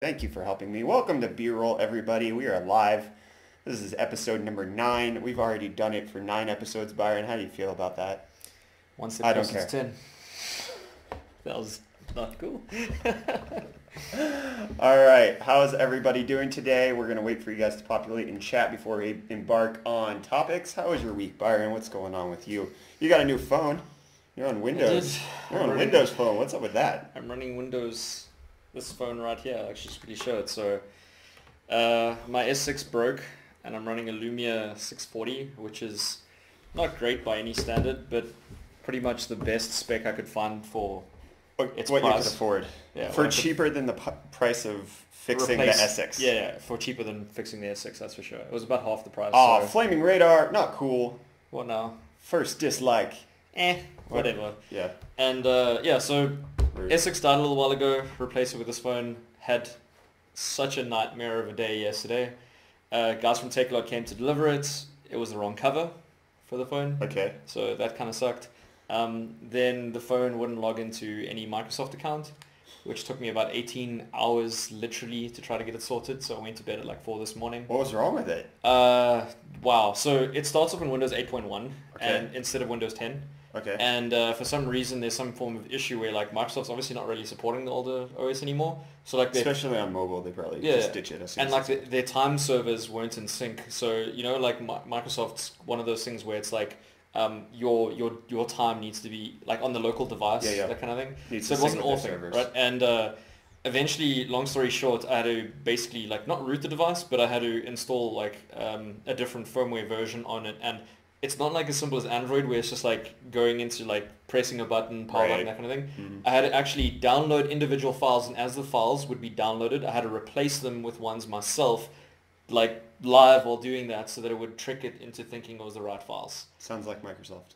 Thank you for helping me. Welcome to B-Roll, everybody. We are live. This is episode number 9. We've already done it for 9 episodes, Byron. How do you feel about that? One step I don't closer care. to 10. That was not cool. All right. How's everybody doing today? We're going to wait for you guys to populate in chat before we embark on topics. How was your week, Byron? What's going on with you? You got a new phone. You're on Windows. You're on Windows Phone. What's up with that? I'm running Windows. This phone right here, I'll actually just quickly show it. So my S6 broke and I'm running a Lumia 640, which is not great by any standard, but pretty much the best spec I could find for its what price. you could afford. Yeah, for cheaper than the price of fixing the S6. Yeah, for cheaper than fixing the S6, that's for sure. It was about half the price. Oh, so. Flaming Radar, not cool. What now? First dislike. Whatever. Yeah. And so S6 died a little while ago, replaced it with this phone, had such a nightmare of a day yesterday. Guys from Takealot came to deliver it. It was the wrong cover for the phone. Okay. So that kind of sucked. Then the phone wouldn't log into any Microsoft account, which took me about 18 hours literally to try to get it sorted. So I went to bed at like 4 this morning. What was wrong with it? Wow. So it starts off in Windows 8.1 and instead of Windows 10. Okay. And for some reason, there's some form of issue where like Microsoft's obviously not really supporting the older OS anymore. So like especially on mobile, they probably just ditch it. And like their time servers weren't in sync. So like Microsoft's one of those things where it's like your time needs to be like on the local device, that kind of thing. So it wasn't all thing, right? And eventually, long story short, I had to basically like not root the device, but I had to install like a different firmware version on it. And it's not like as simple as Android where it's just like going into like pressing a button, power button, that kind of thing. Mm-hmm. I had to actually download individual files, and as the files would be downloaded, I had to replace them with ones myself, like live while doing that, so that it would trick it into thinking it was the right files. Sounds like Microsoft.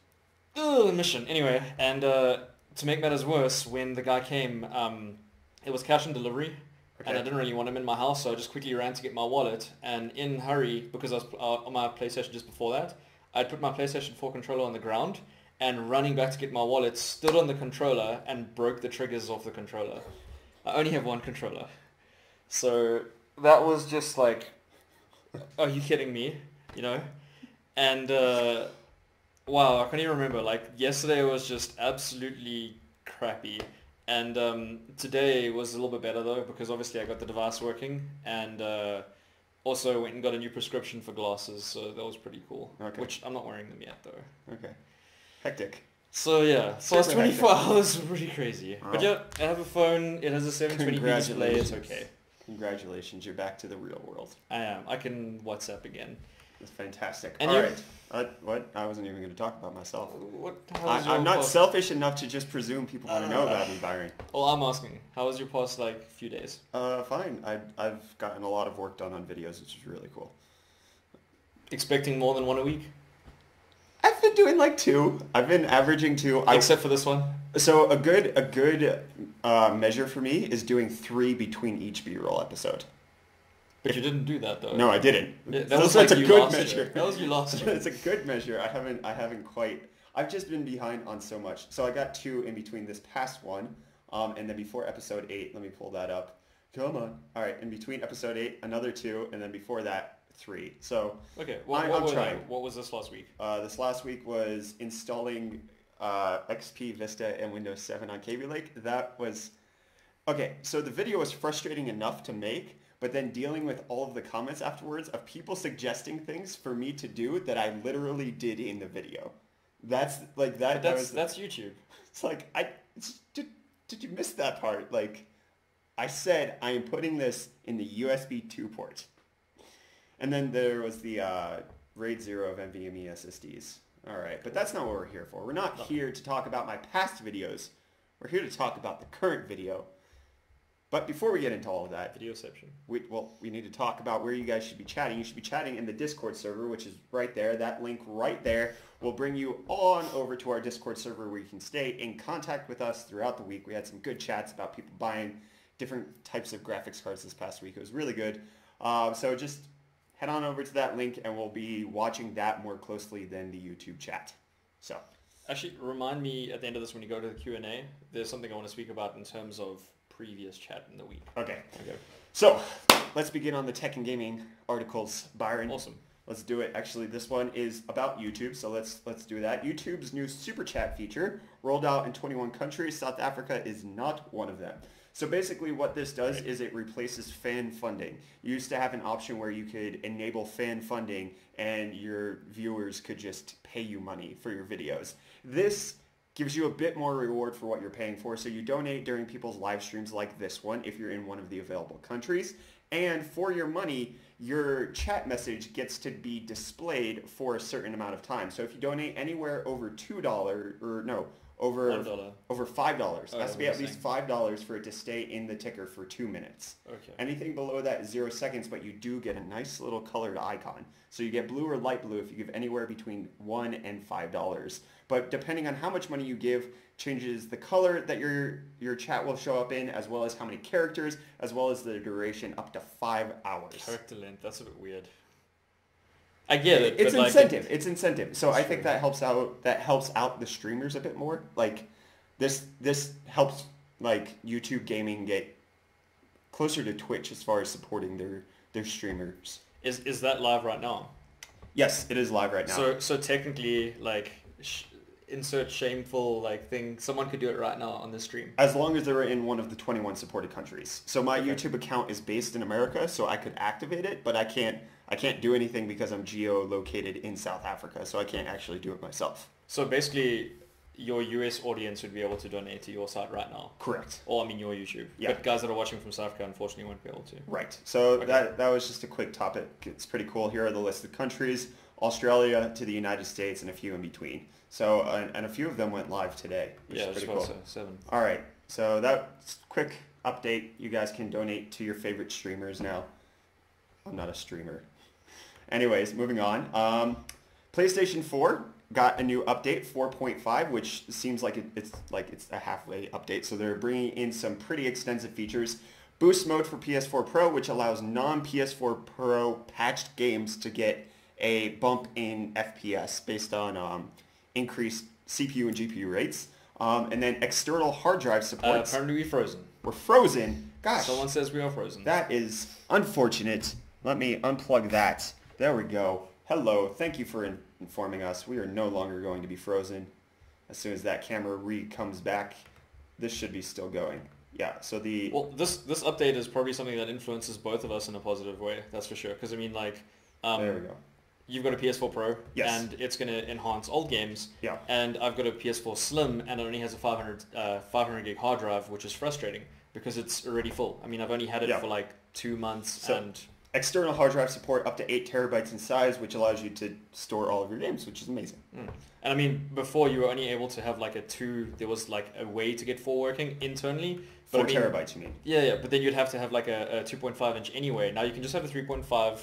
Ugh, mission. Anyway, and to make matters worse, when the guy came, it was cash and delivery. Okay. And I didn't really want him in my house, so I just quickly ran to get my wallet, and in hurry, because I was on my PlayStation just before that, I'd put my PlayStation 4 controller on the ground, and running back to get my wallet, stood on the controller and broke the triggers off the controller. I only have one controller. So that was just like, are you kidding me? And wow, I can't even remember. Like yesterday was just absolutely crappy. And today was a little bit better though, because obviously I got the device working, and also went and got a new prescription for glasses, so that was pretty cool. Okay. Which I'm not wearing them yet though. Okay. Hectic. So yeah, so last 24 hours were pretty crazy. Oh. But yeah, I have a phone, it has a 720p display, it's okay. Congratulations, you're back to the real world. I am. I can WhatsApp again. That's fantastic. And all right. What? I wasn't even going to talk about myself. I'm not past... selfish enough to just presume people want to know about me, Byron. Well, I'm asking, how was your past few days? Fine. I've gotten a lot of work done on videos, which is really cool. Expecting more than one a week? I've been doing like 2. I've been averaging 2. Except for this one? So a good measure for me is doing 3 between each B-roll episode. But you didn't do that though. No, I didn't. That's a good measure. That was you last year. It's a good measure. I haven't quite. I've just been behind on so much. So I got 2 in between this past one, and then before episode 8. Let me pull that up. Come on. All right. In between episode 8, another 2, and then before that, 3. So okay. I'm trying. What was this last week? This last week was installing XP, Vista, and Windows 7 on Kaby Lake. That was okay. So the video was frustrating enough to make. But then dealing with all of the comments afterwards of people suggesting things for me to do that I literally did in the video. That's like that. That's YouTube. It's like did you miss that part? Like I said, I am putting this in the USB 2 port. And then there was the RAID 0 of NVMe SSDs. All right, but that's not what we're here for. We're not here to talk about my past videos. We're here to talk about the current video. But before we get into all of that, Videoception. We need to talk about where you guys should be chatting. You should be chatting in the Discord server, which is right there. That link right there will bring you on over to our Discord server where you can stay in contact with us throughout the week. We had some good chats about people buying different types of graphics cards this past week. It was really good. So just head on over to that link and we'll be watching that more closely than the YouTube chat. So actually, remind me at the end of this when you go to the Q&A, there's something I want to speak about in terms of previous chat in the week. Okay. So let's begin on the tech and gaming articles, Byron. Awesome. Let's do it. Actually, this one is about YouTube, so let's do that. YouTube's new Super Chat feature rolled out in 21 countries. South Africa is not one of them. So basically what this does is it replaces fan funding. You used to have an option where you could enable fan funding and your viewers could just pay you money for your videos. This gives you a bit more reward for what you're paying for. So you donate during people's live streams like this one if you're in one of the available countries. And for your money, your chat message gets to be displayed for a certain amount of time. So if you donate anywhere over $2, or no, over $5, it has to be at least $5 for it to stay in the ticker for 2 minutes. Okay. Anything below that is 0 seconds, but you do get a nice little colored icon. So you get blue or light blue if you give anywhere between $1 and $5. But depending on how much money you give, changes the color that your chat will show up in, as well as how many characters, as well as the duration up to 5 hours. Character length, that's a bit weird. I get it. It's but incentive. It's incentive. So I true. think that helps out the streamers a bit more. Like this helps like YouTube gaming get closer to Twitch as far as supporting their streamers. Is that live right now? Yes, it is live right now. So technically, like, insert shameful like thing. Someone could do it right now on the stream. As long as they're in one of the 21 supported countries. So my YouTube account is based in America, so I could activate it, but I can't do anything because I'm geo-located in South Africa, so I can't actually do it myself. So basically, your US audience would be able to donate to your site right now. Correct. Or I mean your YouTube. Yeah. But guys that are watching from South Africa unfortunately won't be able to. Right. So that was just a quick topic. It's pretty cool. Here are the listed countries: Australia to the United States and a few in between. So and a few of them went live today, which is pretty cool. 7. All right. So that's quick update. You guys can donate to your favorite streamers now. I'm not a streamer. Anyways, moving on. PlayStation 4 got a new update, 4.5, which seems like it's a halfway update. So they're bringing in some pretty extensive features. Boost mode for PS4 Pro, which allows non-PS4 Pro patched games to get a bump in FPS based on increased CPU and GPU rates. And then external hard drive support. Apparently we're frozen. We're frozen. Gosh. Someone says we are frozen. That is unfortunate. Let me unplug that. There we go. Hello. Thank you for informing us. We are no longer going to be frozen. As soon as that camera comes back, this should be still going. Yeah, so this update is probably something that influences both of us in a positive way, that's for sure. Because I mean, like, there we go. You've got a PS4 Pro, yes, and it's going to enhance old games. Yeah. And I've got a PS4 Slim, and it only has a 500 gig hard drive, which is frustrating because it's already full. I mean, I've only had it for like 2 months, and external hard drive support up to 8 terabytes in size, which allows you to store all of your games, which is amazing. And I mean, before you were only able to have like there was like a way to get 4 working internally. But 4 terabytes, you mean? Yeah, but then you'd have to have like a 2.5 inch anyway. Now you can just have a 3.5,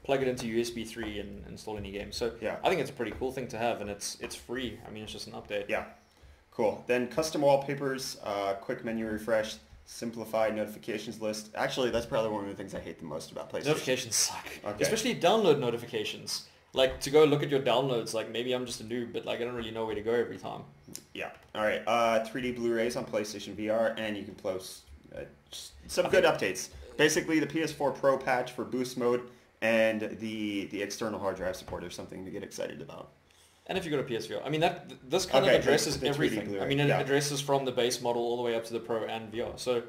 plug it into USB 3 and install any game. So yeah, I think it's a pretty cool thing to have, and it's free. I mean, it's just an update. Yeah, cool. Then custom wallpapers, quick menu refresh, simplified notifications list. Actually, that's probably one of the things I hate the most about PlayStation. Notifications suck. Okay. Especially download notifications. Like, to go look at your downloads, like, maybe I'm just a noob, but like, I don't really know where to go every time. Yeah. All right. 3D Blu-rays on PlayStation VR, and you can post some good updates. Basically, the PS4 Pro patch for boost mode and the external hard drive support are something to get excited about. And if you go to PSVR, I mean, this kind of addresses the everything. I mean, it addresses from the base model all the way up to the Pro and VR. So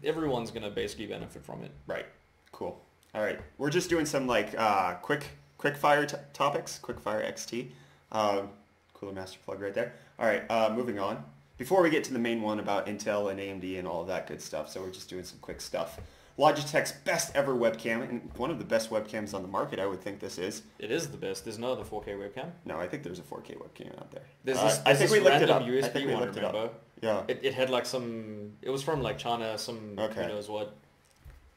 everyone's going to basically benefit from it. Right. Cool. All right. We're just doing some like quick fire topics, quick fire XT. Cooler master plug right there. All right. Moving on. Before we get to the main one about Intel and AMD and all of that good stuff, so we're just doing some quick stuff. Logitech's best ever webcam, and one of the best webcams on the market, I would think this is. It is the best. There's no other 4K webcam. No, I think there's a 4K webcam out there. I think we looked it up. USB I think we one, looked it up. Yeah. It had like it was from like China, who knows what.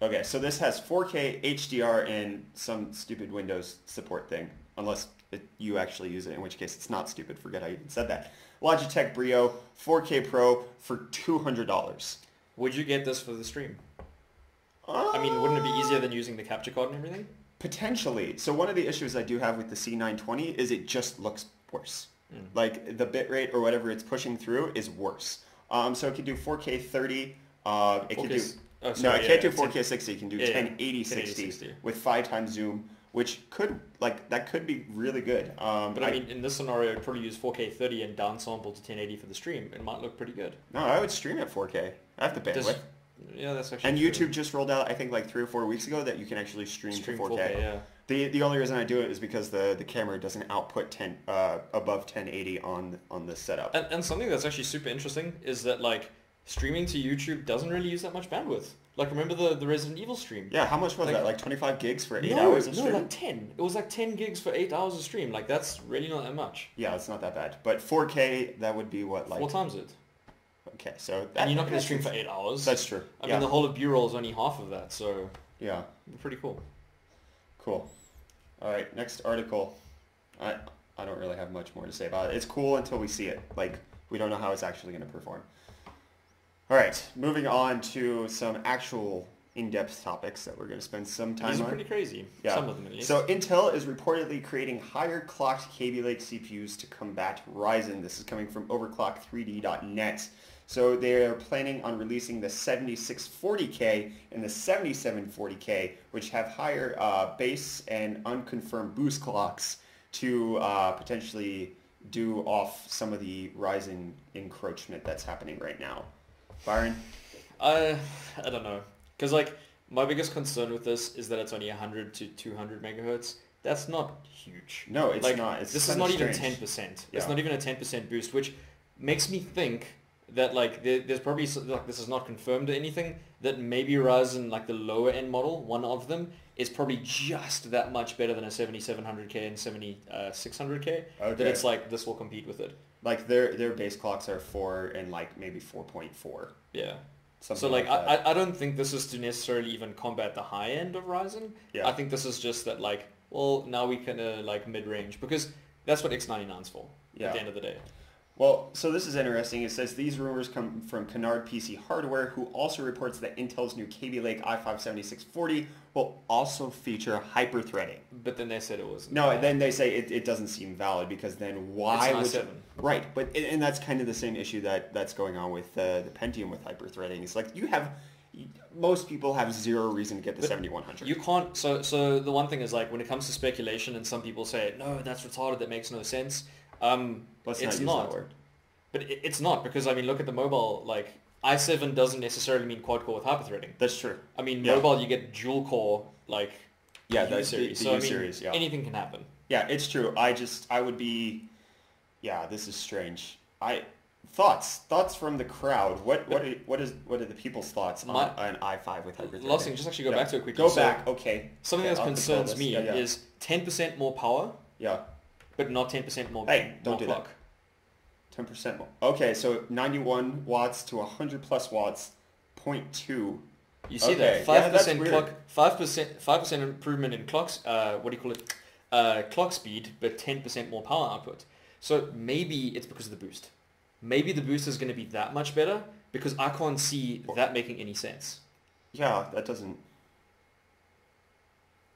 Okay, so this has 4K HDR and some stupid Windows support thing, unless you actually use it, in which case it's not stupid. Forget I even said that. Logitech Brio 4K Pro for $200. Would you get this for the stream? I mean, wouldn't it be easier than using the capture card and everything? Potentially. So one of the issues I do have with the C920 is it just looks worse. Like the bitrate or whatever it's pushing through is worse. So it can do 4K 30. It can do Oh, No, sorry, it can't yeah, do 4K 60. It can do 1080 60 with 5 times zoom, which that could be really good. But I mean, in this scenario, I'd probably use 4K 30 and downsample to 1080 for the stream. It might look pretty good. No, I would stream at 4K. I have the bandwidth. Yeah, that's actually And true. YouTube just rolled out, I think, like 3 or 4 weeks ago that you can actually stream to 4K. 4K, yeah. The only reason I do it is because the camera doesn't output above 1080 on this setup. And something that's actually super interesting is that like streaming to YouTube doesn't really use that much bandwidth. Like remember the Resident Evil stream? Yeah, how much was that? Like 25 gigs for 8 hours of stream? No, like 10. It was like 10 gigs for 8 hours of stream. Like that's really not that much. Yeah, it's not that bad. But 4K, that would be what, like... 4 times it. Okay, so... And you're not going to stream for 8 hours. That's true. I mean, the whole of B-roll is only half of that, so... Yeah. Pretty cool. Cool. All right, next article. I don't really have much more to say about it. It's cool until we see it. Like, we don't know how it's actually going to perform. All right, moving on to some actual in-depth topics that we're going to spend some time on. These are pretty crazy. Yeah. Some of them at least. So Intel is reportedly creating higher clocked Kaby Lake CPUs to combat Ryzen. This is coming from overclock3d.net. So they're planning on releasing the 7640K and the 7740K, which have higher base and unconfirmed boost clocks to potentially do off some of the Ryzen encroachment that's happening right now. Byron? I don't know. Because like my biggest concern with this is that it's only 100 to 200 megahertz. That's not huge. No, it's like, not. It's this is not even strange. 10%. Yeah. It's not even a 10% boost, which makes me think that like there's probably, like this is not confirmed or anything, that maybe Ryzen, like the lower end model, one of them, is probably just that much better than a 7700K and 7600K. Okay. That it's like this will compete with it. Like their base clocks are 4 and like maybe 4.4. Yeah. Something so like that. I don't think this is to necessarily even combat the high end of Ryzen. Yeah. I think this is just that like, well, now we can like mid-range, because that's what X99's for at the end of the day. Well, so this is interesting. It says these rumors come from Canard PC Hardware, who also reports that Intel's new Kaby Lake i5-7640 will also feature hyper-threading. But then they said it wasn't. No, then they say it doesn't seem valid, because then why it's would... i7. Right, but and that's kind of the same issue that's going on with the Pentium with hyper-threading. It's like most people have zero reason to get the 7100. You can't... So the one thing is like when it comes to speculation and some people say, no, that's retarded, that makes no sense. Let's not use that word. But it's not, because I mean, look at the mobile, like i7 doesn't necessarily mean quad core with hyper-threading. That's true. I mean, mobile you get dual core, like that's U-series. the So U-series, I mean, anything can happen. Yeah, it's true. I would be, this is strange. Thoughts from the crowd. What are the people's thoughts on an i5 with hyper-threading? Last thing, just actually go back to it quickly. Go back, okay. Something that concerns me Yeah. is 10% more power, but not 10% more. Hey, don't do clock. that. 10% more. Okay, so 91 watts to 100 plus watts, 0.2. You see that 5% clock, 5% improvement in clocks. Clock speed, but 10% more power output. So maybe it's because of the boost. Maybe the boost is going to be that much better, because I can't see that making any sense. Yeah, that doesn't.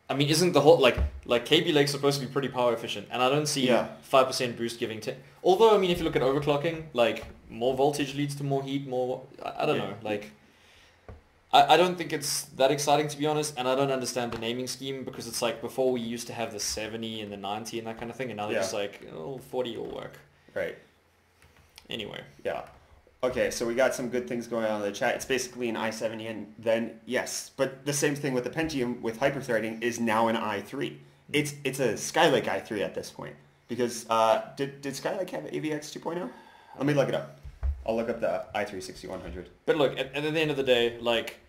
I mean, isn't the whole like Kaby Lake supposed to be pretty power efficient, and I don't see 5% boost giving 10. Although I mean, if you look at overclocking, like more voltage leads to more heat, more. I don't know, like. I don't think it's that exciting, to be honest, and I don't understand the naming scheme, because it's like before we used to have the 70 and the 90 and that kind of thing, and now they're just like, 40 will work. Right. Anyway. Yeah. Okay, so we got some good things going on in the chat. It's basically an i7, and then, yes. But the same thing with the Pentium with hyper-threading is now an i3. It's a Skylake i3 at this point. Because, did Skylake have AVX 2.0? Let me look it up. I'll look up the i3-6100. But look, at the end of the day, like,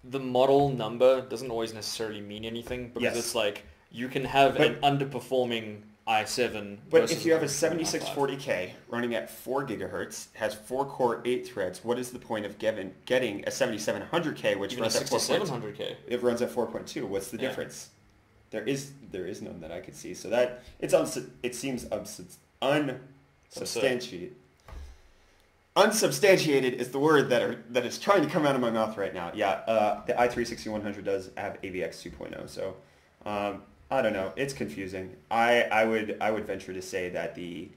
the model number doesn't always necessarily mean anything, because it's like, you can have an underperforming i7. But if you have a 7640K running at 4 gigahertz, has 4 core 8 threads, what is the point of getting a 7700K, which even runs a at 6700K? It runs at 4.2. What's the difference? There is none that I could see. So that it seems unsubstantiated. Unsubstantiated is the word that is trying to come out of my mouth right now. Yeah, the i3-6100 does have AVX 2.0, so I don't know. It's confusing. I would venture to say that the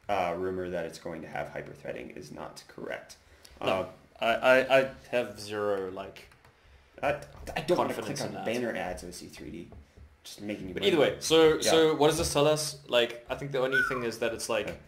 rumor that it's going to have hyper-threading is not correct. No, I have zero I don't want to confidence click in on that. banner ads OC3D. Just making you. But either way, so what does this tell us? Like, I think the only thing is that it's like,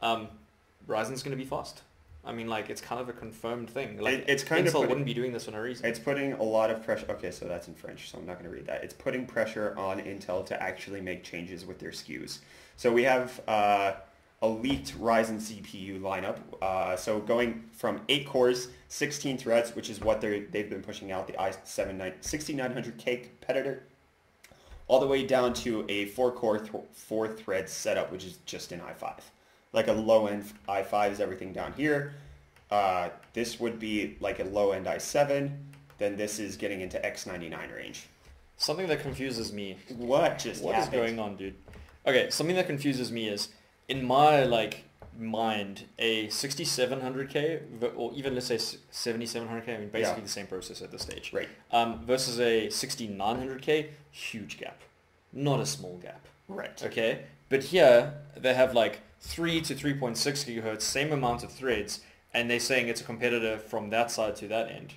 Ryzen's going to be fast. I mean, like, it's kind of a confirmed thing. Like, it's kind Intel of putting, wouldn't be doing this for no reason. It's putting a lot of pressure. Okay, so that's in French, so I'm not going to read that. It's putting pressure on Intel to actually make changes with their SKUs. So we have a leaked Ryzen CPU lineup. So going from 8 cores, 16 threads, which is what they've been pushing out, the i7 6900K competitor, all the way down to a 4-core, 4-thread setup, which is just an i5. Like a low-end i5 is everything down here. This would be like a low-end i7. Then this is getting into X99 range. Something that confuses me. What just happened? What is going on, dude? Okay, something that confuses me is, in my like mind, a 6700K or even let's say 7700K, I mean basically the same processor at this stage. Right. Versus a 6900K, huge gap. Not a small gap. Right. Okay? But here they have like 3 to 3.6 gigahertz, same amount of threads, and they're saying it's a competitor from that side to that end.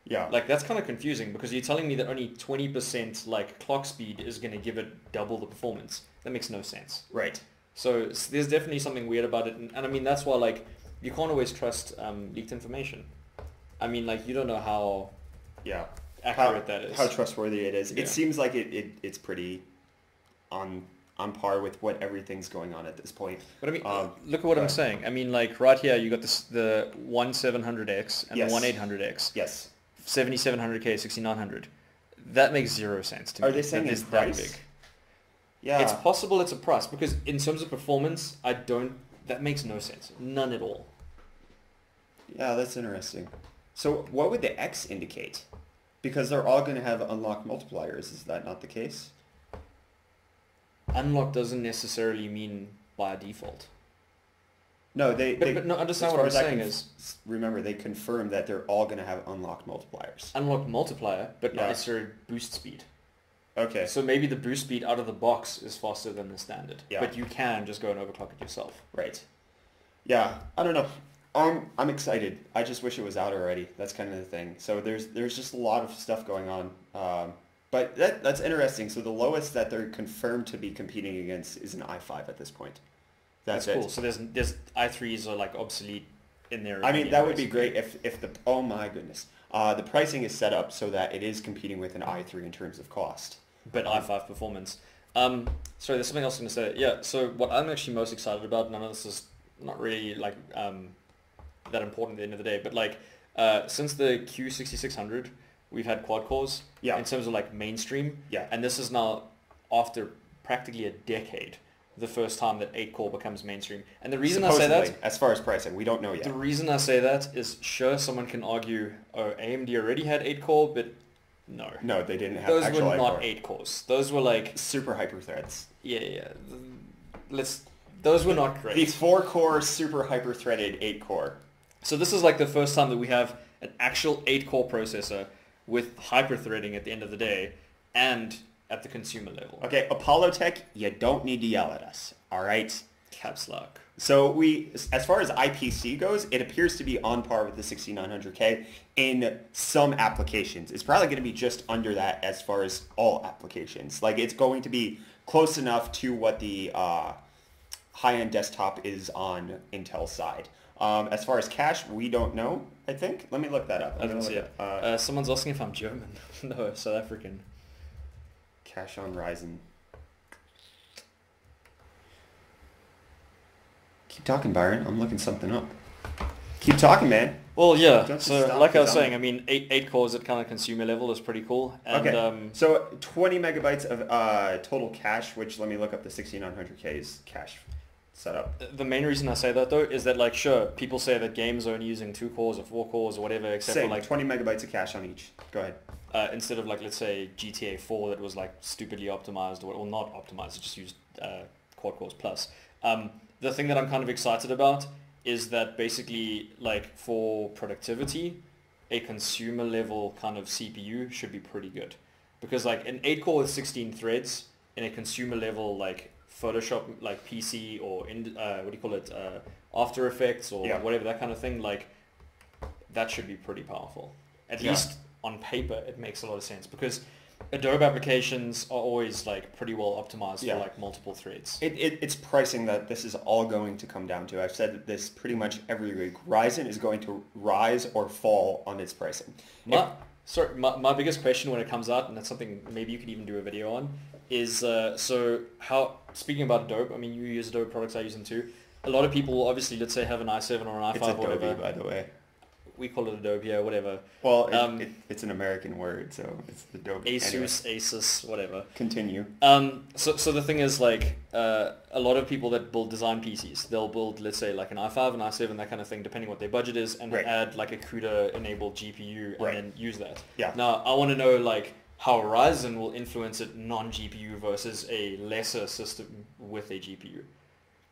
Yeah. Like, that's kind of confusing because you're telling me that only 20% like clock speed is going to give it double the performance. That makes no sense. Right. So there's definitely something weird about it. And I mean, that's why, like, you can't always trust leaked information. I mean, like, you don't know how accurate that is. How trustworthy it is. Yeah. It seems like it's pretty on par with what everything's going on at this point. But I mean, look at what I'm saying. I mean, like, right here, you got the 1700X and the 1800X. Yes. 7700K, 6900. That makes zero sense to me. Are they saying it's that big? Yeah. It's possible it's a price because in terms of performance, that makes no sense. None at all. Yeah, that's interesting. So what would the X indicate? Because they're all going to have unlocked multipliers. Is that not the case? Unlock doesn't necessarily mean by default. No, But no, understand what I'm saying is... Remember, they confirmed that they're all going to have unlocked multipliers. Unlocked multiplier, but not necessarily boost speed. Okay. So maybe the boost speed out of the box is faster than the standard. Yeah. But you can just go and overclock it yourself. Right. Yeah, I don't know. I'm excited. I just wish it was out already. That's kind of the thing. So there's just a lot of stuff going on. But that's interesting. So the lowest that they're confirmed to be competing against is an i5 at this point. That's cool. So there's i3s are like obsolete in there. I mean, that would be great if the, oh my goodness. The pricing is set up so that it is competing with an i3 in terms of cost. But i5 performance. Sorry, there's something else I'm going to say. Yeah, so what I'm actually most excited about, none of this is not really like that important at the end of the day, but like since the Q6600, we've had quad cores in terms of like mainstream. Yeah. And this is now, after practically a decade, the first time that 8-core becomes mainstream. And the reason I say that... as far as pricing, we don't know yet. The reason I say that is, sure, someone can argue, oh, AMD already had 8-core, but no. No, they didn't have those actual were not 8-core. 8 cores. Those were like... super hyper threads. Yeah. Those were not great. The 4-core super hyper threaded 8-core. So this is like the first time that we have an actual 8-core processor with hyper threading at the end of the day and at the consumer level. Okay, Apollo Tech, you don't need to yell at us, all right? Caps lock. So as far as IPC goes, it appears to be on par with the 6900K in some applications. It's probably going to be just under that as far as all applications. Like, it's going to be close enough to what the high-end desktop is on Intel's side. As far as cache, we don't know, I think. Let me look that up. I didn't see it. Someone's asking if I'm German. No, South African. Cache on Ryzen. Keep talking, Byron. I'm looking something up. Keep talking, man. Well, yeah. Don't So, stop like I was telling saying, I mean, 8 cores at kind of consumer level is pretty cool. And, okay. So 20 megabytes of total cache, which let me look up the 6900K's cache setup. The main reason I say that, though, is that, like, sure, people say that games are only using 2 cores or 4 cores or whatever, except for, like... 20 megabytes of cache on each. Go ahead. Instead of, like, let's say GTA 4 that was, like, stupidly optimized, or not optimized, it just used quad cores plus. The thing that I'm kind of excited about is that basically, like, for productivity, a consumer level kind of CPU should be pretty good. Because, like, an 8-core with 16 threads in a consumer level, like, Photoshop, like, PC or, what do you call it, After Effects or whatever, that kind of thing, like, that should be pretty powerful. At least on paper it makes a lot of sense because Adobe applications are always like pretty well optimized for like multiple threads. It's pricing that this is all going to come down to. I've said this pretty much every week. Ryzen is going to rise or fall on its pricing. My biggest question when it comes out, and that's something maybe you could even do a video on, is speaking about Adobe, I mean, you use Adobe products, I use them too. A lot of people will obviously, let's say, have an i7 or an i5 or whatever. It's Adobe, by the way. We call it Adobe, yeah, whatever. Well, it's an American word, so it's Adobe. Asus, anyway. Asus, whatever. Continue. So the thing is, like, a lot of people that build design PCs, they'll build, let's say, like an i5, an i7, that kind of thing, depending what their budget is, and add like a CUDA-enabled GPU and then use that. Yeah. Now, I want to know, like, how Ryzen will influence it non-GPU versus a lesser system with a GPU.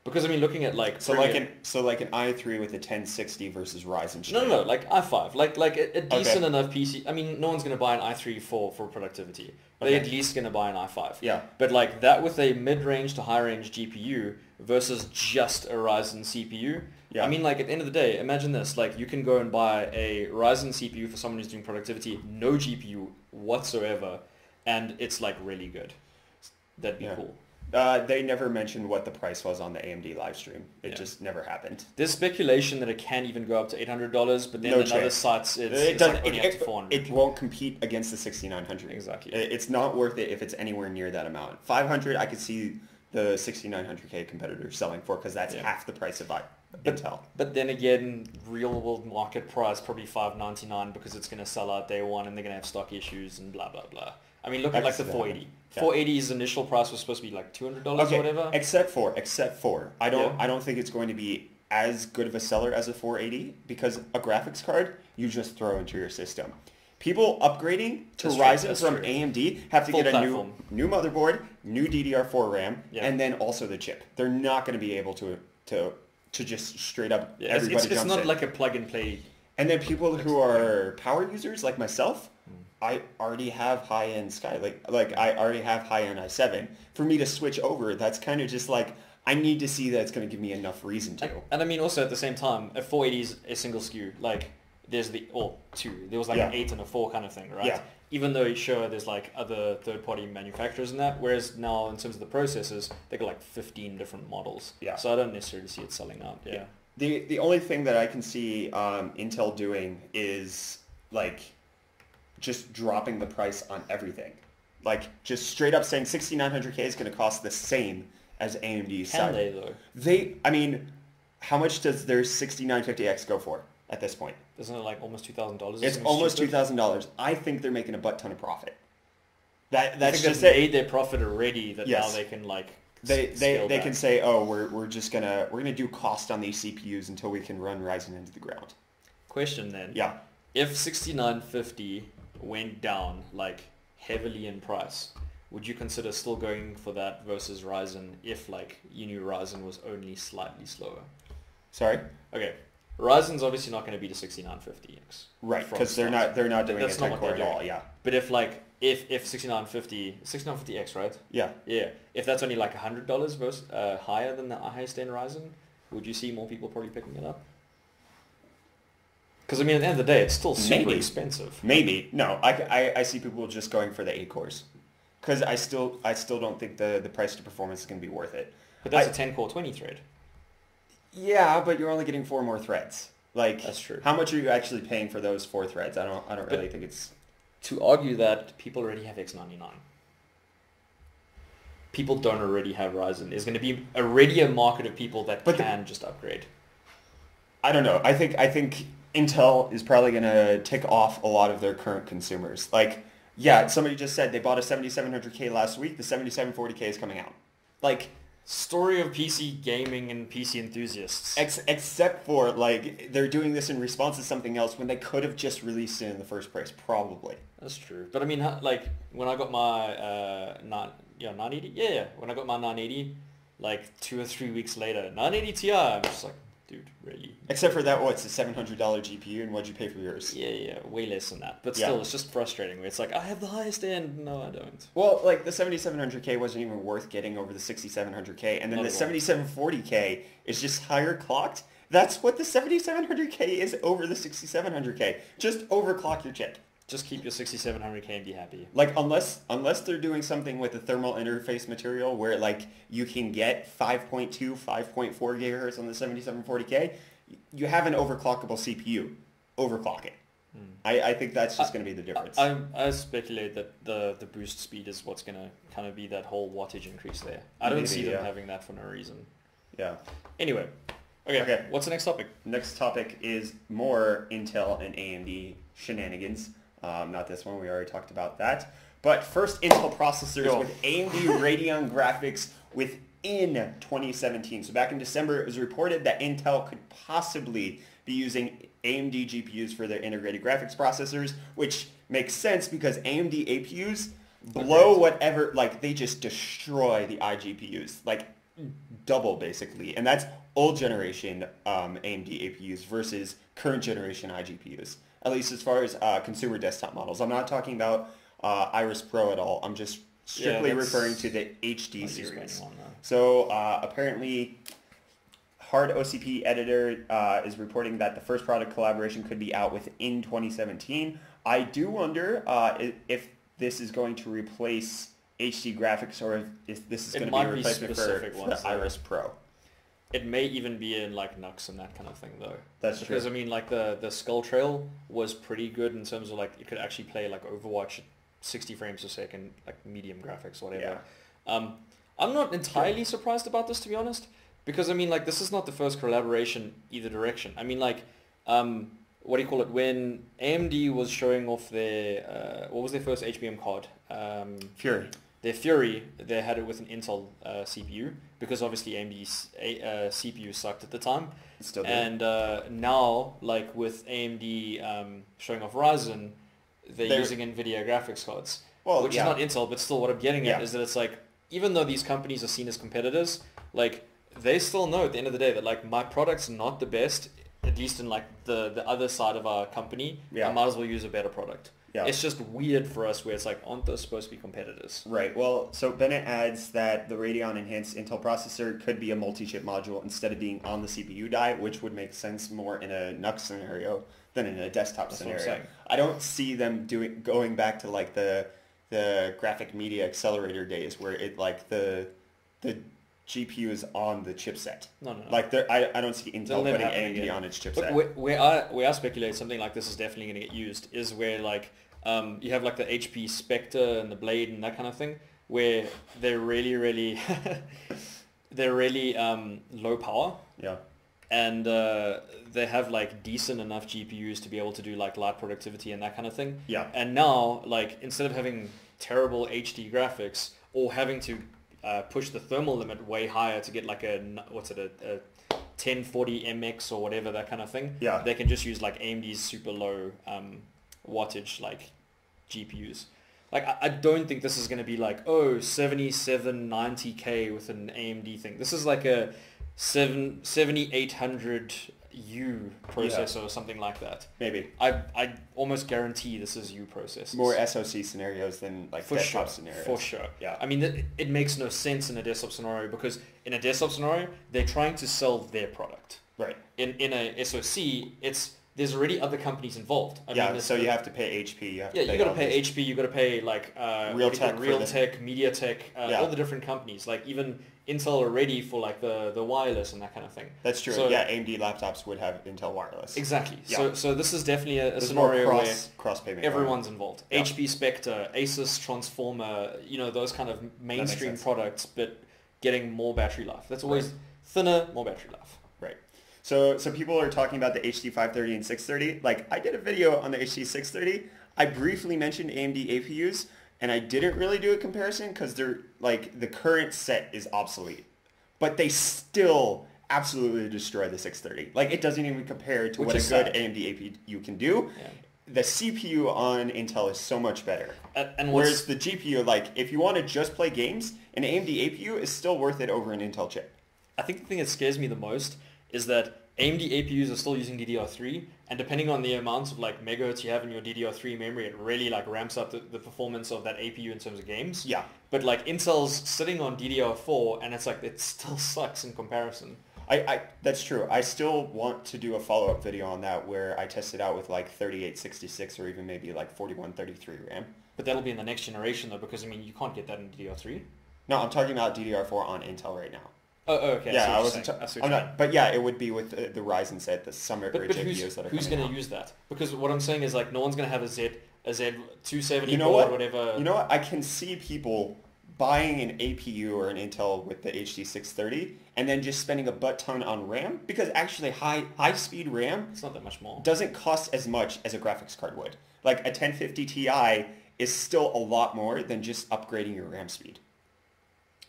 Because I mean, looking at like like an i3 with a 1060 versus Ryzen. No, like i5, like a decent enough PC. I mean, no one's gonna buy an i3 for productivity. They're at least gonna buy an i5. Yeah. But like that with a mid-range to high-range GPU versus just a Ryzen CPU. Yeah. I mean, like at the end of the day, imagine this: like you can go and buy a Ryzen CPU for someone who's doing productivity, no GPU whatsoever, and it's like really good. That'd be cool. They never mentioned what the price was on the AMD live stream. It just never happened. There's speculation that it can even go up to $800, but then in other sites it's like only up to $400. It won't compete against the 6900. Exactly. It's not worth it if it's anywhere near that amount. 500, I could see the 6900K competitor selling for because that's half the price of Intel. But then again, real world market price probably $599 because it's going to sell out day one and they're going to have stock issues and blah, blah, blah. I mean, look at like the 480. 480's initial price was supposed to be like $200 or whatever. Except for, I don't think it's going to be as good of a seller as a 480 because a graphics card you just throw into your system. People upgrading to Ryzen from AMD have to get a new motherboard, new DDR4 RAM, and then also the chip. They're not going to be able to just straight up everybody it's not like a plug and play. And then people who are power users like myself, I already have high-end Skylake. I already have high-end i7. For me to switch over, that's kind of just like, I need to see that it's going to give me enough reason to. And I mean, also at the same time, a 480 is a single SKU. Like, there's two. There was like an 8 and a 4 kind of thing, right? Yeah. Even though sure, there's like other third-party manufacturers in that, whereas now in terms of the processors, they got like 15 different models. Yeah. So I don't necessarily see it selling out. Yeah. The only thing that I can see Intel doing is like just dropping the price on everything. Like just straight up saying 6900K is going to cost the same as AMD's side. Can they though? I mean, how much does their 6950X go for at this point? Isn't it like almost $2,000? It's almost $2,000. I think they're making a butt ton of profit. That's just they made their profit already. That now they can like they can say, oh, we're gonna do cost on these CPUs until we can run Ryzen into the ground. Question then. Yeah. If 6950 went down like heavily in price, would you consider still going for that versus Ryzen if like you knew Ryzen was only slightly slower? Sorry? Okay. Ryzen's obviously not going to be the 6950X. Right, because they're not doing a 10 core at all, yeah. But if 6950X, right? Yeah. Yeah. If that's only like $100 versus higher than the highest end Ryzen, would you see more people probably picking it up? Because I mean, at the end of the day, it's still super expensive. Maybe. No, I see people just going for the 8 cores. Because I still don't think the price to performance is going to be worth it. But that's a 10 core 20 thread. Yeah, but you're only getting 4 more threads. Like, that's true. How much are you actually paying for those 4 threads? I don't really think it's... To argue that people already have X99. People don't already have Ryzen. There's going to be already a market of people that can just upgrade. I don't know. I think Intel is probably going to tick off a lot of their current consumers. Like, yeah, somebody just said they bought a 7700K last week. The 7740K is coming out. Like... Story of PC gaming and PC enthusiasts. Except for, like, they're doing this in response to something else when they could have just released it in the first place, probably. That's true. But I mean, like, when I got my 980? Yeah, when I got my 980, like, 2 or 3 weeks later, 980 Ti, I'm just like, dude, really? Except for that, it's a $700 GPU, and what'd you pay for yours? Yeah, way less than that. But still, it's just frustrating. Where it's like, I have the highest end. No, I don't. Well, like, the 7700K wasn't even worth getting over the 6700K, and then the 7740K is just higher clocked. That's what the 7700K is over the 6700K. Just overclock your chip. Just keep your 6700K and be happy. Like unless they're doing something with the thermal interface material where like you can get 5.2, 5.4 gigahertz on the 7740K, you have an overclockable CPU. Overclock it. I think that's just going to be the difference. I speculate that the boost speed is what's going to kind of be that whole wattage increase there. I don't see them having that for no reason. Yeah. Anyway. Okay. What's the next topic? Next topic is more Intel and AMD shenanigans. Not this one. We already talked about that. But first, Intel processors with AMD Radeon graphics within 2017. So back in December, it was reported that Intel could possibly be using AMD GPUs for their integrated graphics processors, which makes sense because AMD APUs blow whatever, like they just destroy the iGPUs, like double basically. And that's old generation AMD APUs versus current generation iGPUs, at least as far as consumer desktop models. I'm not talking about Iris Pro at all. I'm just strictly referring to the HD series. So apparently Hard OCP Editor is reporting that the first product collaboration could be out within 2017. I do wonder if this is going to replace HD graphics or if this is going to be a replacement for the Iris Pro. It may even be in like Nux and that kind of thing though. That's true. Because I mean like the Skull Trail was pretty good in terms of like it could actually play like Overwatch at 60 frames a second, like medium graphics, whatever. Yeah. I'm not entirely surprised about this, to be honest. Because, I mean, like, this is not the first collaboration either direction. I mean, like, what do you call it? When AMD was showing off their, what was their first HBM card? Fury. Their Fury, they had it with an Intel CPU because obviously AMD's CPU sucked at the time. It still do. And now, like, with AMD showing off Ryzen, they're using Nvidia graphics cards. Well, which is not Intel, but still what I'm getting at is that it's like, even though these companies are seen as competitors, like, they still know at the end of the day that like my product's not the best, at least in like the other side of our company. I might as well use a better product. It's just weird for us where it's like, aren't those supposed to be competitors? Right. Well, so Bennett adds that the Radeon enhanced Intel processor could be a multi-chip module instead of being on the CPU die, which would make sense more in a NUC scenario than in a desktop scenario. I don't see them going back to like the graphic media accelerator days where it like the GPU is on the chipset. No. Like I don't see Intel putting AMD on its chipset. Look, where I speculate something like this is definitely going to get used is where like you have like the HP Spectre and the Blade and that kind of thing, where they're really low power. Yeah. And they have like decent enough GPUs to be able to do like light productivity and that kind of thing. Yeah. And now like instead of having terrible HD graphics or having to push the thermal limit way higher to get like a 1040 MX or whatever, that kind of thing. Yeah. They can just use like AMD's super low wattage like GPUs. Like I don't think this is going to be like 7790K with an AMD thing. This is like a 7800U processor or something like that. Maybe. I almost guarantee this is U processors. More SoC scenarios than like desktop scenarios. For sure. Yeah. I mean, it makes no sense in a desktop scenario because in a desktop scenario, they're trying to sell their product. Right. In a SoC, there's already other companies involved. I mean, so you have to pay HP. You got to pay HP. You got to pay like Realtek, MediaTek, all the different companies. Like even Intel already for like the wireless and that kind of thing. That's true. So, AMD laptops would have Intel wireless. Exactly. Yeah. So this is definitely a scenario where cross payment. Everyone's involved. Yeah. HP Spectre, Asus Transformer, those kind of mainstream products, but getting more battery life. That's always thinner, more battery life. Right. So people are talking about the HD 530 and 630. Like I did a video on the HD 630. I briefly mentioned AMD APUs. And I didn't really do a comparison because they're like the current set is obsolete, but they still absolutely destroy the 630. Like it doesn't even compare to what a good AMD APU can do. Yeah. The CPU on Intel is so much better. And whereas the GPU, like if you want to just play games, an AMD APU is still worth it over an Intel chip. I think the thing that scares me the most is that AMD APUs are still using DDR3, and depending on the amount of like megahertz you have in your DDR3 memory, it really like ramps up the performance of that APU in terms of games. Yeah. But like Intel's sitting on DDR4, and it's like it still sucks in comparison. That's true. I still want to do a follow-up video on that where I test it out with like 3866 or even maybe like 4133 RAM. But that'll be in the next generation though, because I mean you can't get that in DDR3. No, I'm talking about DDR4 on Intel right now. Oh, okay. Yeah, I'm not. But yeah, it would be with the Ryzen set, the Summit or GPUs that are who's going to use that? Because what I'm saying is like no one's going to have a Z270 you know board what? or whatever. You know what? I can see people buying an APU or an Intel with the HD630 and then just spending a butt ton on RAM, because actually high speed RAM, it's not that much more, doesn't cost as much as a graphics card would. Like a 1050 Ti is still a lot more than just upgrading your RAM speed.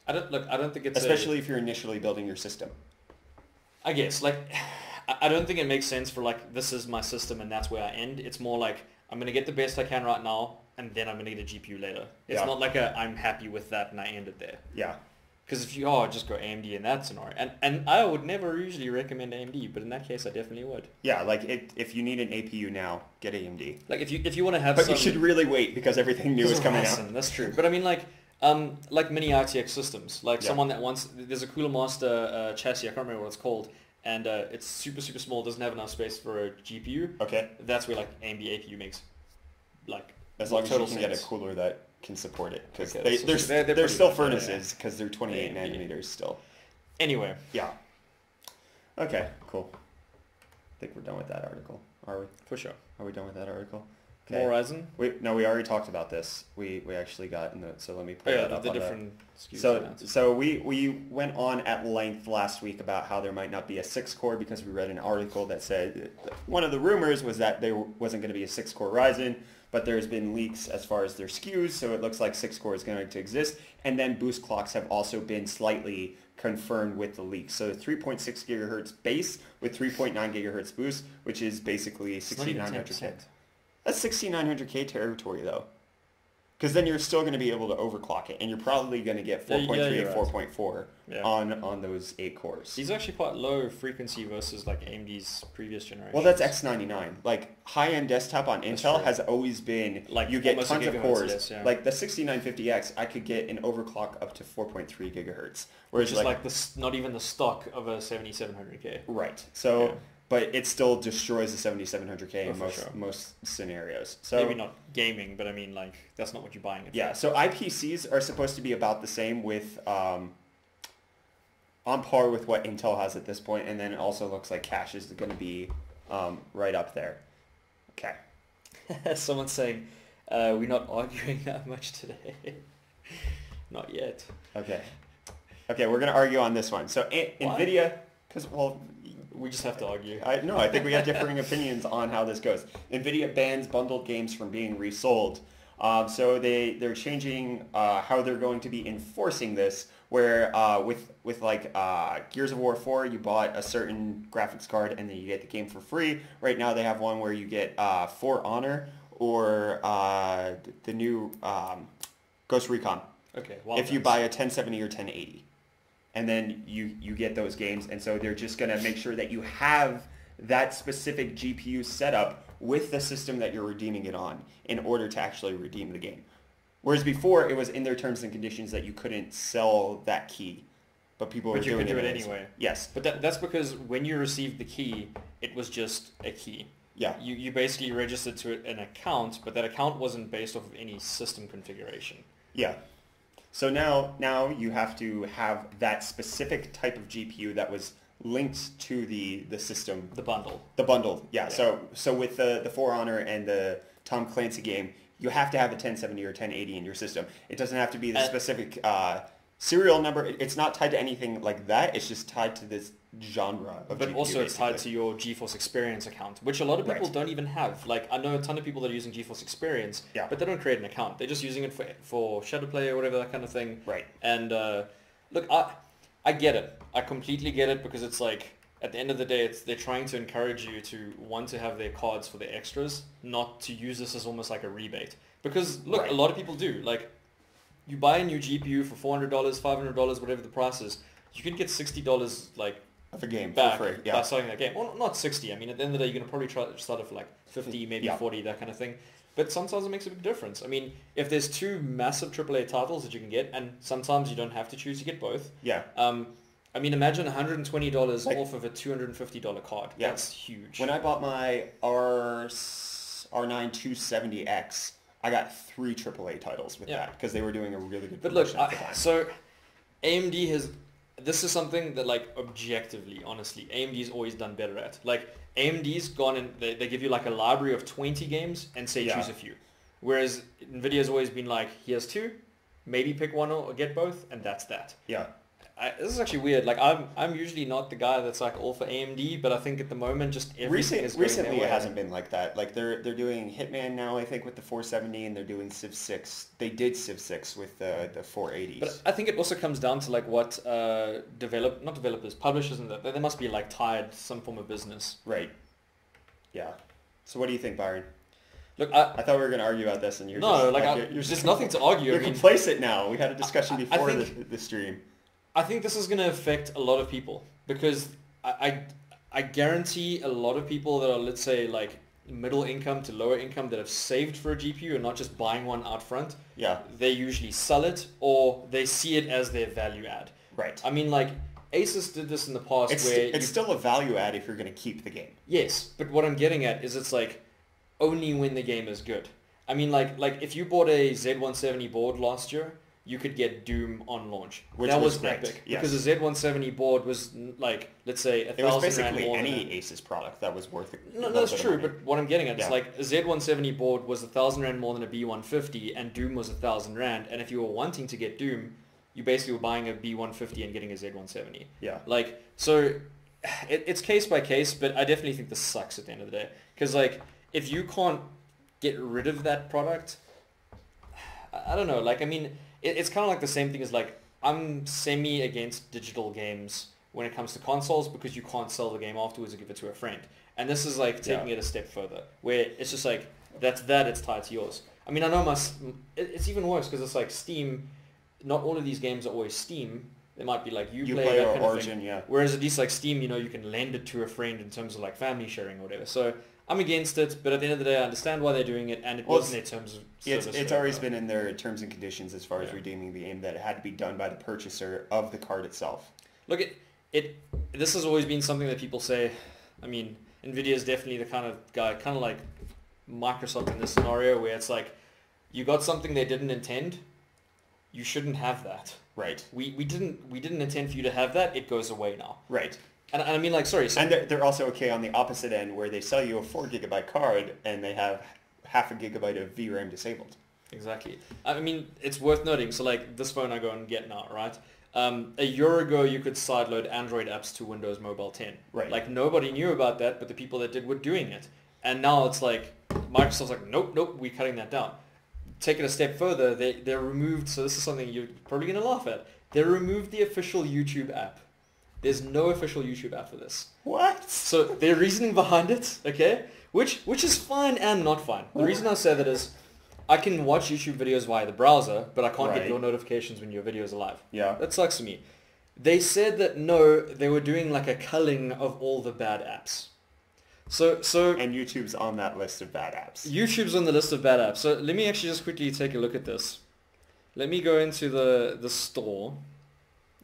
I don't think it's especially if you're initially building your system. I guess like I don't think it makes sense for like this is my system and that's where I end. It's more like I'm gonna get the best I can right now and then I'm gonna get a GPU later. It's not like I'm happy with that and I end it there. Yeah. Because if you just go AMD in that scenario, and I would never usually recommend AMD, but in that case I definitely would. Yeah, like if you need an APU now, get AMD. Like if you want to have, but you should really wait because everything new is coming out. That's true. But I mean like mini RTX systems, like someone that wants, there's a Cooler Master chassis, I can't remember what it's called, and it's super small, doesn't have enough space for a GPU. Okay. That's where like AMD APU makes like as long as you can get a cooler that can support it, because they're they're still furnaces because they're 28 nanometers still. Anyway. Yeah. Okay, cool. I think we're done with that article. Are we? For sure. Are we done with that article? Okay. More Ryzen? We already talked about this. We actually got in so let me pull that up. The different SKUs. So we went on at length last week about how there might not be a 6-core because we read an article that said one of the rumors was that there wasn't going to be a 6-core Ryzen, but there's been leaks as far as their SKUs, so it looks like 6-core is going to exist. And then boost clocks have also been slightly confirmed with the leaks. So 3.6 gigahertz base with 3.9 gigahertz boost, which is basically 6900K. That's 6900K territory though, because then you're still going to be able to overclock it, and you're probably going to get 4.3 and 4.4 on those 8 cores. These are actually quite low frequency versus like AMD's previous generation. Well, that's X99. Like high-end desktop on Intel has always been like you get tons of cores. Like the 6950X, I could get an overclock up to 4.3 gigahertz, whereas which is like not even the stock of a 7700K. Right. So. Yeah. But it still destroys the 7700K in most scenarios. So maybe not gaming, but I mean, like, that's not what you're buying it for. Yeah, so IPCs are supposed to be about the same with, on par with what Intel has at this point, and then it also looks like cache is going to be right up there. Okay. Someone's saying, we're not arguing that much today. Not yet. Okay. Okay, we're going to argue on this one. So Nvidia, because, well... We just have to argue. I think we have differing opinions on how this goes. Nvidia bans bundled games from being resold. So they're changing how they're going to be enforcing this, where with like Gears of War 4, you bought a certain graphics card and then you get the game for free. Right now they have one where you get For Honor or the new Ghost Recon. Okay. If you buy a 1070 or 1080. And then you get those games, and so they're just going to make sure that you have that specific GPU setup with the system that you're redeeming it on in order to actually redeem the game. Whereas before, it was in their terms and conditions that you couldn't sell that key, but people were doing it anyway. Yes. But that's because when you received the key, it was just a key. Yeah. You basically registered to an account, but that account wasn't based off of any system configuration. Yeah. So now you have to have that specific type of GPU that was linked to the system. The bundle. The bundle, yeah. So with the For Honor and the Tom Clancy game, you have to have a 1070 or 1080 in your system. It doesn't have to be the specific serial number. It's not tied to anything like that. It's just tied to this genre of But GPU, also it's tied basically. to your GeForce Experience account, which a lot of people don't even have. Like, I know a ton of people that are using GeForce Experience, but they don't create an account. They're just using it for Shadowplay or whatever, that kind of thing. Right. And look, I get it. I completely get it, because it's like, at the end of the day, they're trying to encourage you to want to have their cards for their extras, not to use this as almost like a rebate. Because, look, a lot of people do. Like, you buy a new GPU for $400, $500, whatever the price is, you can get $60, like, of a game back for free, by selling that game. Well, not 60. I mean, at the end of the day, you're going to probably try to start it for like 50, maybe 40, that kind of thing. But sometimes it makes a big difference. I mean, if there's two massive AAA titles that you can get, and sometimes you don't have to choose, you get both. Yeah. I I mean, imagine $120 Like, off of a $250 card. Yeah. That's huge. When I bought my R9 270X, I got 3 AAA titles with that because they were doing a really good But look, promotion at the time. so AMD has, this is something that like objectively, honestly, AMD's always done better at. Like AMD's gone and they give you like a library of 20 games and say choose a few. Whereas Nvidia's always been like, here's 2, maybe pick one or get both, and that's that. Yeah. This is actually weird. Like I'm usually not the guy that's like all for AMD, but I think at the moment just everything is going recently their way. It hasn't been like that. Like they're doing Hitman now, I think, with the 470, and they're doing Civ 6. They did Civ 6 with the 480s. But I think it also comes down to like what publishers and that they must be like tied some form of business. Right. Yeah. So what do you think, Byron? Look, I thought we were going to argue about this, and you're there's nothing to argue. You're complacent now. We had a discussion before the stream. I think this is going to affect a lot of people because I guarantee a lot of people that are, let's say, like middle income to lower income that have saved for a GPU and not just buying one out front. Yeah. They usually sell it or they see it as their value add. Right. I mean, like Asus did this in the past it's still a value add if you're going to keep the game. Yes, but what I'm getting at is it's like only when the game is good. I mean, like if you bought a Z170 board last year, you could get Doom on launch. That was epic. Yes. Because a Z170 board was like, let's say, $1,000 It was basically more any Asus product that was worth it. No, that's true. But what I'm getting at is like a Z170 board was $1,000 more than a B150, and Doom was $1,000. And if you were wanting to get Doom, you basically were buying a B150 and getting a Z170. Yeah. Like, so it's case by case, but I definitely think this sucks at the end of the day. Because like, if you can't get rid of that product, I don't know. Like, I mean, it's kind of like the same thing as like, I'm semi against digital games when it comes to consoles because you can't sell the game afterwards or give it to a friend. And this is like taking it a step further, where it's just like, it's tied to yours. I mean, I know it's even worse because it's like Steam, not all of these games are always Steam. They might be like Uplay or kind Origin, of thing. yeah. Whereas at least like Steam, you can lend it to a friend in terms of like family sharing or whatever. So I'm against it, but at the end of the day, I understand why they're doing it, and it was in their terms of service. It's always been in their terms and conditions as far as redeeming the game that it had to be done by the purchaser of the card itself. Look, this has always been something that people say. I mean, Nvidia is definitely the kind of guy, kind of like Microsoft in this scenario, where it's like, you got something they didn't intend, you shouldn't have that. Right. We didn't intend for you to have that. It goes away now. Right. And I mean, like, sorry. So and they're also okay on the opposite end where they sell you a 4 gigabyte card and they have half a gigabyte of VRAM disabled. Exactly. I mean, it's worth noting. So like this phone I go and get now, right? A year ago, you could sideload Android apps to Windows Mobile 10. Right. Like nobody knew about that, but the people that did were doing it. And now it's like Microsoft's like, nope, we're cutting that down. Take it a step further. They removed. So this is something you're probably going to laugh at. They removed the official YouTube app. There's no official YouTube app for this. What? So their reasoning behind it, okay, which is fine and not fine. The reason I say that is I can watch YouTube videos via the browser, but I can't get your notifications when your video is live. Yeah. That sucks for me. They said that no, they were doing like a culling of all the bad apps. So and YouTube's on that list of bad apps. YouTube's on the list of bad apps. So let me actually just quickly take a look at this. Let me go into the store.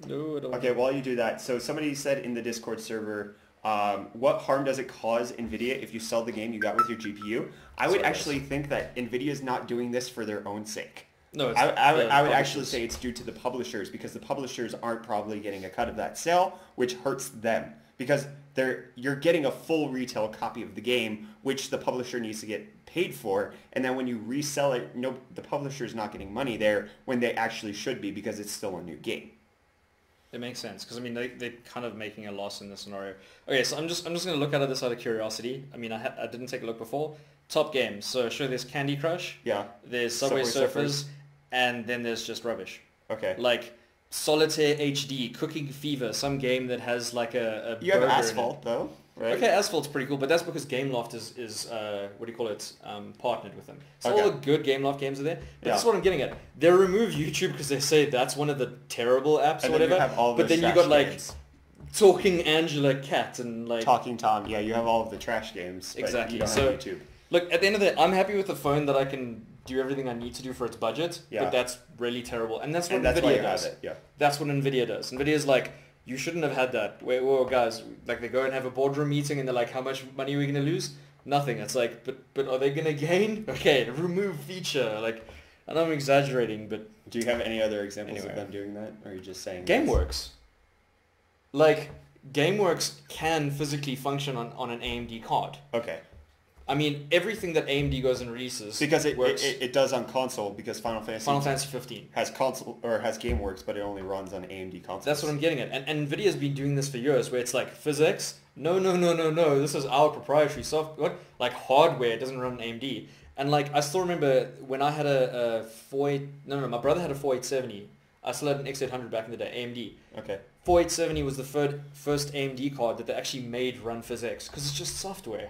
No, I don't. Okay, while you do that, so somebody said in the Discord server, what harm does it cause Nvidia if you sell the game you got with your GPU? I would actually think that Nvidia's not doing this for their own sake. No, I would actually say it's due to the publishers because the publishers aren't probably getting a cut of that sale, which hurts them because you're getting a full retail copy of the game, which the publisher needs to get paid for, and then when you resell it, the publisher's not getting money there when they actually should be because it's still a new game. It makes sense because I mean they're kind of making a loss in this scenario. Okay, so I'm just going to look at this out of curiosity. I mean I didn't take a look before. Top games. So sure, there's Candy Crush. Yeah. There's Subway Surfers, and then there's just rubbish. Okay. Like Solitaire HD, Cooking Fever, some game that has like a You have burger Asphalt in it. though, right? Okay, Asphalt's pretty cool, but that's because Gameloft is what do you call it? Partnered with them. So Okay. all the good Gameloft games are there. But Yeah. that's what I'm getting at. They remove YouTube because they say that's one of the terrible apps And or then whatever. you have all but those then you trash got like games. Talking Angela Cat and like Talking Tom. Yeah, you have all of the trash games. But Exactly. You don't So- have YouTube. Look, at the end of the day, I'm happy with the phone that I can do everything I need to do for its budget, Yeah. but that's really terrible. And that's what And that's why Nvidia you have does. it. Yeah. That's what Nvidia does. Nvidia's like, you shouldn't have had that. Well, guys, like they go and have a boardroom meeting and they're like, how much money are we going to lose? Nothing. It's like, but are they going to gain? Okay, remove feature. Like, I know I'm exaggerating, but... Do you have any other examples of them doing that? Or are you just saying... GameWorks. Like, GameWorks can physically function on an AMD card. Okay. I mean, everything that AMD goes and releases because it works. It does on console because Final Fantasy 15 has console or has GameWorks, but it only runs on AMD consoles. That's what I'm getting at. And Nvidia's been doing this for years, where it's like physics. No. This is our proprietary software. Like hardware doesn't run on AMD. And like I still remember when I had my brother had a 4870. I still had an X800 back in the day, AMD. Okay. 4870 was the first AMD card that they actually made run physics because it's just software.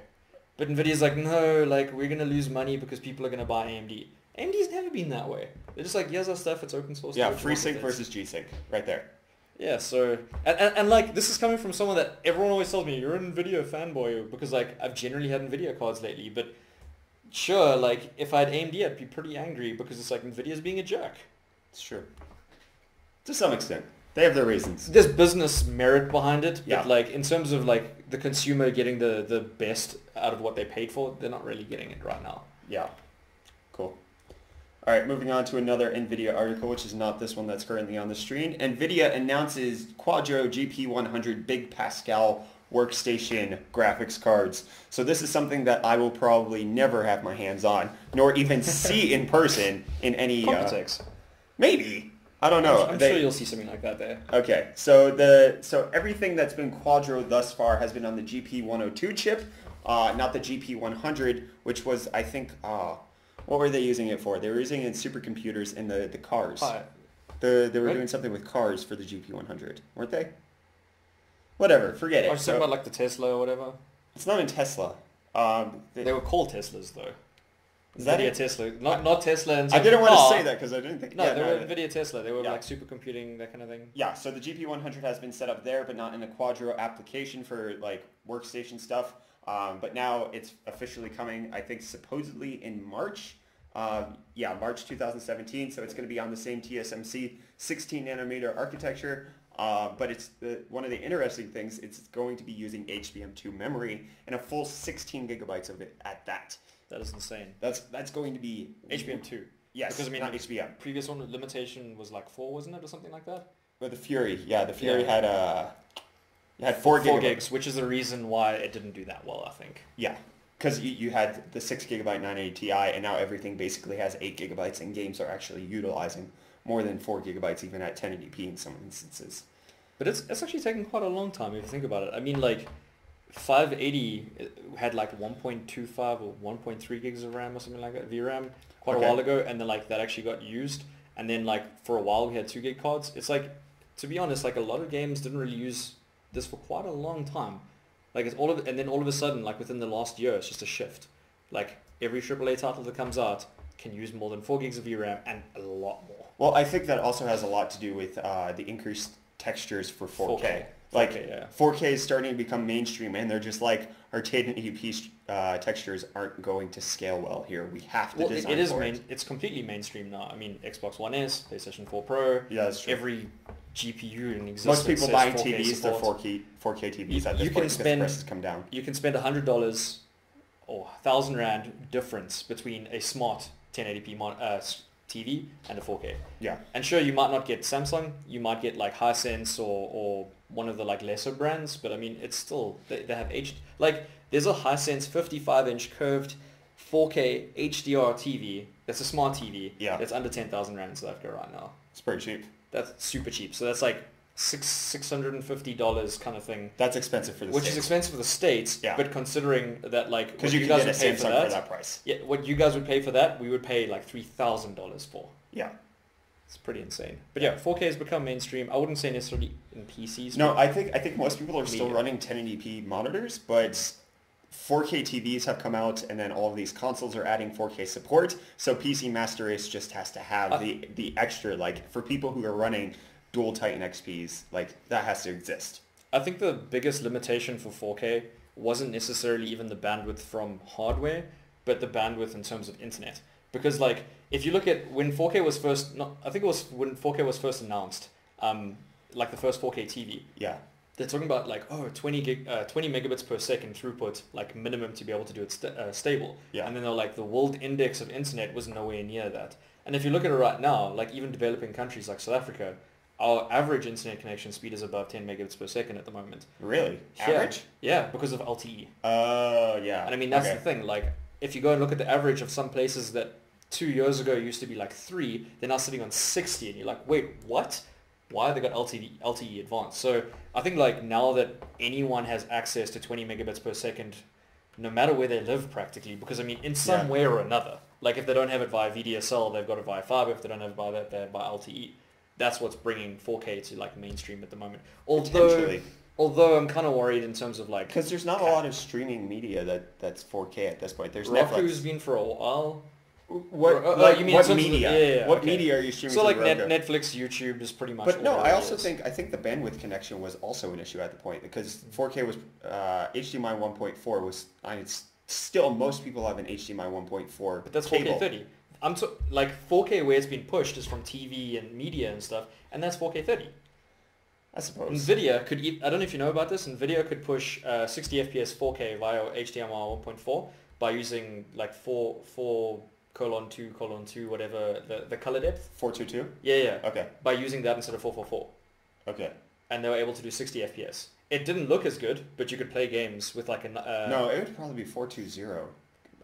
But Nvidia's like, no, like we're going to lose money because people are going to buy AMD. AMD's never been that way. They're just like, here's our stuff, it's open source. Yeah, FreeSync versus G-Sync, right there. Yeah, so, and like, this is coming from someone that everyone always tells me, you're an Nvidia fanboy, because like, I've generally had Nvidia cards lately, but sure, like, if I had AMD, I'd be pretty angry because it's like, Nvidia's being a jerk. It's true. To some extent. They have their reasons. There's business merit behind it, but yeah. like in terms of like the consumer getting the best out of what they paid for, they're not really getting it right now. Yeah. Cool. All right, moving on to another NVIDIA article, which is not this one that's currently on the screen. NVIDIA announces Quadro GP100 Big Pascal workstation graphics cards. So this is something that I will probably never have my hands on, nor even see in person in any... maybe. I don't know. I'm sure you'll see something like that there. Okay, so everything that's been Quadro thus far has been on the GP102 chip, not the GP100, which was, I think, what were they using it for? They were using it in supercomputers in the cars. They were doing something with cars for the GP100, weren't they? Whatever, forget it. I was talking about like the Tesla or whatever. It's not in Tesla. They were called Teslas though. Is that Nvidia Tesla, not Tesla. And I didn't want to say that because I didn't think. No, they were Nvidia Tesla. They were like supercomputing, that kind of thing. Yeah, so the GP100 has been set up there, but not in a Quadro application for like workstation stuff. But now it's officially coming. I think supposedly in March. March 2017. So it's going to be on the same TSMC 16 nanometer architecture. But it's one of the interesting things. It's going to be using HBM2 memory and a full 16 gigabytes of it at that. That is insane. That's going to be HBM2. Yes, because I mean, not HBM. Previous one limitation was like 4, wasn't it, or something like that? But the Fury, the Fury had 4 gigs, which is the reason why it didn't do that well, I think. Yeah, because you had the 6 gigabyte 980 Ti, and now everything basically has 8 gigabytes, and games are actually utilizing more than 4 gigabytes, even at 1080p in some instances. But it's actually taken quite a long time if you think about it. I mean, like 580 had like 1.25 or 1.3 gigs of RAM or something like that, VRAM, quite a while ago, and then like that actually got used, and then like for a while we had 2 gig cards. It's like, to be honest, like a lot of games didn't really use this for quite a long time. Like it's and then all of a sudden, like within the last year, it's just a shift. Like every AAA title that comes out can use more than 4 gigs of VRAM and a lot more. Well, I think that also has a lot to do with the increased textures for 4K. Like 4K is starting to become mainstream, and they're just like, our 1080p textures aren't going to scale well here. We have to design for it. It's completely mainstream now. I mean, Xbox One S, PlayStation 4 Pro. Yeah, that's true. Every GPU in existence. Most people buying 4K TVs, they're 4K TVs at this point because prices come down. You can spend $100 or 1,000 Rand difference between a smart 1080p TV and a 4K. Yeah. And sure, you might not get Samsung, you might get like Hisense or one of the like lesser brands, but I mean, it's still, they have like there's a Hisense 55-inch curved 4K HDR TV that's a smart TV that's under 10,000 Rand in South Africa right now. It's pretty cheap. That's super cheap. So that's like $650 kind of thing. That's expensive for the States. Which is expensive for the States, but considering that like because you guys would pay for that price. Yeah, what you guys would pay for that, we would pay like $3,000 for. Yeah. It's pretty insane. But yeah, 4K has become mainstream. I wouldn't say necessarily in PCs. No, I think most people are still running 1080p monitors, but 4K TVs have come out, and then all of these consoles are adding 4K support. So PC Master Race just has to have the extra, like for people who are running dual Titan XPs, like that has to exist. I think the biggest limitation for 4K wasn't necessarily even the bandwidth from hardware, but the bandwidth in terms of internet. Because like if you look at when 4K was first, I think it was when 4K was first announced, like the first 4K TV. Yeah. They're talking about like 20 megabits per second throughput, like minimum to be able to do it stable. Yeah. And then they're like the world index of internet was nowhere near that. And if you look at it right now, like even developing countries like South Africa, our average internet connection speed is above 10 megabits per second at the moment. Really? Average? Yeah, because of LTE. Oh, yeah. And I mean, that's the thing. Like, if you go and look at the average of some places that 2 years ago used to be like 3, they're now sitting on 60, and you're like, wait, what? Why have they got LTE advanced? So I think like now that anyone has access to 20 megabits per second, no matter where they live practically, because I mean, in some way or another, like if they don't have it via VDSL, they've got it via fiber. If they don't have it via that, they're via LTE. That's what's bringing 4K to like mainstream at the moment. Although I'm kind of worried in terms of like... Because there's not a lot of streaming media that's 4K at this point. There's Roku's Netflix. been for a while. What you mean what media? What okay. media are you streaming? So like Roku? Netflix, YouTube is pretty much. But no, I also is. think the bandwidth connection was also an issue at the point because 4K was HDMI 1.4 was. It's still most people have an HDMI 1.4. But that's cable. 4K 30. Like 4K where it's been pushed is from TV and media and stuff, and that's 4K 30. I suppose. Nvidia could. I don't know if you know about this. Nvidia could push 60 FPS 4K via HDMI 1.4 by using like 4:2:2 whatever the color depth. 422. Yeah. Okay. By using that instead of 444. Okay. And they were able to do 60 FPS. It didn't look as good, but you could play games with like a... no, it would probably be 420.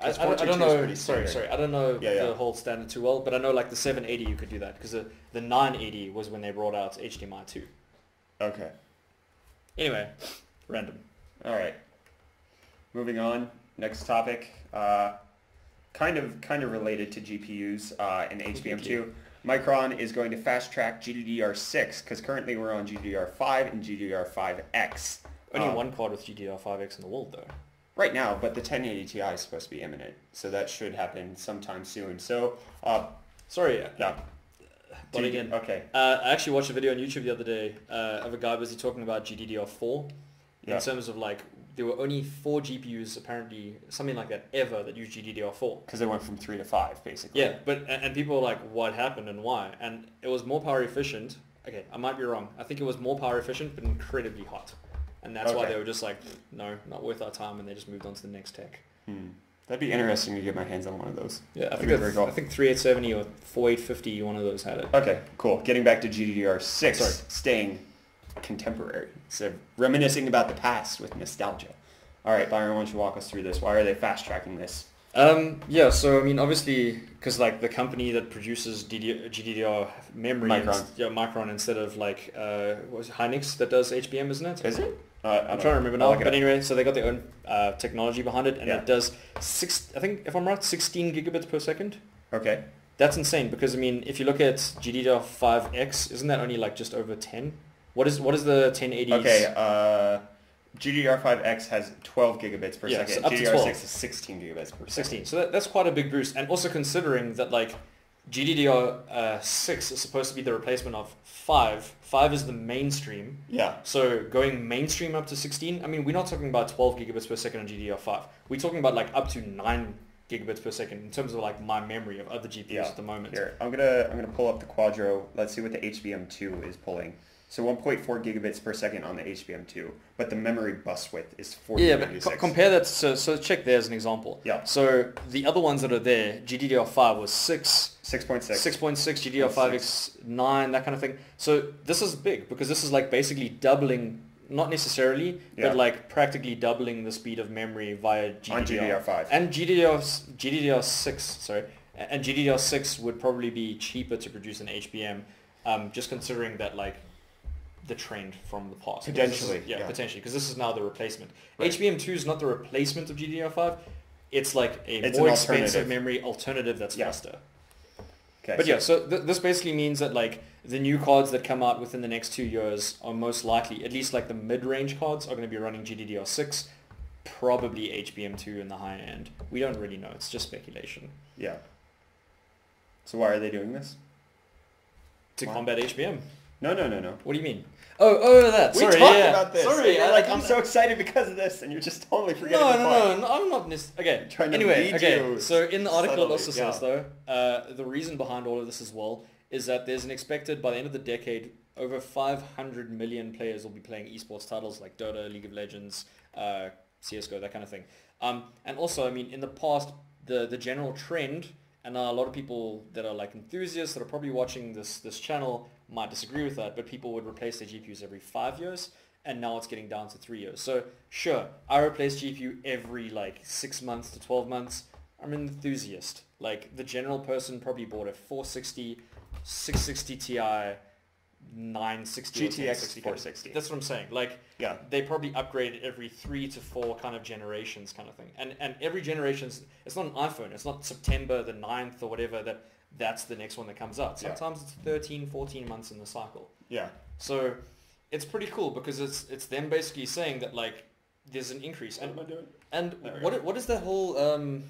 I don't know. Sorry. I don't know the whole standard too well, but I know like the 780 you could do that because the 980 was when they brought out HDMI 2. Okay. Anyway, random. All right. Moving on. Next topic. Kind of related to GPUs and HBM2. Micron is going to fast track GDDR6 because currently we're on GDDR5 and GDDR5X. Only one card with GDDR5X in the world though. Right now, but the 1080 Ti is supposed to be imminent, so that should happen sometime soon. So, sorry. Yeah. But again, okay. I actually watched a video on YouTube the other day of a guy busy talking about GDDR4 in terms of like there were only 4 GPUs apparently, something like that, ever that used GDDR4. Because they went from 3 to 5, basically. Yeah, but and people were like, what happened and why? And it was more power efficient. Okay, I might be wrong. I think it was more power efficient, but incredibly hot. And that's why they were just like, no, not worth our time, and they just moved on to the next tech. That'd be interesting to get my hands on one of those. Yeah, I think 3870 or 4850, one of those had it. Okay, cool. Getting back to GDDR6, staying contemporary. So reminiscing about the past with nostalgia. All right, Byron, why don't you walk us through this? Why are they fast tracking this? Yeah, so I mean, obviously, because like the company that produces GDDR memory, Micron instead of like, what was it, Hynix that does HBM, isn't it? Is it? I'm trying to remember now, but anyway, so they got their own technology behind it, and it does I think if I'm right, 16 gigabits per second. Okay. That's insane because I mean, if you look at GDDR5X, isn't that only like just over 10? What is the 1080s? Okay. GDDR5X has 12 gigabits per second. So up to GDDR6 12. is 16 gigabits per second. 16. So that's quite a big boost, and also considering that like GDDR6 is supposed to be the replacement of 5. 5 is the mainstream. Yeah. So going mainstream up to 16, I mean, we're not talking about 12 gigabits per second on GDDR5. We're talking about like up to 9 gigabits per second in terms of like my memory of other GPUs at the moment. Here, I'm gonna pull up the Quadro. Let's see what the HBM2 is pulling. So 1.4 gigabits per second on the HBM2, but the memory bus width is 4096. Yeah, but compare that. So check there as an example. Yeah. So the other ones that are there, GDDR5 was 6.6, 6.6, GDDR5X 9, that kind of thing. So this is big because this is like basically doubling, not necessarily, but like practically doubling the speed of memory via GDDR. On GDDR5. And GDDR6, sorry. And GDDR6 would probably be cheaper to produce than HBM, just considering that like the trend from the past. Potentially. Potentially, because this is now the replacement. Right. HBM2 is not the replacement of GDDR5. It's like it's more expensive memory alternative that's faster. Okay, but so this basically means that like the new cards that come out within the next 2 years are most likely, at least like the mid-range cards, are going to be running GDDR6, probably HBM2 in the high end. We don't really know. It's just speculation. Yeah. So why are they doing this? To combat HBM. No. What do you mean? Oh, that. We Sorry, talked about this. Sorry, you're like, I'm so excited because of this, and you're just totally forgetting the point. No, I'm not. Okay. Trying to Anyway, lead you so in the article it also subtly, says though, the reason behind all of this as well is that there's an expected, by the end of the decade, over 500 million players will be playing esports titles like Dota, League of Legends, CSGO, that kind of thing. And also, I mean, in the past, the general trend, and a lot of people that are like enthusiasts that are probably watching this channel might disagree with that, but people would replace their GPUs every 5 years, and now it's getting down to 3 years. So sure, I replace GPU every like 6 months to 12 months. I'm an enthusiast. Like the general person probably bought a 460, 660 Ti, 960 GTX 460. That's what I'm saying. Like, yeah, they probably upgrade it every 3 to 4 kind of generations kind of thing. And every generation, it's not an iPhone. It's not September the 9th or whatever that's the next one that comes out. Sometimes it's 13, 14 months in the cycle. Yeah. So it's pretty cool because it's them basically saying that like there's an increase. What am I doing? And what is that whole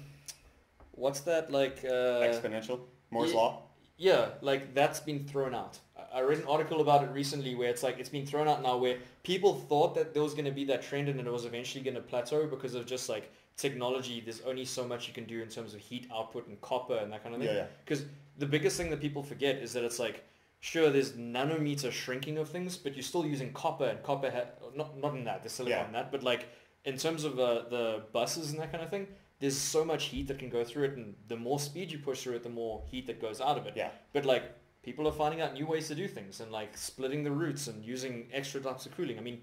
what's that like exponential Moore's law? Yeah, like that's been thrown out. I read an article about it recently where it's like it's been thrown out now where people thought that there was going to be that trend and it was eventually going to plateau because of just like technology. There's only so much you can do in terms of heat output and copper and that kind of thing. Yeah. Because the biggest thing that people forget is that it's like, sure, there's nanometer shrinking of things, but you're still using copper, and copper not in that, there's silicon in that, but like in terms of the buses and that kind of thing, there's so much heat that can go through it, and the more speed you push through it, the more heat that goes out of it. Yeah. But like people are finding out new ways to do things and like splitting the roots and using extra types of cooling. I mean,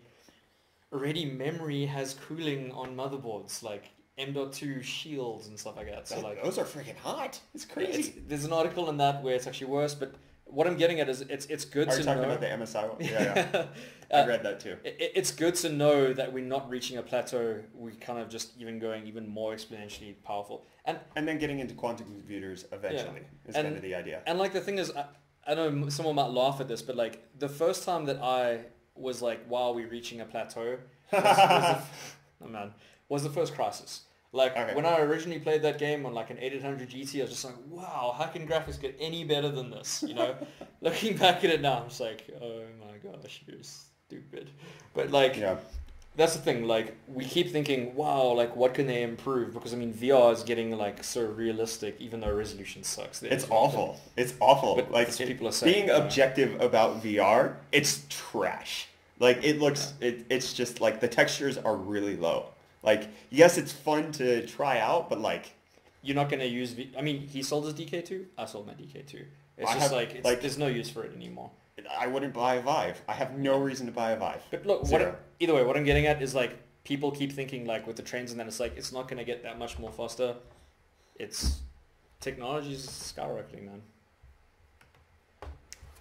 already memory has cooling on motherboards, like M.2 shields and stuff like that. So like those are freaking hot. It's crazy. There's an article in that where it's actually worse, but what I'm getting at is it's good to know. Are you talking about the MSI one? Yeah. I read that too. It's good to know that we're not reaching a plateau. We're kind of just even going even more exponentially powerful. And then getting into quantum computers eventually is kind of the idea. And like the thing is, I know someone might laugh at this, but like the first time that I was like, wow, we're reaching a plateau was the first Crisis. Like when I originally played that game on like an 8800 GT, I was just like, wow, how can graphics get any better than this? You know, looking back at it now, I'm just like, oh my gosh, you're stupid. But like, that's the thing. Like we keep thinking, wow, like what can they improve? Because I mean, VR is getting like so realistic, even though resolution sucks. It's awful. It's awful. But like people are saying, being objective about VR, it's trash. Like it looks, it's just like the textures are really low. Like, yes, it's fun to try out, but like... You're not going to use... I mean, he sold his DK2. I sold my DK2. It's just like there's no use for it anymore. I wouldn't buy a Vive. I have no reason to buy a Vive. But look, either way, what I'm getting at is like, people keep thinking like with the trends and then it's like, it's not going to get that much more faster. It's... Technology's skyrocketing, man.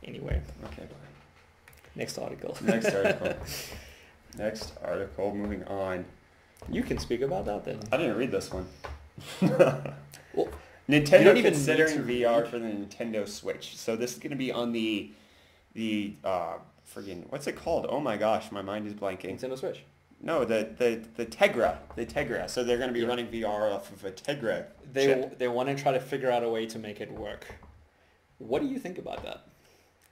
Anyway. Okay, bye. Next article. Next article, moving on. You can speak about that then. I didn't read this one. Well, Nintendo considering VR for the Nintendo Switch. So this is going to be on the friggin' what's it called? Oh my gosh, my mind is blanking. Nintendo Switch. No, the Tegra. The Tegra. So they're going to be running VR off of a Tegra chip. They want to try to figure out a way to make it work. What do you think about that?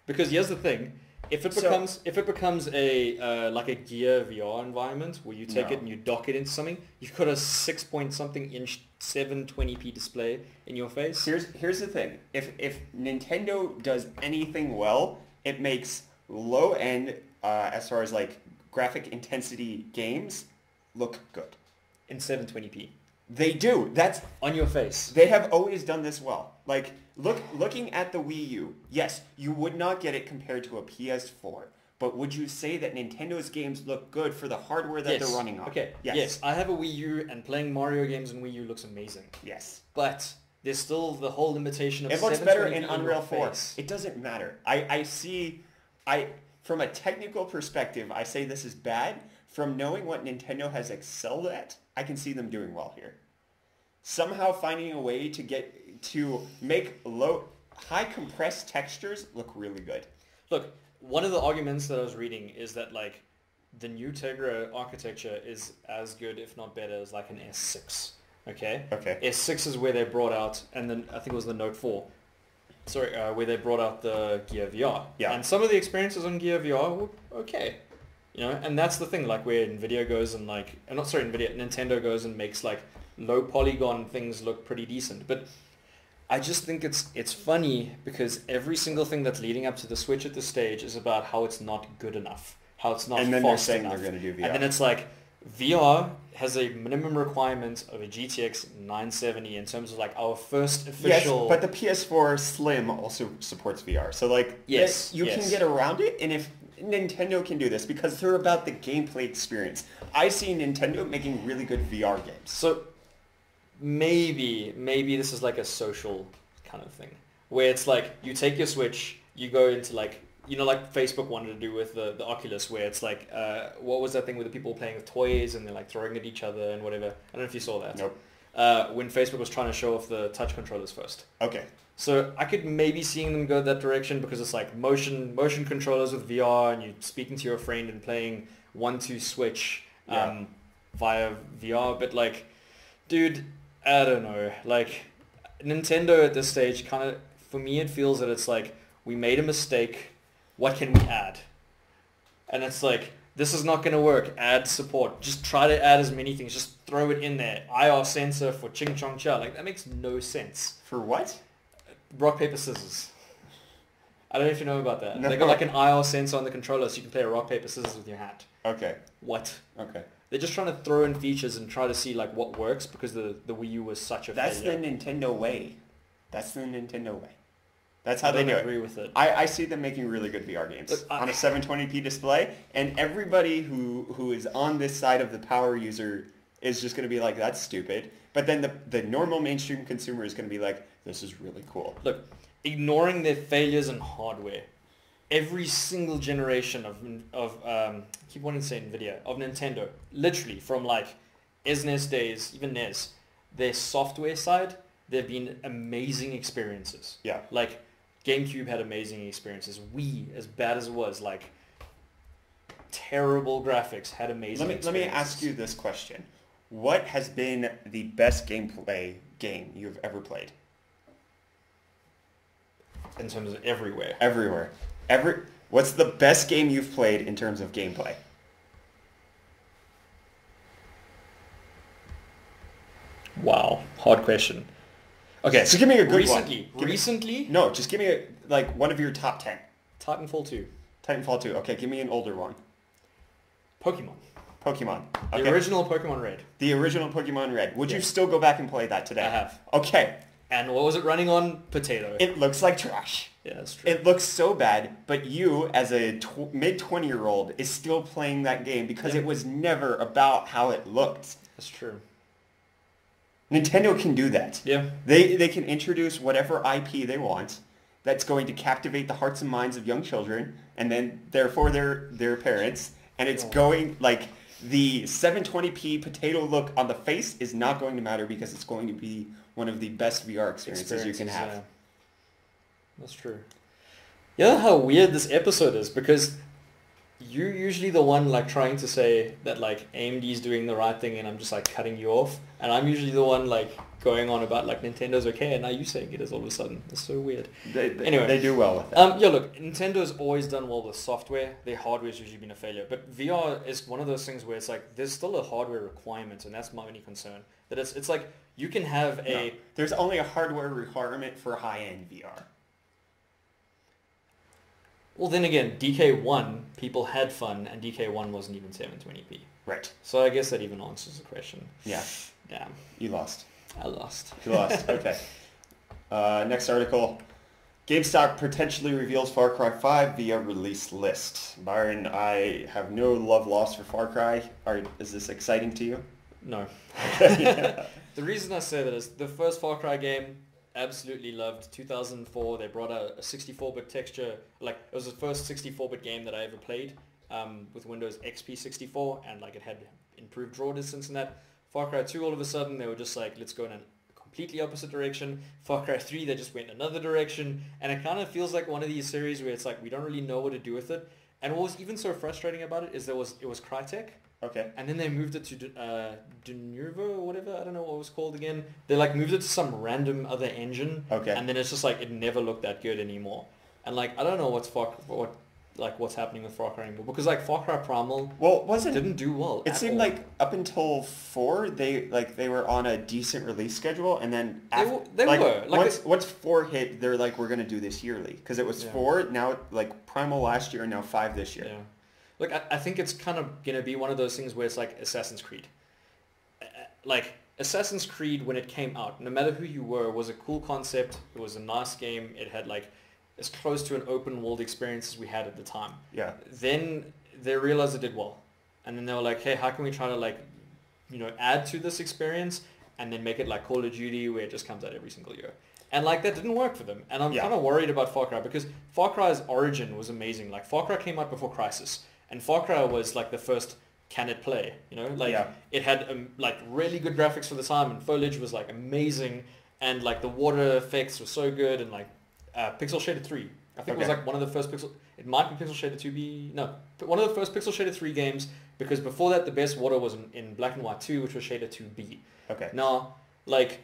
Because here's the thing. If it becomes a like a Gear VR environment where you take it and you dock it into something, you've got a 6-point-something inch 720p display in your face. Here's the thing. If Nintendo does anything well, it makes low end as far as like graphic intensity games look good. In 720p. They do. That's on your face. They have always done this well. Like looking at the Wii U, yes, you would not get it compared to a PS4. But would you say that Nintendo's games look good for the hardware that they're running on? Okay. Yes. I have a Wii U and playing Mario games on Wii U looks amazing. Yes. But there's still the whole limitation of it looks better in Unreal 4. It doesn't matter. From a technical perspective, I say this is bad. From knowing what Nintendo has excelled at, I can see them doing well here. Somehow finding a way to make high compressed textures look really good. Look, one of the arguments that I was reading is that like the new Tegra architecture is as good, if not better, as like an S6. Okay? S6 is where they brought out, and then I think it was the Note 4. Sorry, where they brought out the Gear VR. Yeah. And some of the experiences on Gear VR were okay. You know, and that's the thing, like where Nvidia goes and like, Nintendo goes and makes like low polygon things look pretty decent. But I just think it's funny because every single thing that's leading up to the Switch at this stage is about how it's not good enough, how it's not And then they're fast saying enough. they're going to do VR. And then it's like VR has a minimum requirement of a GTX 970 in terms of like our first official... Yes, but the PS4 Slim also supports VR. So like, Yes, you yes. can get around it. And if Nintendo can do this, because they're about the gameplay experience. I see Nintendo making really good VR games. So maybe this is like a social kind of thing where it's like you take your Switch, you go into like, you know, like Facebook wanted to do with the Oculus, where it's like, what was that thing where the people were playing with toys and they're like throwing at each other and whatever. I don't know if you saw that. Nope. When Facebook was trying to show off the touch controllers first. Okay. So I could maybe seeing them go that direction because it's like motion controllers with VR and you're speaking to your friend and playing 1-2 Switch via VR. But like, dude, I don't know. Like, Nintendo at this stage kind of, for me, it feels that it's like, we made a mistake. What can we add? And it's like, this is not going to work. Add support. Just try to add as many things. Just throw it in there. IR sensor for Ching Chong Cha. Like, that makes no sense. For what? Rock, paper, scissors. I don't know if you know about that. No. They got like an IR sensor on the controller so you can play a rock, paper, scissors with your hat. Okay. What? Okay. They're just trying to throw in features and try to see like what works because the Wii U was such a That's failure. the Nintendo way. That's the Nintendo way. That's how I they don't do agree it. with it. I see them making really good VR games Look, on a 720p display, and everybody who is on this side of the power user is just going to be like, that's stupid. But then the normal mainstream consumer is going to be like, this is really cool. Look, ignoring their failures in hardware, every single generation of I keep wanting to say Nvidia, of Nintendo, literally from like SNES days, even NES, their software side, there have been amazing experiences. Yeah. Like GameCube had amazing experiences. Wii, as bad as it was, like terrible graphics, had amazing experiences. Let me ask you this question. What has been the best gameplay game you've ever played? In terms of everywhere. Everywhere. What's the best game you've played in terms of gameplay? Wow, hard question. Okay, So give me a good recently, one. Recently, No, just give me one of your top 10. Titanfall 2, Titanfall 2. Okay, give me an older one. Pokemon, Pokemon. the Okay. original Pokemon Red. The original Pokemon Red. Would you Yes. still go back and play that today? I have. Okay. And what was it running on? Potato. It looks like trash. Yeah, that's true. It looks so bad, but you, as a mid-20-year-old, is still playing that game because Yeah. it was never about how it looked. That's true. Nintendo can do that. Yeah. They can introduce whatever IP they want that's going to captivate the hearts and minds of young children, and then therefore their parents, and it's going like the 720p potato look on the face is not going to matter because it's going to be one of the best VR experiences you can have. Yeah. That's true. You know how weird this episode is because you're usually the one like trying to say that like AMD is doing the right thing and I'm just like cutting you off, and I'm usually the one like going on about like Nintendo's okay and now you saying it is all of a sudden. It's so weird. Anyway. They do well with that. Yeah, look, Nintendo's always done well with software. Their hardware's usually been a failure. But VR is one of those things where it's like there's still a hardware requirement, and that's my only concern. That it's like you can have a... No, there's only a hardware requirement for high-end VR. Well, then again, DK1, people had fun, and DK1 wasn't even 720p. Right. So I guess that even answers the question. Yeah. Damn, You lost. I lost. You lost. Okay. Next article. GameStop potentially reveals Far Cry 5 via release list. Byron, I have no love lost for Far Cry. Is this exciting to you? No. Yeah. The reason I say that is the first Far Cry game, absolutely loved. 2004, they brought out a 64-bit texture. Like, it was the first 64-bit game that I ever played with Windows XP 64, and like it had improved draw distance and that. Far Cry 2, all of a sudden, they were just like, let's go in a completely opposite direction. Far Cry 3, they just went another direction, and it kind of feels like one of these series where it's like, we don't really know what to do with it. And what was even so frustrating about it is it was Crytek, Okay. and then they moved it to Denuvo or whatever. I don't know what it was called again. They like moved it to some random other engine. Okay. And then it's just like it never looked that good anymore. And like I don't know what like what's happening with Far Cry anymore, because like Far Cry Primal didn't do well. It seemed like up until 4, they were on a decent release schedule, and then they were like once 4 hit, they're like, we're gonna do this yearly, because it was 4, now like Primal last year and now 5 this year. Yeah. Look, I think it's kind of gonna be one of those things where it's like Assassin's Creed. Like Assassin's Creed, when it came out, no matter who you were, was a cool concept. It was a nice game. It had like as close to an open world experience as we had at the time. Yeah. Then they realized it did well, and then they were like, hey, how can we try to like, add to this experience and then make it like Call of Duty, where it just comes out every single year. And like that didn't work for them. And I'm kind of worried about Far Cry, because Far Cry's origin was amazing. Like Far Cry came out before Crysis, and Far Cry was like the first can it play, it had like really good graphics for the time, and foliage was like amazing, and like the water effects were so good, and like pixel shaded 3. I think it was like one of the first it might be pixel shaded 2B, no, but one of the first pixel shaded 3 games, because before that the best water was in Black and White 2, which was shaded 2B. Okay. Now, like,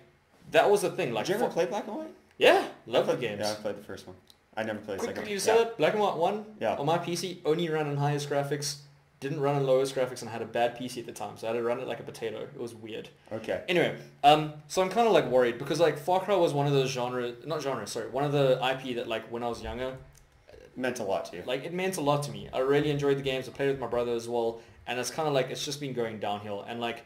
that was the thing. Like, did you ever play Black and White? Yeah, love the games. Yeah, I played the first one. I never played the second one. Quickly, you said it, Black and White 1 Yeah. on my PC only ran on highest graphics, didn't run on lowest graphics, and I had a bad PC at the time, so I had to run it like a potato. It was weird. Okay. Anyway, so I'm kind of like worried, because like Far Cry was one of those one of the IP that like when I was younger, meant a lot to you. Like it meant a lot to me. I really enjoyed the games. I played with my brother as well, and it's kind of like it's just been going downhill. And like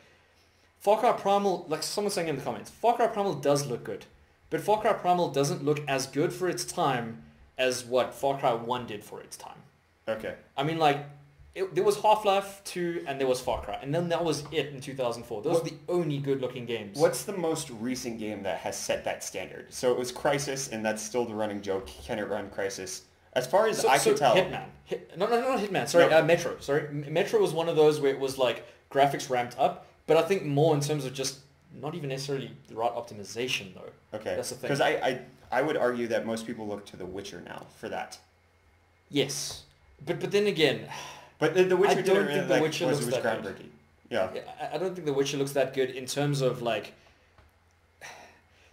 Far Cry Primal, like someone's saying in the comments, Far Cry Primal does look good, but Far Cry Primal doesn't look as good for its time as what Far Cry 1 did for its time. Okay. I mean, like, there was Half-Life 2 and there was Far Cry, and then that was it in 2004. Those were the only good-looking games. What's the most recent game that has set that standard? So it was Crysis, and that's still the running joke. Can it run Crysis? As far as I can tell... Hitman. Not Hitman. Sorry, no. Metro. Sorry. Metro was one of those where it was like graphics ramped up, but I think more in terms of just not even necessarily the right optimization, though. Okay. That's the thing. Because I would argue that most people look to The Witcher now for that. Yes. But then again... But The Witcher didn't think The Witcher looks that groundbreaking. good. Yeah. I don't think The Witcher looks that good in terms of like...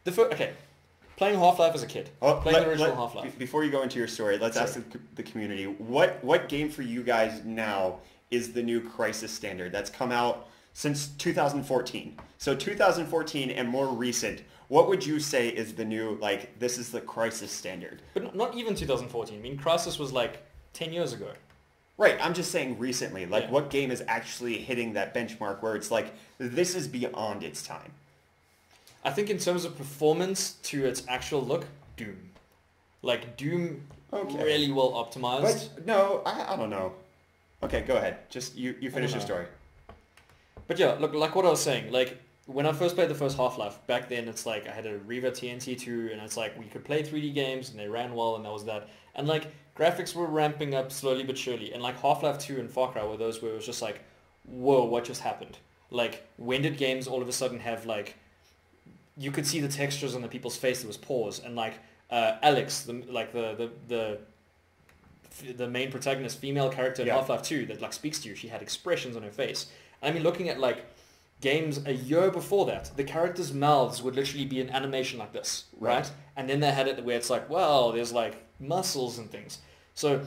Playing Half-Life as a kid. Playing the original Half-Life. Before you go into your story, let's ask the community, what game for you guys now is the new Crysis standard that's come out since 2014? So 2014 and more recent, what would you say is the new, like, this is the Crysis standard? But not even 2014. I mean, Crysis was like 10 years ago. Right, I'm just saying recently. Like, what game is actually hitting that benchmark where it's like, this is beyond its time? I think in terms of performance to its actual look, Doom. Like, Doom really well optimized. But, no, I don't know. Okay, go ahead. Just, you finish your story. But yeah, look, like what I was saying, like, when I first played the first Half-Life, back then it's like, I had a Riva TNT2, and it's like, we could play 3D games, and they ran well, and that was that. And like, graphics were ramping up slowly but surely, and like Half-Life 2 and Far Cry were those where it was just like, whoa, what just happened? Like, when did games all of a sudden have like, you could see the textures on the people's face, there was pause, and like Alex, the main protagonist, female character in Half-Life 2 that like speaks to you, she had expressions on her face. I mean, looking at like games a year before that, the characters' mouths would literally be an animation like this, right? And then they had it where it's like, well, there's like muscles and things. So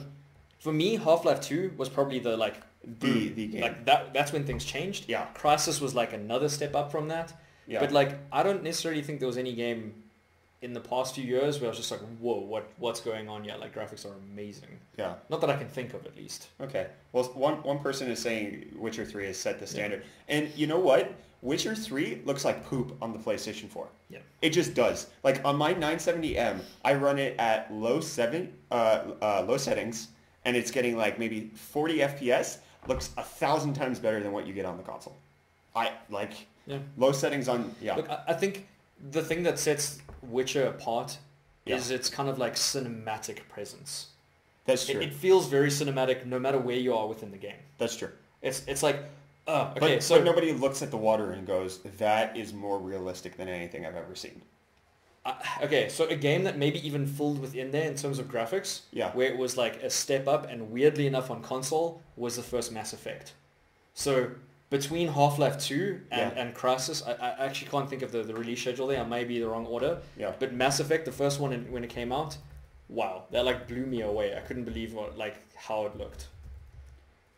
for me, Half-Life 2 was probably the like the game. Like that's when things changed. Yeah. Crysis was like another step up from that. Yeah. But like I don't necessarily think there was any game in the past few years where I was just like, whoa, what's going on? Yeah, like graphics are amazing. Yeah. Not that I can think of, at least. Okay. Well, one person is saying Witcher 3 has set the standard. Yeah. And you know what? Witcher 3 looks like poop on the PlayStation 4. Yeah. It just does. Like on my 970M, I run it at low settings, and it's getting like maybe 40 FPS. Looks 1,000 times better than what you get on the console. Low settings on, Look, I think the thing that sets Witcher apart is its kind of like cinematic presence. That's true. It feels very cinematic no matter where you are within the game. That's true. It's like, but nobody looks at the water and goes, that is more realistic than anything I've ever seen. So a game that maybe even filled within there in terms of graphics, where it was like a step up, and weirdly enough on console, was the first Mass Effect. So between Half-Life 2 and Crysis, I actually can't think of the release schedule there. I may be the wrong order. Yeah. But Mass Effect, the first one when it came out, wow, that like blew me away. I couldn't believe how it looked.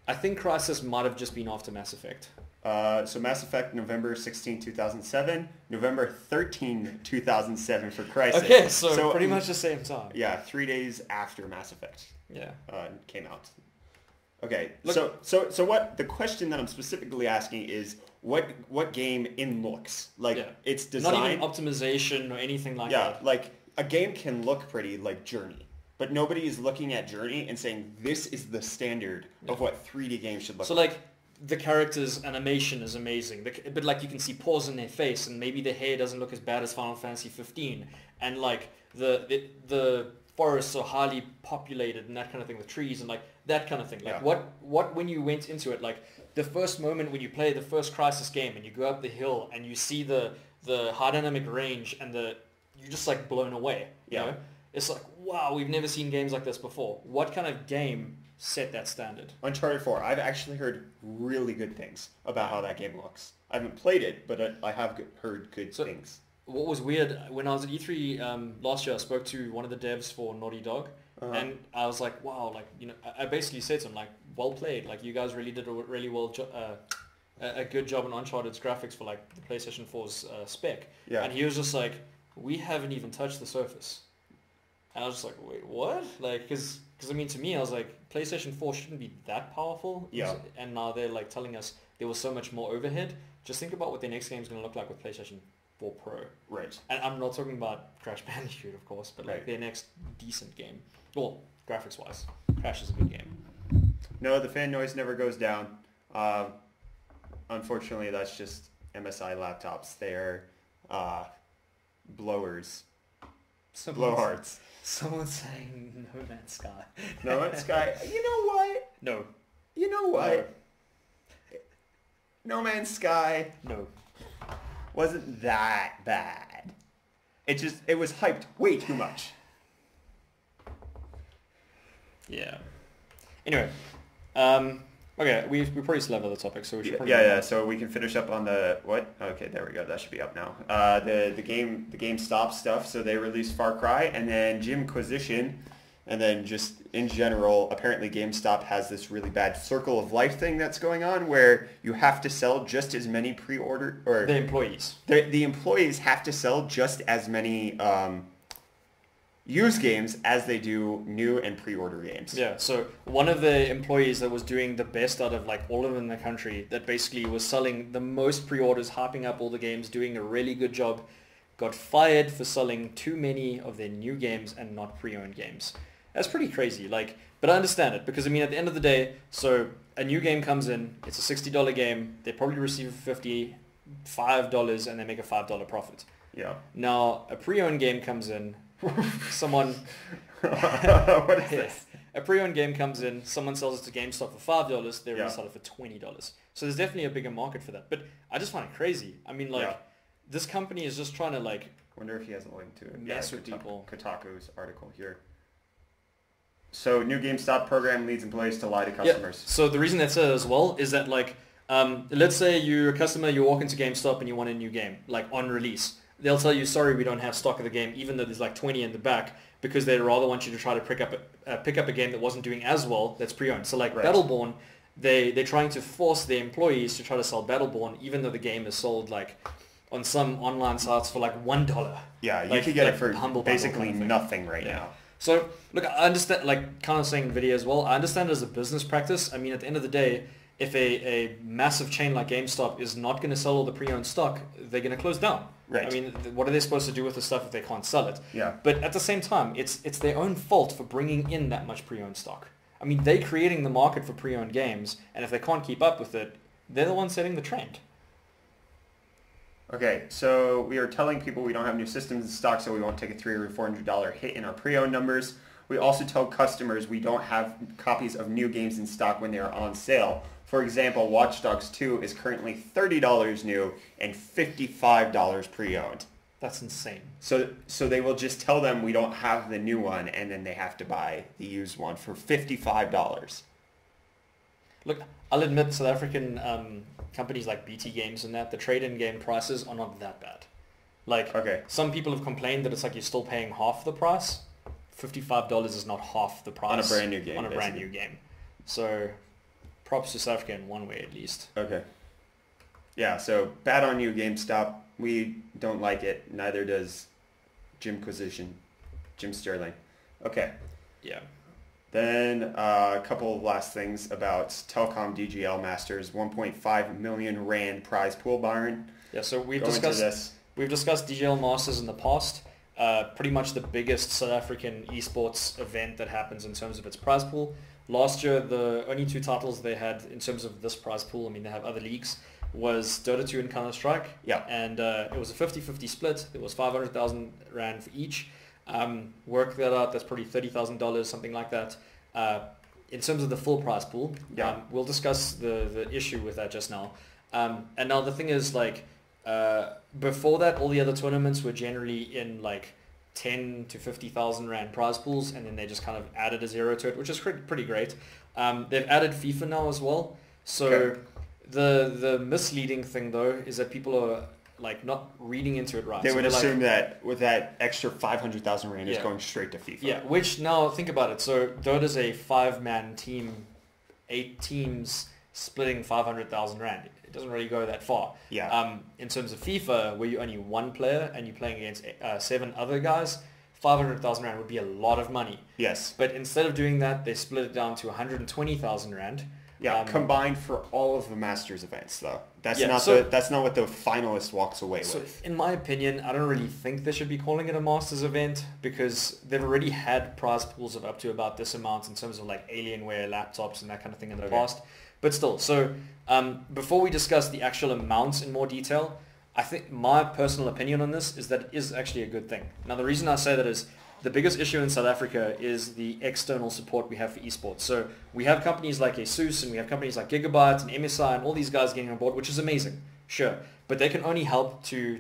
I think Crysis might have just been after Mass Effect. So Mass Effect, November 16, 2007. November 13, 2007 for Crysis. Okay, so pretty much the same time. Yeah, 3 days after Mass Effect came out. Okay, Look, so what the question that I'm specifically asking is what game in looks? Like its design. Not even optimization or anything like that. Yeah, like a game can look pretty like Journey. But nobody is looking at Journey and saying this is the standard of what 3D games should look like. So like the characters' animation is amazing, but like you can see pores in their face, and maybe their hair doesn't look as bad as Final Fantasy 15, and like the forests are highly populated and that kind of thing with trees and like that kind of thing. Like what when you went into it, like the first moment when you play the first Crysis game and you go up the hill and you see the high dynamic range and you're just like blown away. You know? It's like, wow, we've never seen games like this before. What kind of game set that standard? Uncharted 4. I've actually heard really good things about how that game looks. I haven't played it, but I have heard good things. What was weird, when I was at E3 last year, I spoke to one of the devs for Naughty Dog, and I was like, wow, like, you know, I basically said to him, like, well played. Like, you guys really did a good job on Uncharted's graphics for, like, the PlayStation 4's spec. Yeah. And he was just like, we haven't even touched the surface. And I was just like, wait, what? Like, because I mean, to me, I was like, PlayStation 4 shouldn't be that powerful. Yeah. And now they're like telling us there was so much more overhead. Just think about what their next game is going to look like with PlayStation 4 Pro. Right. And I'm not talking about Crash Bandicoot, of course, but like their next decent game. Well, graphics-wise, Crash is a good game. No, the fan noise never goes down. Unfortunately, that's just MSI laptops. They're blowers. Blowhards. Someone's saying No Man's Sky. No Man's Sky. You know what? No. You know what? No Man's Sky. No. Wasn't that bad. It was hyped way too much. Yeah. Anyway, okay, we probably still have other topics, so we should probably... Yeah, so we can finish up on the... What? Okay, there we go. That should be up now. The GameStop stuff, so they released Far Cry, and then Jimquisition, and then just in general, apparently GameStop has this really bad circle of life thing that's going on, where you have to sell just as many pre-order... or the employees. The employees have to sell just as many... used games as they do new and pre-order games. Yeah, so one of the employees that was doing the best out of like all of them in the country, that basically was selling the most pre-orders, hyping up all the games, doing a really good job, got fired for selling too many of their new games and not pre-owned games. That's pretty crazy, like, but I understand it, because I mean at the end of the day, so a new game comes in, it's a $60 game, they probably receive $55 and they make a $5 profit. Yeah. Now a pre-owned game comes in, someone what is this? A pre-owned game comes in, someone sells it to GameStop for $5, they resell it for $20. So there's definitely a bigger market for that. But I just find it crazy. I mean, like, this company is just trying to like... Wonder if he has a link to it. Mess with people. Kotaku's article here. So new GameStop program leads employees to lie to customers. Yeah. So the reason that's it as well is that like, let's say you're a customer, you walk into GameStop and you want a new game, like on release. They'll tell you, sorry, we don't have stock of the game, even though there's like 20 in the back, because they'd rather want you to try to pick up a game that wasn't doing as well that's pre-owned. So like Battleborn, they're trying to force their employees to try to sell Battleborn, even though the game is sold like on some online sites for like $1. Yeah, you could get it for basically nothing right now. So look, I understand, like kind of saying Nvidia as well, I understand it as a business practice. I mean, at the end of the day, if a massive chain like GameStop is not going to sell all the pre-owned stock, they're going to close down. Right. I mean, what are they supposed to do with the stuff if they can't sell it? Yeah. But at the same time, it's their own fault for bringing in that much pre-owned stock. I mean, they're creating the market for pre-owned games, and if they can't keep up with it, they're the ones setting the trend. Okay, so we are telling people we don't have new systems in stock, so we won't take a $300 or $400 hit in our pre-owned numbers. We also tell customers we don't have copies of new games in stock when they are on sale. For example, Watch Dogs 2 is currently $30 new and $55 pre-owned. That's insane. So they will just tell them we don't have the new one, and then they have to buy the used one for $55. Look, I'll admit South African companies like BT Games and that, the trade-in game prices are not that bad. Like, some people have complained that it's like you're still paying half the price $55 is not half the price on a brand new game. On a brand new game. So props to South Africa in one way at least. Okay. Yeah, so bad on you, GameStop. We don't like it. Neither does Jim Sterling. Okay. Yeah. Then a couple of last things about Telkom DGL Masters, 1.5 million Rand prize pool, Byron. Yeah, so we've discussed DGL Masters in the past. Pretty much the biggest South African esports event that happens in terms of its prize pool. Last year, the only two titles they had in terms of this prize pool, I mean, they have other leagues, was Dota 2 and Counter-Strike. Yeah. And it was a 50-50 split. It was 500,000 Rand for each. Work that out, that's probably $30,000, something like that. In terms of the full prize pool, we'll discuss the issue with that just now. And now the thing is, like, before that, all the other tournaments were generally in like 10 to 50,000 Rand prize pools, and then they just kind of added a zero to it, which is pretty great. They've added FIFA now as well. So okay. The misleading thing though is that people are like not reading into it right. They so would assume that with that extra 500,000 Rand is going straight to FIFA. Yeah, which now think about it. So Dota's a 5-man team, 8 teams splitting 500,000 Rand. It doesn't really go that far. Yeah. In terms of FIFA, where you're only one player and you're playing against 7 other guys, 500,000 Rand would be a lot of money. Yes. But instead of doing that, they split it down to 120,000 Rand. Yeah, combined for all of the Masters events, though. That's not what the finalist walks away with. In my opinion, I don't really think they should be calling it a Masters event because they've already had prize pools of up to about this amount in terms of like Alienware, laptops, and that kind of thing in the past. But still, so before we discuss the actual amounts in more detail, I think my personal opinion on this is that it is actually a good thing. Now, the reason I say that is the biggest issue in South Africa is the external support we have for esports. So we have companies like ASUS and we have companies like Gigabyte and MSI and all these guys getting on board, which is amazing, sure. But they can only help to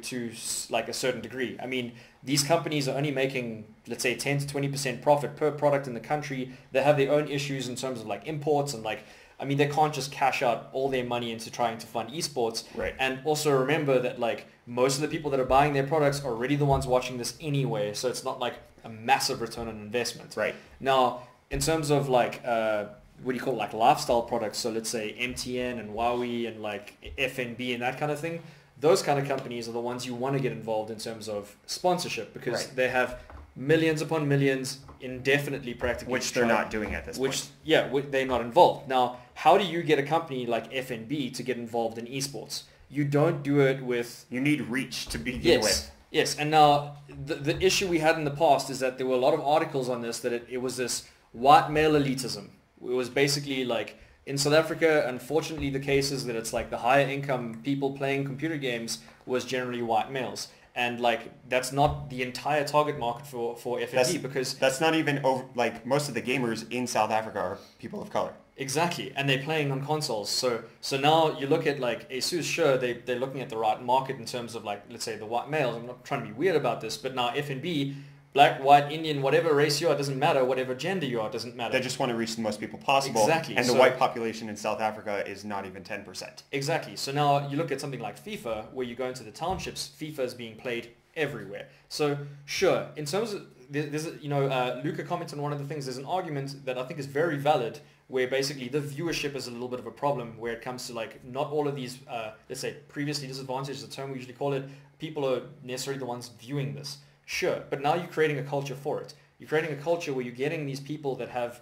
like a certain degree. I mean, these companies are only making, let's say, 10 to 20% profit per product in the country. They have their own issues in terms of like imports and like, I mean, they can't just cash out all their money into trying to fund esports. Right. And also remember that like most of the people that are buying their products are already the ones watching this anyway. So it's not like a massive return on investment. Right. Now, in terms of like, what do you call it, like lifestyle products? So let's say MTN and Huawei and like FNB and that kind of thing. Those kind of companies are the ones you want to get involved in terms of sponsorship because they have millions upon millions indefinitely practically. Which they're not doing at this point. Yeah, they're not involved. Now, how do you get a company like FNB to get involved in esports? You don't do it with... You need reach to begin with. Yes, and now the issue we had in the past is that there were a lot of articles on this that it was this white male elitism. It was basically like in South Africa, unfortunately the case is that it's like the higher income people playing computer games was generally white males. And like that's not the entire target market for FNB because... That's not even over, like most of the gamers in South Africa are people of color. Exactly, and they're playing on consoles. So now you look at like ASUS, sure, they're looking at the right market in terms of like, let's say the white males. I'm not trying to be weird about this, but now FNB, black, white, Indian, whatever race you are, doesn't matter. Whatever gender you are, doesn't matter. They just want to reach the most people possible. Exactly. And the white population in South Africa is not even 10%. Exactly. So now you look at something like FIFA, where you go into the townships, FIFA is being played everywhere. So sure, in terms of, there's Luca commented on one of the things, there's an argument that I think is very valid where basically the viewership is a little bit of a problem where it comes to like not all of these, let's say previously disadvantaged, the term we usually call it, people are necessarily the ones viewing this. Sure, but now you're creating a culture for it. You're creating a culture where you're getting these people that have,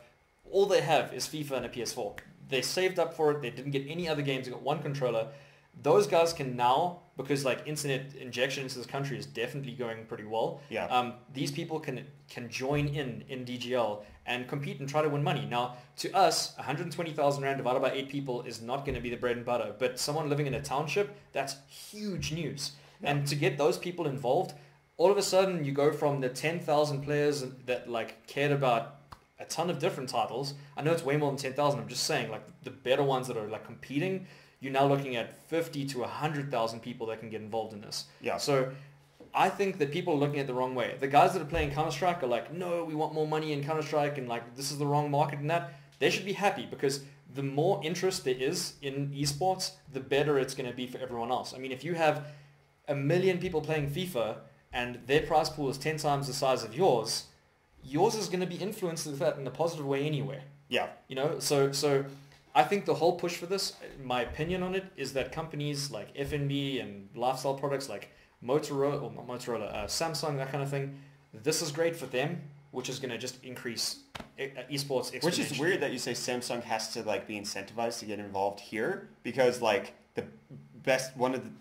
all they have is FIFA and a PS4. They saved up for it, they didn't get any other games, they got one controller. Those guys can now, because like internet injection into this country is definitely going pretty well. Yeah. These people can join in DGL and compete and try to win money. Now, to us, 120,000 Rand divided by 8 people is not going to be the bread and butter. But someone living in a township, that's huge news. Yeah. And to get those people involved, all of a sudden you go from the 10,000 players that like cared about a ton of different titles. I know it's way more than 10,000. I'm just saying like the better ones that are like competing. You're now looking at 50 to 100,000 people that can get involved in this. Yeah. So I think that people are looking at it the wrong way. The guys that are playing Counter-Strike are like, no, we want more money in Counter-Strike and like this is the wrong market and that. They should be happy because the more interest there is in esports, the better it's going to be for everyone else. I mean, if you have 1 million people playing FIFA and their prize pool is 10 times the size of yours, yours is going to be influenced with that in a positive way anyway. Yeah. You know, so I think the whole push for this, my opinion on it, is that companies like FNB and lifestyle products like Motorola, or not Motorola, Samsung, that kind of thing, this is great for them, which is going to just increase esports exponentially. Which is weird that you say Samsung has to like be incentivized to get involved here, because like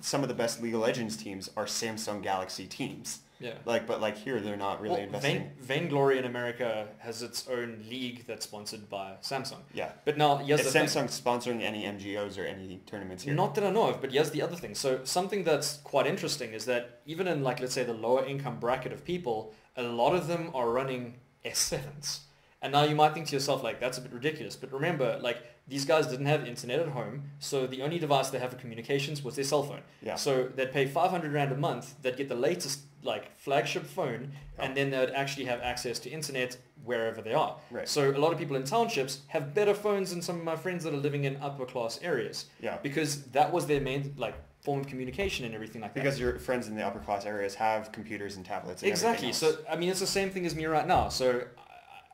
some of the best League of Legends teams are Samsung Galaxy teams. Yeah. But here they're not really investing. Vainglory in America has its own league that's sponsored by Samsung. Yeah. But now, is Samsung sponsoring any MGOs or any tournaments here? Not that I know of, but here's the other thing. So something that's quite interesting is that even in like, let's say the lower income bracket of people, a lot of them are running S7s. And now you might think to yourself, like, that's a bit ridiculous. But remember, like, these guys didn't have internet at home, so the only device they have for communications was their cell phone. Yeah. So they'd pay 500 Rand a month, they'd get the latest, like, flagship phone, and then they'd actually have access to internet wherever they are. Right. So a lot of people in townships have better phones than some of my friends that are living in upper class areas. Yeah. Because that was their main, like, form of communication and everything like that. Because your friends in the upper class areas have computers and tablets and exactly. everything else. So, I mean, it's the same thing as me right now. So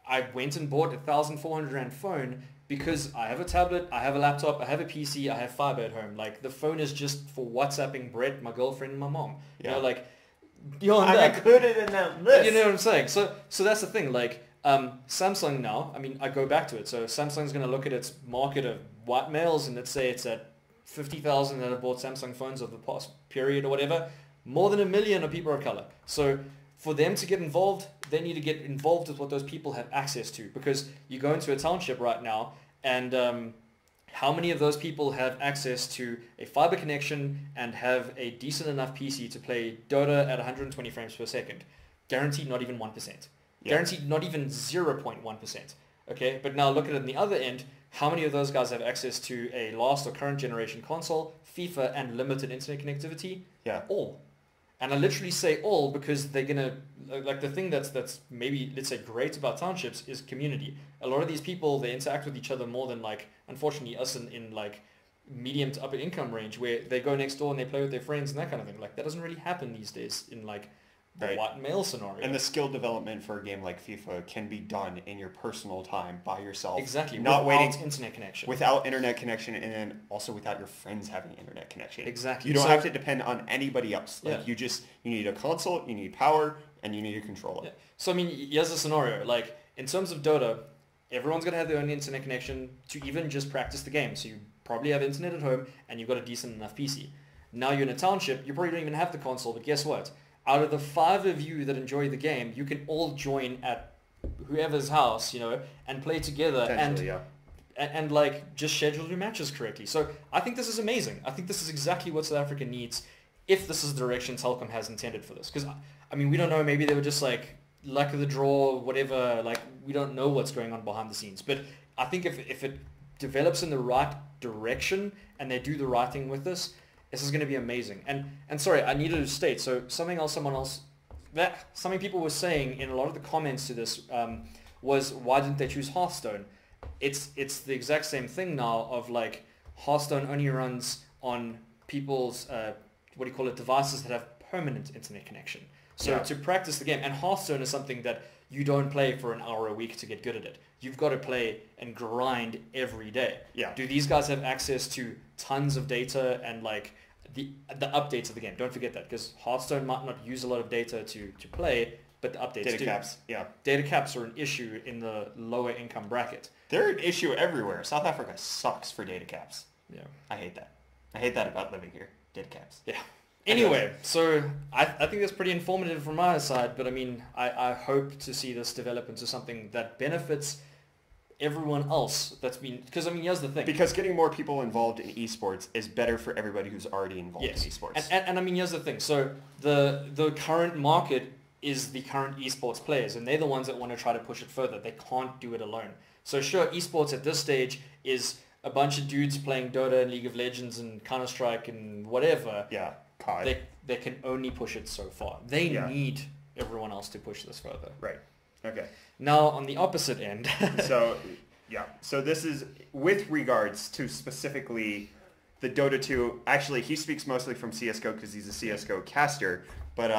I went and bought a 1,400 Rand phone because I have a tablet, I have a laptop, I have a PC, I have fiber at home. Like, the phone is just for WhatsApping Brett, my girlfriend, and my mom. Yeah. You know, like, beyond I'm that, included in that list. you know what I'm saying? So that's the thing. Like, Samsung now, I mean, I go back to it. So Samsung's going to look at its market of white males, and let's say it's at 50,000 that have bought Samsung phones over the past period or whatever. More than 1 million are people of color. So for them to get involved, they need to get involved with what those people have access to, because you go into a township right now and how many of those people have access to a fiber connection and have a decent enough PC to play Dota at 120 frames per second? Guaranteed not even 1%. Yeah. Guaranteed not even 0.1%. Okay, but now look at it on the other end. How many of those guys have access to a last or current generation console, FIFA, and limited internet connectivity? Yeah. All. And I literally say all because they're going to, like, the thing that's maybe, let's say, great about townships is community. A lot of these people, they interact with each other more than, like, unfortunately, us in like, medium to upper income range, where they go next door and they play with their friends and that kind of thing. Like, that doesn't really happen these days in, like, the white male scenario. And the skill development for a game like FIFA can be done in your personal time by yourself. Exactly. Not waiting internet connection. Without internet connection, and then also without your friends having internet connection. Exactly. You don't have to depend on anybody else. Like, Yeah. you need a console, you need power, and you need a controller. Yeah. So I mean, here's a scenario. Like, in terms of Dota, everyone's going to have their own internet connection to even just practice the game. So you probably have internet at home and you've got a decent enough PC. Now you're in a township, you probably don't even have the console, but guess what? Out of the 5 of you that enjoy the game, you can all join at whoever's house, you know, and play together and like just schedule your matches correctly. So I think this is amazing. I think this is exactly what South Africa needs if this is the direction Telkom has intended for this. Because, I mean, we don't know. Maybe they were just like luck of the draw, whatever. Like, we don't know what's going on behind the scenes. But I think if it develops in the right direction and they do the right thing with this is going to be amazing. And sorry, I needed to state, so something people were saying in a lot of the comments to this was, why didn't they choose Hearthstone? It's the exact same thing now of, like, Hearthstone only runs on people's, devices that have permanent internet connection. So to practice the game, and Hearthstone is something that you don't play for an hour a week to get good at it. You've got to play and grind every day. Yeah. Do these guys have access to tons of data and, like, the updates of the game? Don't forget that, because Hearthstone might not use a lot of data to play, but the updates do. Data caps, yeah. Data caps are an issue in the lower income bracket. They're an issue everywhere. South Africa sucks for data caps. Yeah. I hate that. I hate that about living here. Data caps. Yeah. Anyway, so I think that's pretty informative from my side, but I mean, I hope to see this develop into something that benefits everyone else that's been, because I mean, here's the thing. Because getting more people involved in esports is better for everybody who's already involved in esports. And I mean, here's the thing. So the current market is the current esports players, and they're the ones that want to try to push it further. They can't do it alone. So sure, esports at this stage is a bunch of dudes playing Dota and League of Legends and Counter-Strike and whatever. Yeah, COD. They can only push it so far. They need everyone else to push this further. Right. Okay. Now, on the opposite end. So this is with regards to specifically the Dota 2. Actually, he speaks mostly from CSGO because he's a CSGO caster. But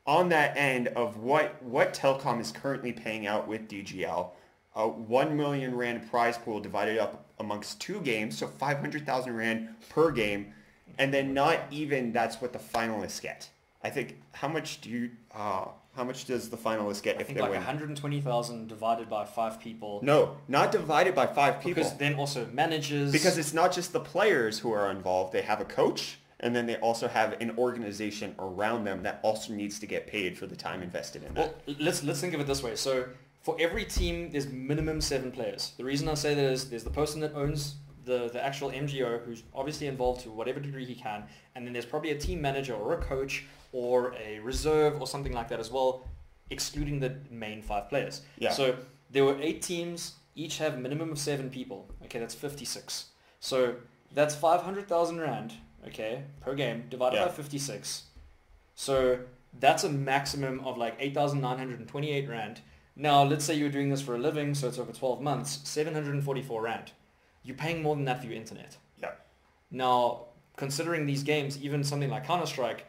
on that end of what Telkom is currently paying out with DGL, a 1 million Rand prize pool divided up amongst 2 games, so 500,000 Rand per game, and then not even that's what the finalists get. I think, how much does the finalists get if they like win? 120,000 divided by 5 people. No, not divided by 5 people. Because then also managers. Because it's not just the players who are involved. They have a coach, and then they also have an organization around them that also needs to get paid for the time invested in that. Well, let's think of it this way. So for every team, there's minimum 7 players. The reason I say that is there's the person that owns the actual MGO, who's obviously involved to whatever degree he can, and then there's probably a team manager or a coach or a reserve or something like that as well, excluding the main 5 players. Yeah. So there were 8 teams, each have a minimum of 7 people. Okay, that's 56. So that's 500,000 Rand, okay, per game, divided by 56. So that's a maximum of like 8,928 Rand. Now, let's say you're doing this for a living, so it's over 12 months, 744 Rand. You're paying more than that for your internet. Yeah. Now, considering these games, even something like Counter-Strike,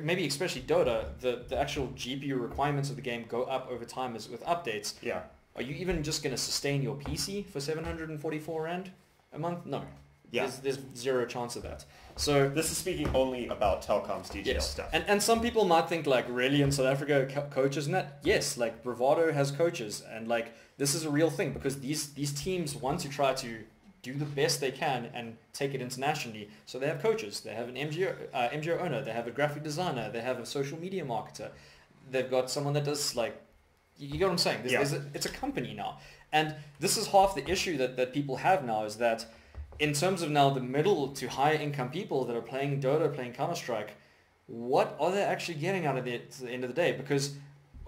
maybe especially Dota, the actual GPU requirements of the game go up over time as with updates. Yeah. Are you even just going to sustain your PC for 744 Rand a month? No. Yeah. There's zero chance of that. So this is speaking only about Telkom's DGL stuff. And some people might think like, really, in South Africa, coaches and that? Yes, like Bravado has coaches, and like this is a real thing because these teams want to try to do the best they can and take it internationally. So they have coaches, they have an MGO owner, they have a graphic designer, they have a social media marketer, they've got someone that does like, you get what I'm saying? It's a company now. And this is half the issue that people have now, is that in terms of now the middle to higher income people that are playing Dota, playing Counter-Strike, what are they actually getting out of it at the end of the day? Because,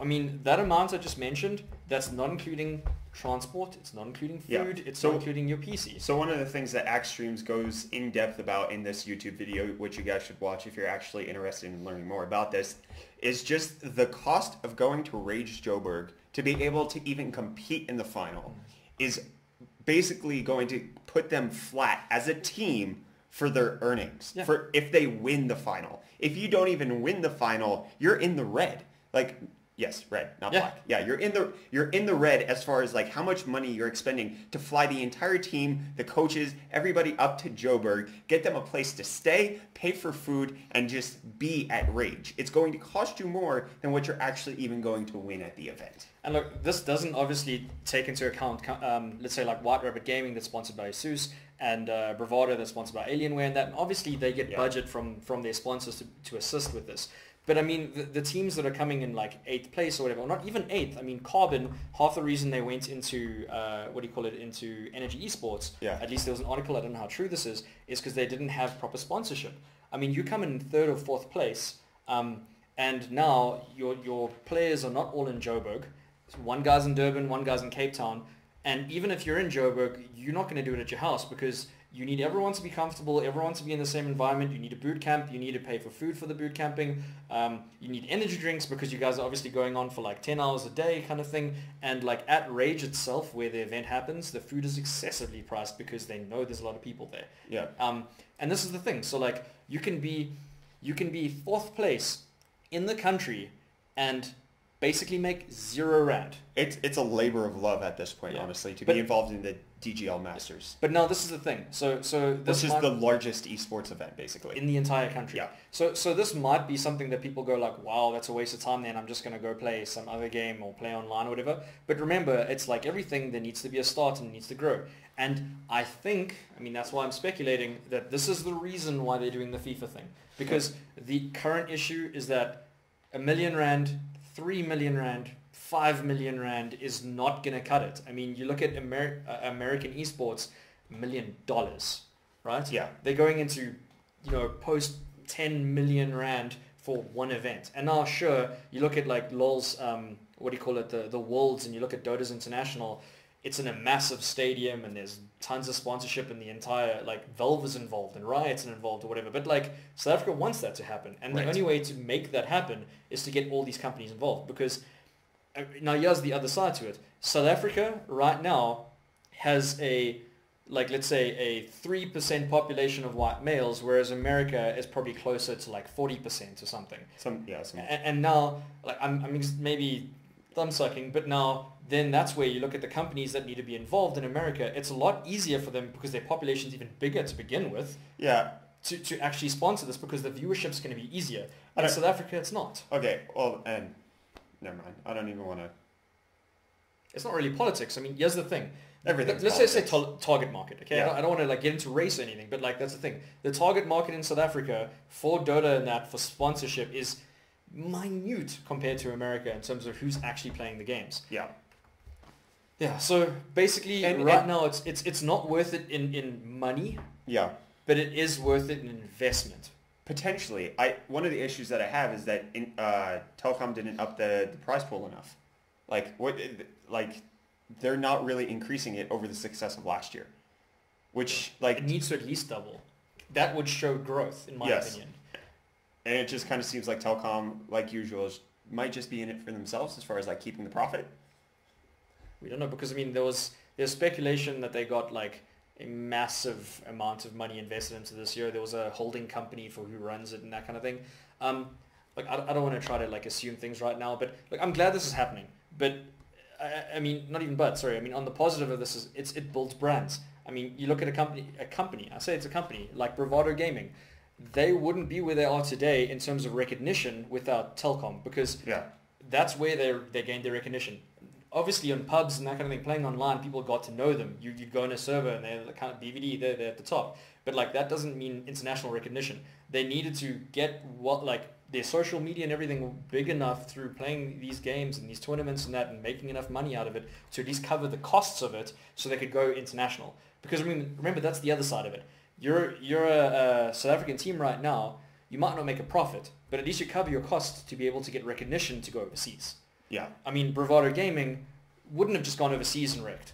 I mean, that amount I just mentioned, that's not including transport, it's not including food, it's not including your PC. So one of the things that Axe Streams goes in depth about in this YouTube video, which you guys should watch if you're actually interested in learning more about this, is just the cost of going to Rage Joburg to be able to even compete in the final is basically going to put them flat as a team for their earnings, for if they win the final. If you don't even win the final, you're in the red. Like, yes, red, not black. Yeah, you're in the red as far as like how much money you're expending to fly the entire team, the coaches, everybody up to Joburg, get them a place to stay, pay for food, and just be at Rage. It's going to cost you more than what you're actually even going to win at the event. And look, this doesn't obviously take into account, let's say like White Rabbit Gaming that's sponsored by ASUS, and Bravado that's sponsored by Alienware, and that, and obviously they get budget from their sponsors to assist with this. But I mean, the teams that are coming in like 8th place or whatever, or not even 8th, I mean, Carbon, half the reason they went into, into Energy Esports, at least there was an article, I don't know how true this is because they didn't have proper sponsorship. I mean, you come in 3rd or 4th place, and now your players are not all in Joburg. One guy's in Durban, one guy's in Cape Town, and even if you're in Joburg, you're not going to do it at your house because you need everyone to be comfortable, everyone to be in the same environment. You need a boot camp. You need to pay for food for the boot camping. You need energy drinks because you guys are obviously going on for like 10 hours a day kind of thing. And like at Rage itself, where the event happens, the food is excessively priced because they know there's a lot of people there. Yeah. And this is the thing. So like you can be 4th place in the country and basically make 0 Rand. It's a labor of love at this point, honestly, to be involved in the DGL Masters. But now this is the thing. So this is the largest esports event, basically. In the entire country. Yeah. So this might be something that people go like, wow, that's a waste of time then. I'm just going to go play some other game or play online or whatever. But remember, it's like everything, there needs to be a start and it needs to grow. And I think, I mean, that's why I'm speculating that this is the reason why they're doing the FIFA thing. Because the current issue is that 1 million Rand, 3 million Rand, 5 million Rand is not going to cut it. I mean, you look at American esports, $1 million, right? Yeah. They're going into, post 10 million Rand for one event. And now, sure, you look at like LOL's, the Worlds, and you look at Dota's International, it's in a massive stadium and there's tons of sponsorship and the entire, like, Valve is involved and Riot's involved or whatever. But, like, South Africa wants that to happen. And the only way to make that happen is to get all these companies involved. Because, now here's the other side to it. South Africa, right now, has a like let's say a 3% population of white males, whereas America is probably closer to like 40% or something. And now, like I'm just maybe thumb sucking, but now then that's where you look at the companies that need to be involved in America. It's a lot easier for them because their population's even bigger to begin with. Yeah. To actually sponsor this because the viewership's going to be easier. In South Africa, it's not. Okay, well, and never mind. I don't even want to. It's not really politics. I mean, here's the thing. Everything's Let's politics. say target market. Okay, Yeah. I don't want to like get into race or anything, but like that's the thing. The target market in South Africa for Dota and that for sponsorship is minute compared to America in terms of who's actually playing the games. Yeah. Yeah. So basically, now it's not worth it in money. Yeah. But it is worth it in investment. Potentially. One of the issues that I have is that Telkom didn't up the prize pool enough. They're not really increasing it over the success of last year, which it needs to at least double. That would show growth, in my opinion. And it just kind of seems like Telkom, like usual, might just be in it for themselves as far as like keeping the profit. We don't know because I mean there's speculation that they got like a massive amount of money invested into this year. There was a holding company for who runs it and that kind of thing. I don't want to try to like assume things right now, but like I'm glad this is happening. But I mean, not even but. Sorry, I mean on the positive of this is it builds brands. I mean, you look at a company. I say it's a company like Bravado Gaming. They wouldn't be where they are today in terms of recognition without Telkom because that's where they gained their recognition. Obviously on pubs and that kind of thing, playing online, people got to know them. You go in a server and they're the kind of BVD, they're at the top. But like that doesn't mean international recognition. They needed to get their social media and everything big enough through playing these games and these tournaments and that and making enough money out of it to at least cover the costs of it so they could go international. Because I mean, remember that's the other side of it. You're a South African team right now. You might not make a profit, but at least you cover your costs to be able to get recognition to go overseas. Yeah. I mean, Bravado Gaming wouldn't have just gone overseas and wrecked.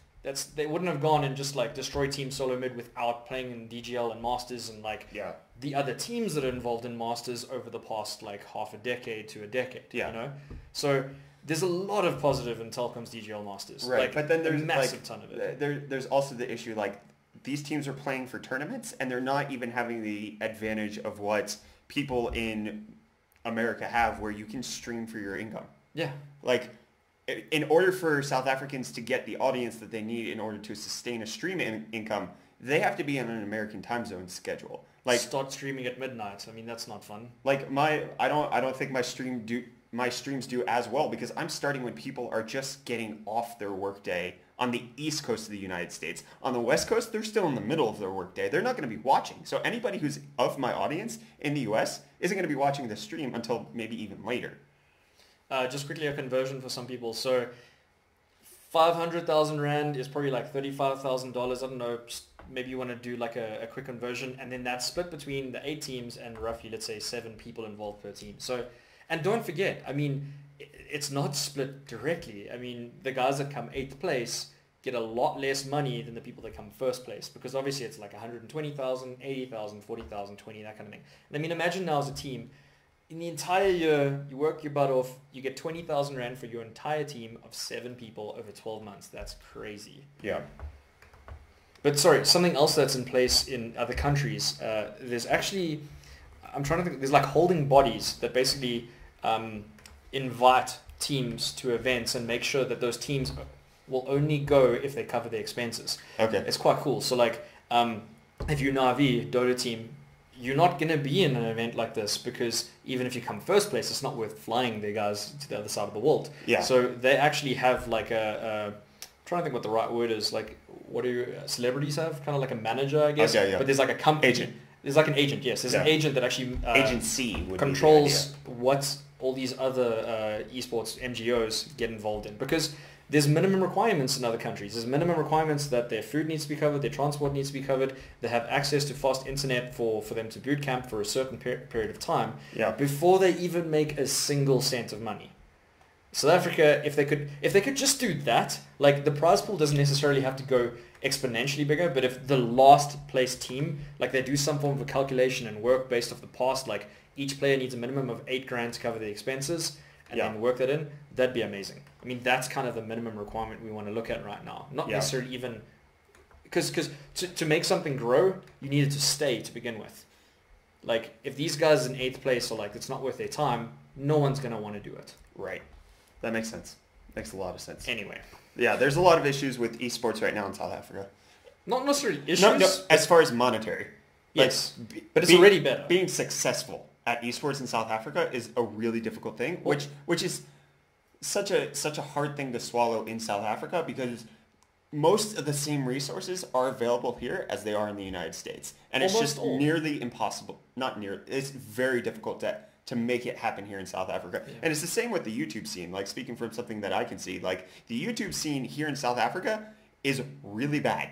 They wouldn't have gone and just like destroyed Team Solo Mid without playing in DGL and Masters and like the other teams that are involved in Masters over the past like half a decade to a decade. Yeah. You know? So there's a lot of positive in Telkom's DGL Masters. Right. Like, but then there's a massive ton of it. There's also the issue like these teams are playing for tournaments and they're not even having the advantage of what people in America have where you can stream for your income. Yeah. Like, in order for South Africans to get the audience that they need in order to sustain a stream income, they have to be on an American time zone schedule. Like start streaming at midnight. I mean, that's not fun. Like I don't think my streams do as well because I'm starting when people are just getting off their workday on the East Coast of the United States. On the West Coast, they're still in the middle of their workday. They're not going to be watching. So anybody who's of my audience in the US isn't going to be watching the stream until maybe even later. Just quickly a conversion for some people. So 500,000 Rand is probably like $35,000. I don't know. Maybe you want to do like a quick conversion and then that's split between the 8 teams and roughly, let's say 7 people involved per team. So, and don't forget, I mean, it's not split directly. I mean, the guys that come 8th place get a lot less money than the people that come 1st place because obviously it's like 120,000, 80,000, 40,000, 20, that kind of thing. And I mean, imagine now as a team, in the entire year, you work your butt off, you get 20,000 Rand for your entire team of 7 people over 12 months. That's crazy. Yeah. But sorry, something else that's in place in other countries, there's actually, I'm trying to think, there's like holding bodies that basically invite teams to events and make sure that those teams will only go if they cover their expenses. Okay. It's quite cool. So like, if you're Navi, Dota team, you're not going to be in an event like this because even if you come 1st place, it's not worth flying their guys to the other side of the world. Yeah. So they actually have like I'm trying to think what the right word is. Like, what do celebrities have? Kind of like a manager, I guess. Okay, yeah. But there's like a company. Agent. There's like an agent, yes. There's an agent that actually agency would controls what all these other esports NGOs get involved in because there's minimum requirements in other countries. There's minimum requirements that their food needs to be covered, their transport needs to be covered, they have access to fast internet for them to boot camp for a certain period of time before they even make a single cent of money. South Africa, if they could just do that, like the prize pool doesn't necessarily have to go exponentially bigger, but if the last place team, like they do some form of a calculation and work based off the past, like each player needs a minimum of 8 grand to cover the expenses, and then work that in, that'd be amazing. I mean, that's kind of the minimum requirement we want to look at right now. Not necessarily even because to make something grow, you need it to stay to begin with. Like, if these guys in 8th place are like, it's not worth their time, no one's going to want to do it. Right. That makes sense. Makes a lot of sense. Anyway. Yeah, there's a lot of issues with esports right now in South Africa. Not necessarily issues. No, as far as monetary. Yes. But it's already better. Being successful at esports in South Africa is a really difficult thing, which is such a hard thing to swallow in South Africa, because most of the same resources are available here as they are in the United States. And it's just nearly impossible. Not nearly. It's very difficult to make it happen here in South Africa. Yeah. And it's the same with the YouTube scene. Like, speaking from something that I can see, like, the YouTube scene here in South Africa is really bad.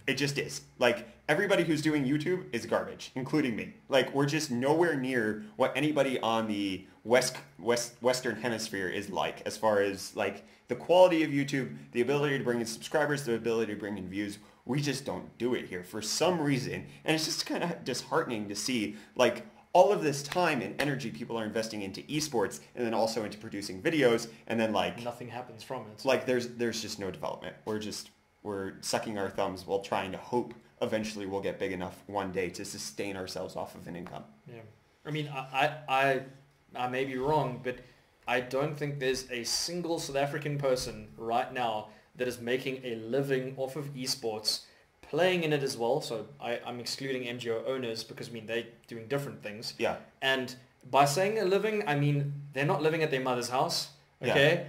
It just is. Like, everybody who's doing YouTube is garbage, including me. Like, we're just nowhere near what anybody on the Western Hemisphere is like, as far as, like, the quality of YouTube, the ability to bring in subscribers, the ability to bring in views. We just don't do it here for some reason. And it's just kind of disheartening to see, like, all of this time and energy people are investing into esports, and then also into producing videos, and then, like, nothing happens from it. Like, there's just no development. We're sucking our thumbs while trying to hope eventually we'll get big enough one day to sustain ourselves off of an income. Yeah. I mean, I may be wrong, but I don't think there's a single South African person right now that is making a living off of esports, playing in it as well. So I'm excluding MGO owners, because, I mean, they're doing different things. Yeah. And by saying a living, I mean, they're not living at their mother's house, okay? Yeah.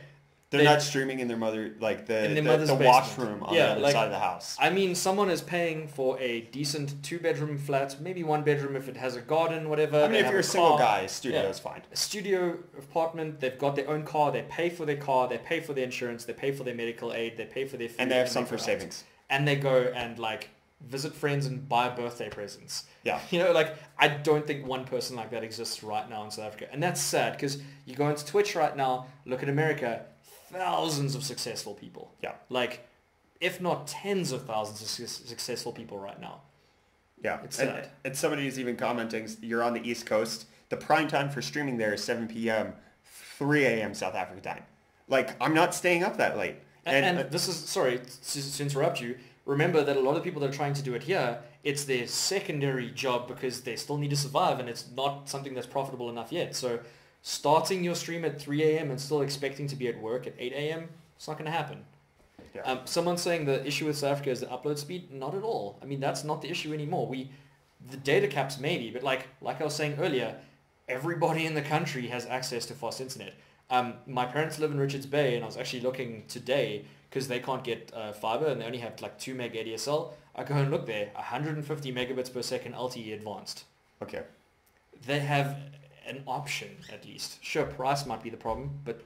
They're not streaming in their mother, like, the washroom on the other side of the house. I mean, someone is paying for a decent 2-bedroom flat, maybe 1 bedroom if it has a garden, whatever. I mean, if you're a single guy, a studio is fine. A studio apartment, they've got their own car, they pay for their car, they pay for their insurance, they pay for their medical aid, they pay for their food. And they have some for savings. And they go and, like, visit friends and buy birthday presents. Yeah. You know, like, I don't think one person like that exists right now in South Africa. And that's sad, because you go into Twitch right now, look at America, thousands of successful people. Yeah. Like, if not tens of thousands of successful people right now. Yeah. It's sad. And somebody is even commenting, you're on the East Coast. The prime time for streaming there is 7 p.m., 3 a.m. South Africa time. Like, I'm not staying up that late. And this is, sorry to interrupt you, remember that a lot of people that are trying to do it here, it's their secondary job because they still need to survive, and it's not something that's profitable enough yet. So starting your stream at 3 a.m. and still expecting to be at work at 8 a.m., it's not going to happen. Yeah. Someone's saying the issue with South Africa is the upload speed. Not at all. I mean, that's not the issue anymore. The data caps maybe, but like I was saying earlier, everybody in the country has access to fast internet. My parents live in Richards Bay, and I was actually looking today because they can't get fiber and they only have like 2 meg ADSL. I go and look there, 150 megabits per second LTE advanced. Okay. They have an option, at least. Sure, price might be the problem, but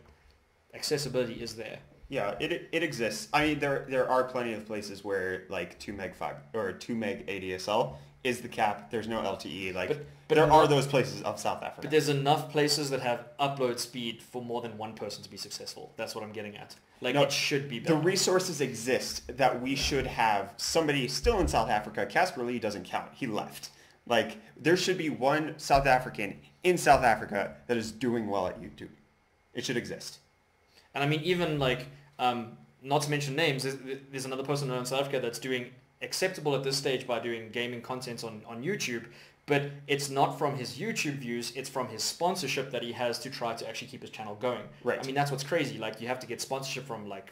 accessibility is there. Yeah, it exists. I mean, there are plenty of places where, like, 2 meg fiber or 2 meg ADSL is the cap. There's no LTE. Like, but there are those places of South Africa. But there's enough places that have upload speed for more than one person to be successful. That's what I'm getting at. Like, no, it should be better. The resources exist that we should have. Somebody still in South Africa, Casper Lee doesn't count. He left. Like, there should be one South African in South Africa that is doing well at YouTube. It should exist. And I mean, even like, not to mention names, there's another person in South Africa that's doing acceptable at this stage by doing gaming content on YouTube, but it's not from his YouTube views, it's from his sponsorship that he has to try to actually keep his channel going. Right. I mean, that's what's crazy. Like, you have to get sponsorship from like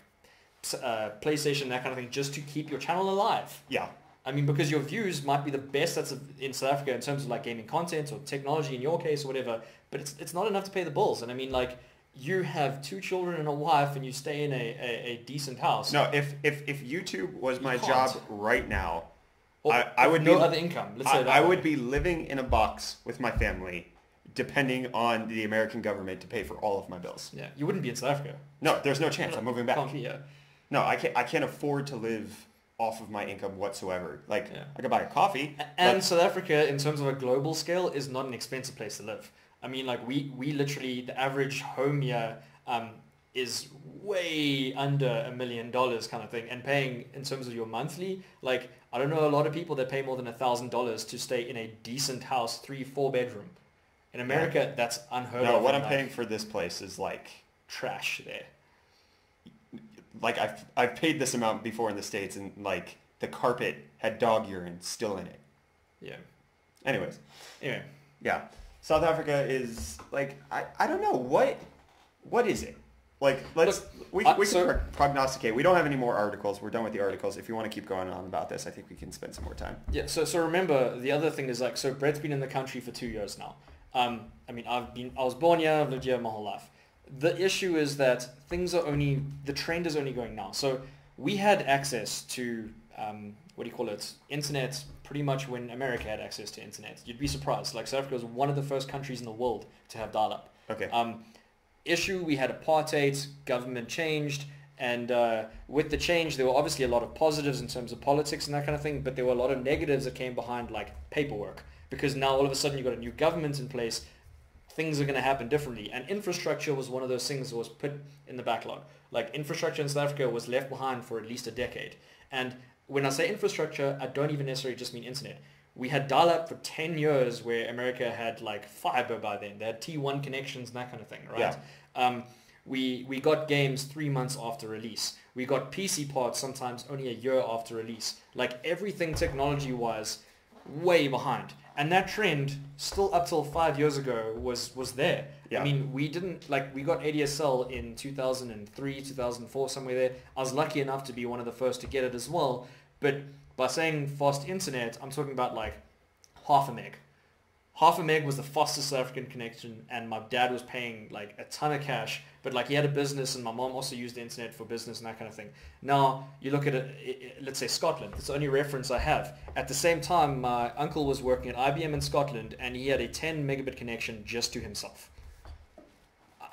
PlayStation, that kind of thing, just to keep your channel alive. Yeah. I mean, because your views might be the best that's in South Africa in terms of like gaming content or technology in your case or whatever, but it's not enough to pay the bills. And I mean, like, you have 2 children and a wife and you stay in a decent house. No, if YouTube was my job right now, I would no other income. Let's say that I would be living in a box with my family, depending on the American government to pay for all of my bills. Yeah, you wouldn't be in South Africa. No, there's no chance. I'm moving back. Can't be, yeah. No, I can't afford to live off of my income whatsoever. Like, yeah. I could buy a coffee. And South Africa, in terms of a global scale, is not an expensive place to live. I mean, like, we literally, the average home here is way under $1 million kind of thing. And paying, in terms of your monthly, like, I don't know a lot of people that pay more than $1,000 to stay in a decent house, 3-4 bedroom. In America, that's unheard of. No, what I'm paying for this place is, like, trash there. Like, I've paid this amount before in the States, and, like, the carpet had dog urine still in it. Yeah. Anyways. Anyway. Yeah. South Africa is like, I don't know, what is it? Like, we can prognosticate. We don't have any more articles. We're done with the articles. If you want to keep going on about this, I think we can spend some more time. Yeah, so remember, the other thing is like, so Brett's been in the country for 2 years now. I mean, I was born here, I've lived here my whole life. The issue is that the trend is only going now. So we had access to, internet pretty much when America had access to internet. You'd be surprised. Like, South Africa was one of the first countries in the world to have dial-up. Okay. Issue, we had apartheid, government changed, and with the change there were obviously a lot of positives in terms of politics and that kind of thing, but there were a lot of negatives that came behind, like paperwork, because now all of a sudden you've got a new government in place, things are going to happen differently, and infrastructure was one of those things that was put in the backlog. Like, infrastructure in South Africa was left behind for at least a decade, and when I say infrastructure, I don't even necessarily just mean internet. We had dial-up for 10 years where America had like fiber by then. They had T1 connections and that kind of thing, right? Yeah. We got games 3 months after release. We got PC parts sometimes only a year after release. Like, everything technology-wise, way behind. And that trend, still up till 5 years ago, was there. Yeah. I mean, we got ADSL in 2003, 2004, somewhere there. I was lucky enough to be one of the first to get it as well. But by saying fast internet, I'm talking about like half a meg. Half a meg was the fastest South African connection, and my dad was paying like a ton of cash, but like he had a business, and my mom also used the internet for business and that kind of thing. Now, you look at it, let's say Scotland, it's the only reference I have. At the same time, my uncle was working at IBM in Scotland, and he had a 10 megabit connection just to himself.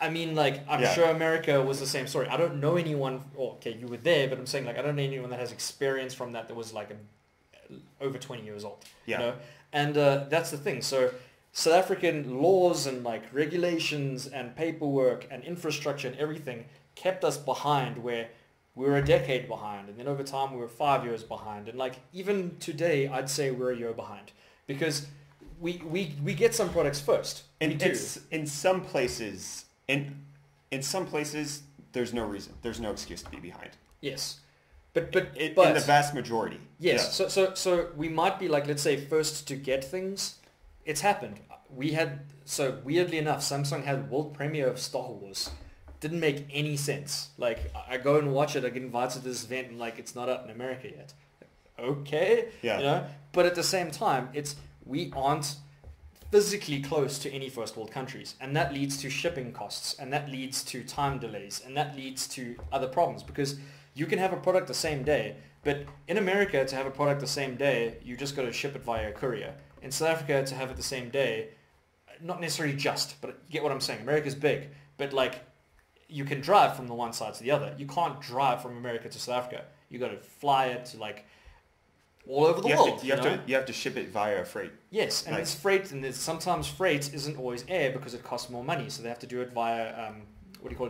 I mean, like, I'm sure America was the same story. I don't know anyone, okay, you were there, but I'm saying, like, I don't know anyone that has experience from that was, like, over 20 years old. Yeah. You know? And that's the thing. So South African laws and, like, regulations and paperwork and infrastructure and everything kept us behind, where we were a decade behind. And then over time, we were 5 years behind. And, like, even today, I'd say we're a year behind. Because we get some products first. And it's in some places... In some places, there's no reason. There's no excuse to be behind. Yes. But in the vast majority. Yes. Yeah. So we might be like, let's say, first to get things. It's happened. Weirdly enough, Samsung had world premiere of Star Wars. Didn't make any sense. Like, I go and watch it, I get invited to this event, and like, it's not out in America yet. Okay. Yeah. You know? But at the same time, we aren't physically close to any first world countries, and that leads to shipping costs, and that leads to time delays, and that leads to other problems, because you can have a product the same day, but in America, to have a product the same day, you just got to ship it via a courier. In South Africa, to have it the same day, not necessarily just, but you get what I'm saying. America's big, but like, you can drive from the one side to the other. You can't drive from America to South Africa. You got to fly it to like all over the world. You have to ship it via freight. Yes, and it's freight, and sometimes freight isn't always air because it costs more money, so they have to do it via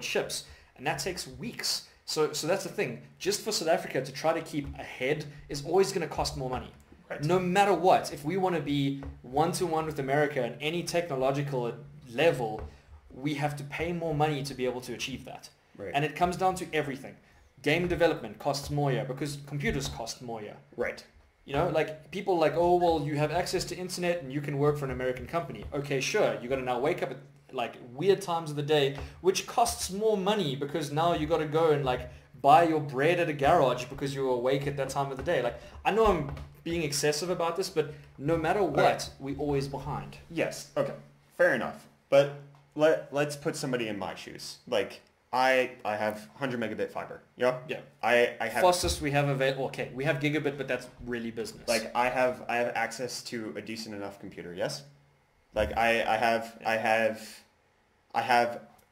ships, and that takes weeks. So that's the thing. Just for South Africa to try to keep ahead is always going to cost more money. Right. No matter what, if we want to be one-to-one with America at any technological level, we have to pay more money to be able to achieve that. Right. And it comes down to everything. Game development costs more here because computers cost more here. Right. You know, like, people like, oh, well, you have access to internet and you can work for an American company. Okay, sure. You got to now wake up at like weird times of the day, which costs more money because now you got to go and like buy your bread at a garage because you're awake at that time of the day. Like, I know I'm being excessive about this, but no matter what, we're always behind. Yes. Okay. Fair enough. But let's put somebody in my shoes. Like, I have 100 megabit fiber. Yeah. Yeah. I have fastest we have available. Okay, we have gigabit, but that's really business. Like, I have access to a decent enough computer. Yes. Like, I have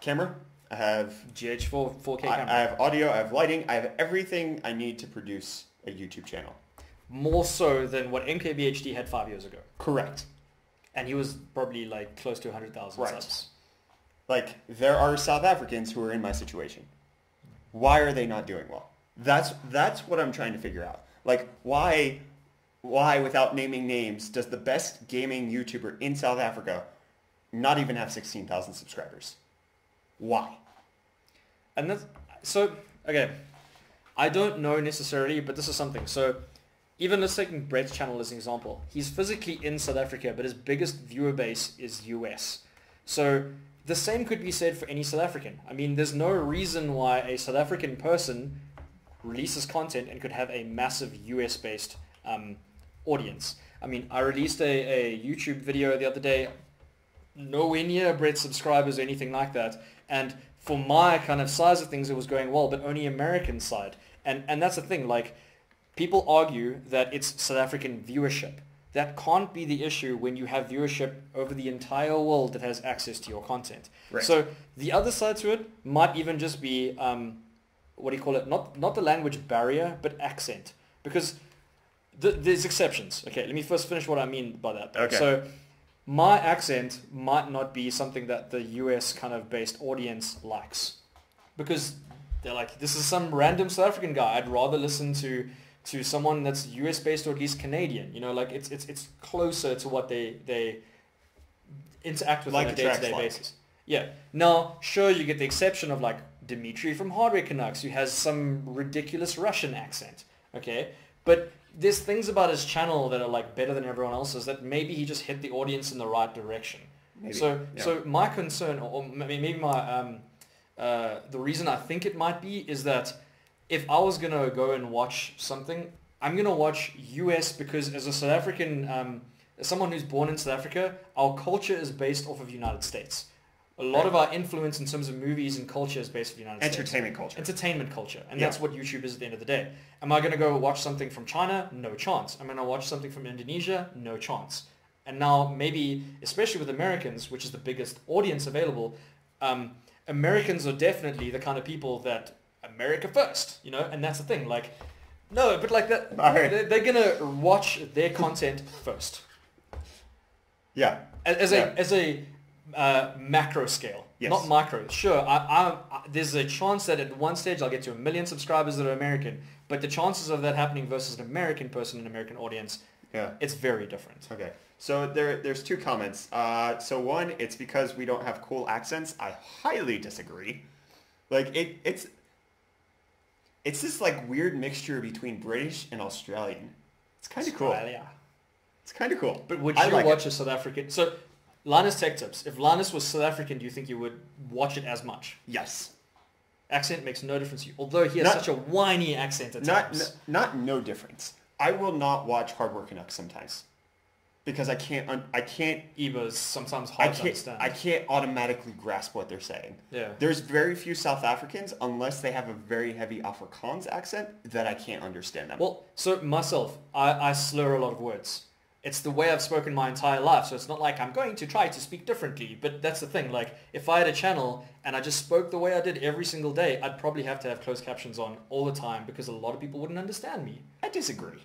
camera. I have GH4 4K camera. I have audio. I have lighting. I have everything I need to produce a YouTube channel. More so than what MKBHD had 5 years ago. Correct. And he was probably like close to 100,000 subs. Like, there are South Africans who are in my situation. Why are they not doing well? That's what I'm trying to figure out. Like, why, without naming names, does the best gaming YouTuber in South Africa not even have 16,000 subscribers? Why? And that's, so, okay, I don't know necessarily, but this is something. So, even let's take Brett's channel as an example. He's physically in South Africa, but his biggest viewer base is US. So the same could be said for any South African. I mean, there's no reason why a South African person releases content and could have a massive US-based audience. I mean, I released a YouTube video the other day, nowhere near Brett's subscribers or anything like that. And for my kind of size of things, it was going well, but only American side. And that's the thing, like, people argue that it's South African viewership. That can't be the issue when you have viewership over the entire world that has access to your content. Right. So the other side to it might even just be, what do you call it? Not the language barrier, but accent. Because there's exceptions. Okay, let me first finish what I mean by that. Okay. So my accent might not be something that the US kind of based audience likes. Because they're like, this is some random South African guy. I'd rather listen to someone that's US based or at least Canadian. You know, like it's closer to what they interact with like on a day-to-day basis. Yeah. Now, sure, you get the exception of like Dimitri from Hardware Canucks, who has some ridiculous Russian accent. Okay, but there's things about his channel that are like better than everyone else's that maybe he just hit the audience in the right direction. Maybe. So my concern, or maybe my the reason I think it might be is that if I was going to go and watch something, I'm going to watch US because as a South African, as someone who's born in South Africa, our culture is based off of the United States. A lot of our influence in terms of movies and culture is based on the United States. Entertainment culture. And that's what YouTube is at the end of the day. Am I going to go watch something from China? No chance. Am I going to watch something from Indonesia? No chance. And now maybe, especially with Americans, which is the biggest audience available, Americans are definitely the kind of people that America first, you know, and that's the thing. Like, no, but like that, they're gonna watch their content first. Yeah. As a macro scale, not micro. Sure, I there's a chance that at one stage I'll get to 1 million subscribers that are American, but the chances of that happening versus an American person, an American audience, it's very different. Okay. So there's two comments. So one, it's because we don't have cool accents. I highly disagree. Like it's this like weird mixture between British and Australian. It's kind of cool. It's kind of cool. But would you watch a South African? So Linus Tech Tips. If Linus was South African, do you think you would watch it as much? Yes. Accent makes no difference to you. Although he has such a whiny accent at times. Not no difference. I will not watch Hardware Canucks sometimes. Because I can't. Eba's sometimes hard to understand. I can't automatically grasp what they're saying. Yeah. There's very few South Africans, unless they have a very heavy Afrikaans accent, that I can't understand them. Well, so myself, I slur a lot of words. It's the way I've spoken my entire life, so it's not like I'm going to try to speak differently. But that's the thing. Like, if I had a channel and I just spoke the way I did every single day, I'd probably have to have closed captions on all the time because a lot of people wouldn't understand me. I disagree.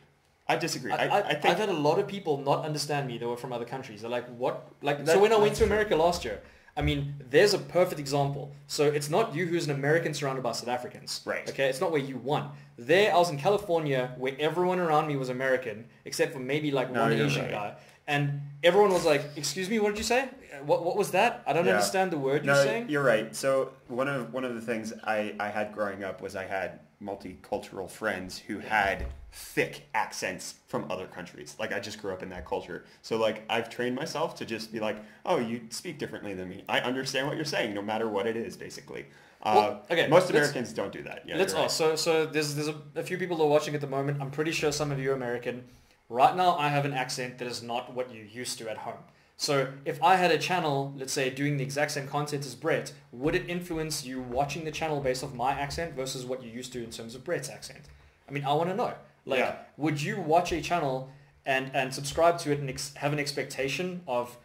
I think I've had a lot of people not understand me that were from other countries. They're like, what? So when I went to America last year, I mean, there's a perfect example. So it's not you who's an American surrounded by South Africans. Right. Okay, it's not where you won. There, I was in California where everyone around me was American, except for maybe like one Asian guy. And everyone was like, excuse me, what did you say? What was that? I don't understand the word you're saying. You're right. So one of the things I had growing up was I had multicultural friends who had thick accents from other countries. Like I just grew up in that culture. So like I've trained myself to just be like, oh, you speak differently than me. I understand what you're saying no matter what it is, basically. Most Americans don't do that. Yeah, so there's a few people that are watching at the moment. I'm pretty sure some of you are American. Right now I have an accent that is not what you're used to at home. So if I had a channel, let's say, doing the exact same content as Brett, would it influence you watching the channel based off my accent versus what you're used to in terms of Brett's accent? I mean, I want to know. Like, would you watch a channel and subscribe to it and have an expectation of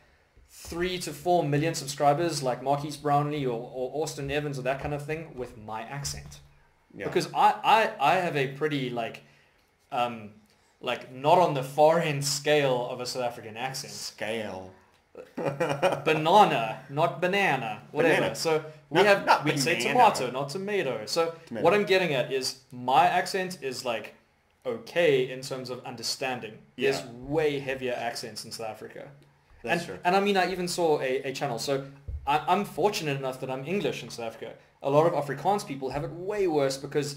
3 to 4 million subscribers like Marquise Brownlee or Austin Evans or that kind of thing with my accent? Yeah. Because I have a pretty like not on the far end scale of a South African accent. Banana, not banana, whatever. Banana. So we'd say tomato, not tomato. So what I'm getting at is my accent is like okay in terms of understanding. Yeah. There's way heavier accents in South Africa. That's true. And I mean, I even saw a channel. So I'm fortunate enough that I'm English in South Africa. A lot of Afrikaans people have it way worse because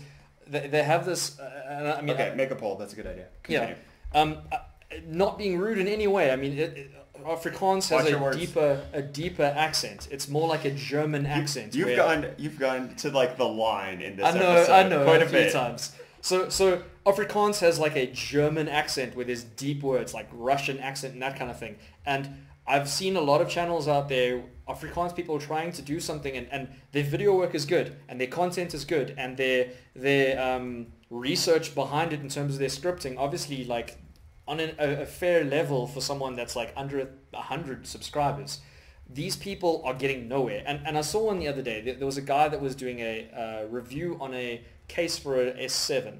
they have this. I mean, okay, make a poll. That's a good idea. Continue. Yeah. Not being rude in any way. I mean, Afrikaans has a deeper accent. It's more like a German accent. You've gone to like the line in this episode. I know, quite a few times. So Afrikaans has like a German accent with his deep words, like Russian accent and that kind of thing. And I've seen a lot of channels out there, Afrikaans people trying to do something, and their video work is good, and their content is good, and their research behind it in terms of their scripting, obviously like on a fair level for someone that's like under 100 subscribers. These people are getting nowhere. And I saw one the other day. There was a guy that was doing a review on a case for a S7.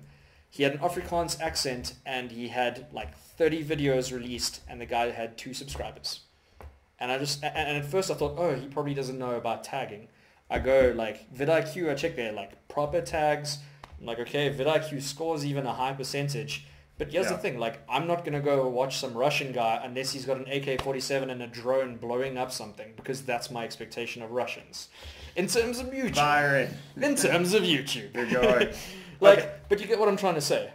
He had an Afrikaans accent, and he had like 30 videos released, and the guy had 2 subscribers. And at first I thought, oh, he probably doesn't know about tagging. I go like vidIQ, I check there like proper tags. I'm like, okay, vidIQ scores even a high percentage. But here's the thing, like, I'm not going to go watch some Russian guy unless he's got an AK-47 and a drone blowing up something, because that's my expectation of Russians. In terms of YouTube. Byron. In terms of YouTube. You're going. Like, okay. But you get what I'm trying to say.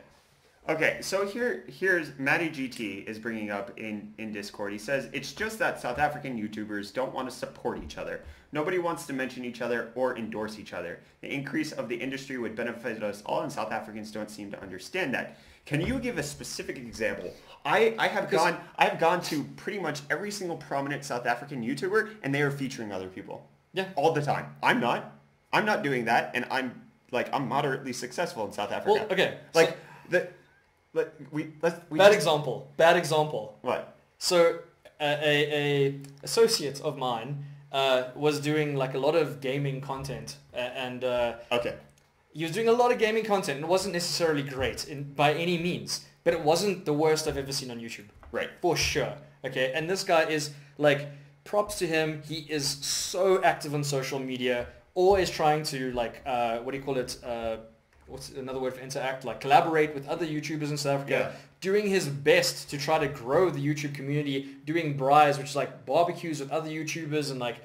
Okay, so here's Matty GT is bringing up in Discord. He says, it's just that South African YouTubers don't want to support each other. Nobody wants to mention each other or endorse each other. The increase of the industry would benefit us all, and South Africans don't seem to understand that. Can you give a specific example? I have gone to pretty much every single prominent South African YouTuber, and they are featuring other people. Yeah. All the time. I'm not doing that, and I'm moderately successful in South Africa. Well, okay. Like Bad example. What? So a associate of mine was doing like a lot of gaming content, and okay. He was doing a lot of gaming content, and it wasn't necessarily great by any means, but it wasn't the worst I've ever seen on YouTube. Right. For sure. Okay. And this guy is like, props to him. He is so active on social media, always trying to like, what do you call it? What's another word for interact? Like collaborate with other YouTubers in South Africa, doing his best to try to grow the YouTube community, doing braais, which is like barbecues with other YouTubers, and like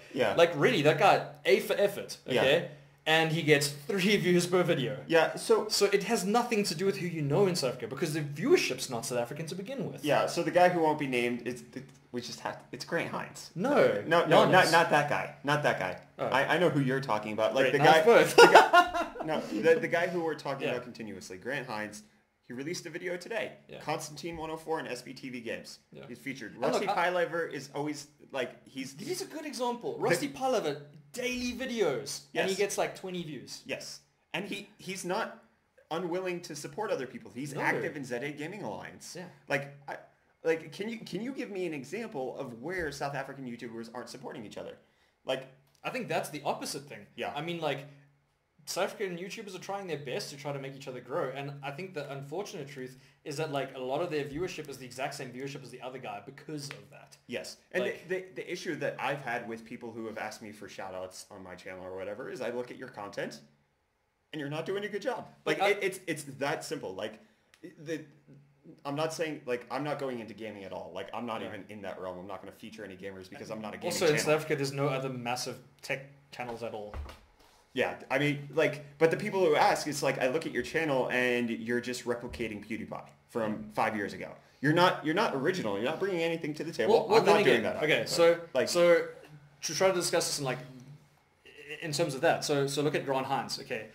really, that guy, A for effort. Okay. Yeah. And he gets 3 views per video. Yeah, so it has nothing to do with who you know in South Africa, because the viewership's not South African to begin with. Yeah, so the guy who won't be named, it's Grant Hines. No, not that guy. Not that guy. Oh. I know who you're talking about. Like the guy. Both. the guy who we're talking about continuously, Grant Hines. He released a video today. Yeah. Constantine 104 and SBTV Games. Yeah. He's featured. Rusty Pieliver is always like he's a good example. Rusty Pieliver, daily videos, and he gets like 20 views. Yes, and he's not unwilling to support other people. He's active in ZA Gaming Alliance. Yeah. Can you give me an example of where South African YouTubers aren't supporting each other? Like, I think that's the opposite thing. Yeah. I mean, like, South African YouTubers are trying their best to try to make each other grow, and I think the unfortunate truth is that like a lot of their viewership is the exact same viewership as the other guy because of that. Yes, and like, the issue that I've had with people who have asked me for shout-outs on my channel or whatever is I look at your content, and you're not doing a good job. Like it's that simple. Like I'm not saying like I'm not going into gaming at all. Like I'm not even in that realm. I'm not going to feature any gamers because I'm not a gaming channel. Also in South Africa, there's no other massive tech channels at all. Yeah, I mean, like, but the people who ask, it's like I look at your channel and you're just replicating PewDiePie from 5 years ago. You're not original. You're not bringing anything to the table. I'm not doing that. Okay, so to try to discuss this in terms of that. So look at Grant Hines. Okay,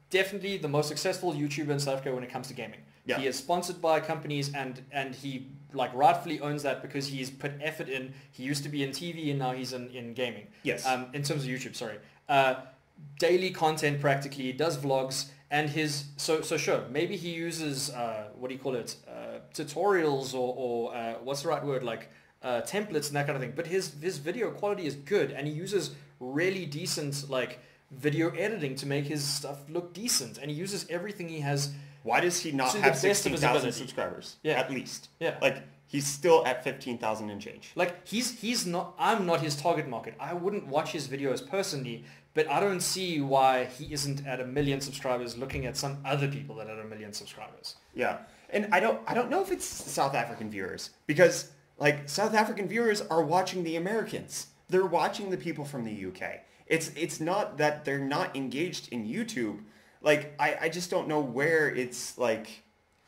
definitely the most successful YouTuber in South Africa when it comes to gaming. Yeah. He is sponsored by companies, and he like rightfully owns that because he's put effort in. He used to be in TV and now he's in gaming. Yes. In terms of YouTube, sorry. Daily content practically, does vlogs, and his so sure, maybe he uses what do you call it, tutorials or what's the right word, like templates and that kind of thing, but his video quality is good, and he uses really decent like video editing to make his stuff look decent, and he uses everything he has. Why does he not have 16,000 subscribers? Yeah, at least. Yeah, like he's still at 15,000 and change. Like he's not. I'm not his target market. I wouldn't watch his videos personally. But I don't see why he isn't at 1 million subscribers looking at some other people that are at 1 million subscribers. Yeah. And I don't know if it's South African viewers, because like South African viewers are watching the Americans. They're watching the people from the UK. It's not that they're not engaged in YouTube. Like, I just don't know where it's like...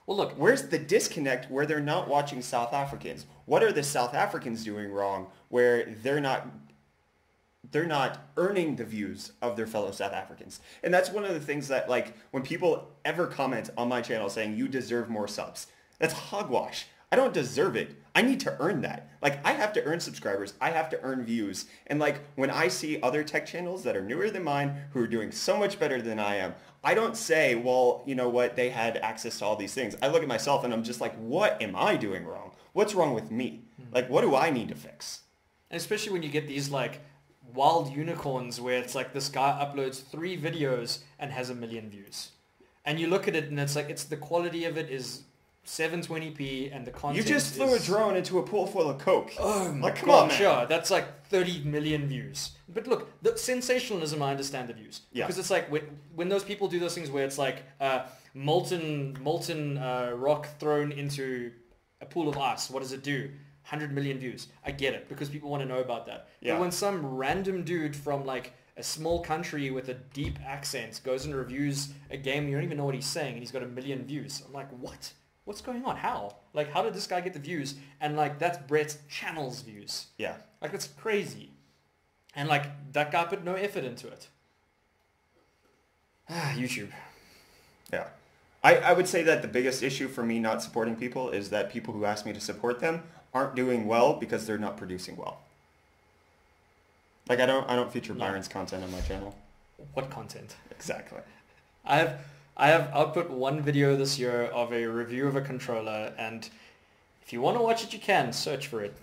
Well, look, where's the disconnect where they're not watching South Africans? What are the South Africans doing wrong where they're not earning the views of their fellow South Africans? And that's one of the things that, like, when people ever comment on my channel saying you deserve more subs, that's hogwash. I don't deserve it. I need to earn that. Like, I have to earn subscribers. I have to earn views. And like, when I see other tech channels that are newer than mine who are doing so much better than I am, I don't say, well, you know what, they had access to all these things. I look at myself and I'm just like, what am I doing wrong? What's wrong with me? Like, what do I need to fix? And especially when you get these like wild unicorns where it's like this guy uploads 3 videos and has 1 million views. And you look at it and it's like, it's the quality of it is 720p and the content You just flew a drone into a pool full of coke. Oh my like, come God, on, man. sure, that's like 30 million views. But look, the sensationalism, I understand the views. Yeah. Because it's like when those people do those things where it's like molten rock thrown into a pool of ice, what does it do? 100 million views. I get it, because people want to know about that. Yeah. But when some random dude from like a small country with a deep accent goes and reviews a game, you don't even know what he's saying, and he's got 1 million views. I'm like, what? What's going on? How? Like, how did this guy get the views? And like, that's Brett's channel's views. Yeah. Like, it's crazy. And like, that guy put no effort into it. YouTube. Yeah. I would say that the biggest issue for me not supporting people is that people who ask me to support them aren't doing well because they're not producing well. Like, I don't feature Byron's content on my channel. What content? Exactly. I have output 1 video this year of a review of a controller, and if you want to watch it, you can search for it.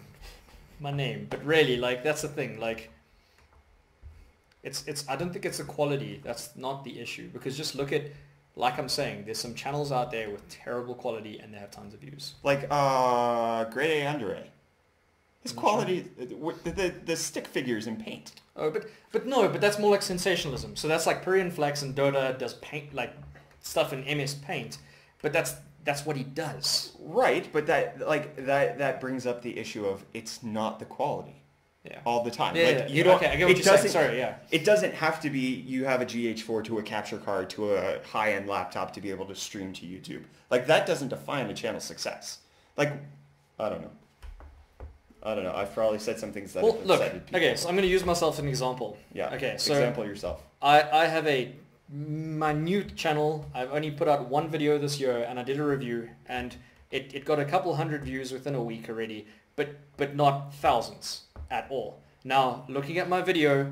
My name. But really, like, that's the thing. Like, it's I don't think it's the quality. That's not the issue, because just look at, like I'm saying, there's some channels out there with terrible quality and they have tons of views. Like Grade A Under A. His quality, the stick figures in paint. Oh, but that's more like sensationalism. So that's like Purian Flex and Dota does paint, like stuff in MS Paint, but that's what he does. Right, but that brings up the issue of it's not the quality. Yeah. All the time. Yeah, like, yeah. You don't, okay, I get what you're saying. Sorry, yeah. It doesn't have to be you have a GH4 to a capture card to a high-end laptop to be able to stream to YouTube. Like, that doesn't define a channel's success. Like, I don't know. I've probably said some things that have upsetted people. Okay, so I'm going to use myself as an example. Yeah. Okay, so example yourself. I have a minute channel. I've only put out 1 video this year, and I did a review, and it got a couple hundred views within a week already, but not thousands at all. Now, looking at my video,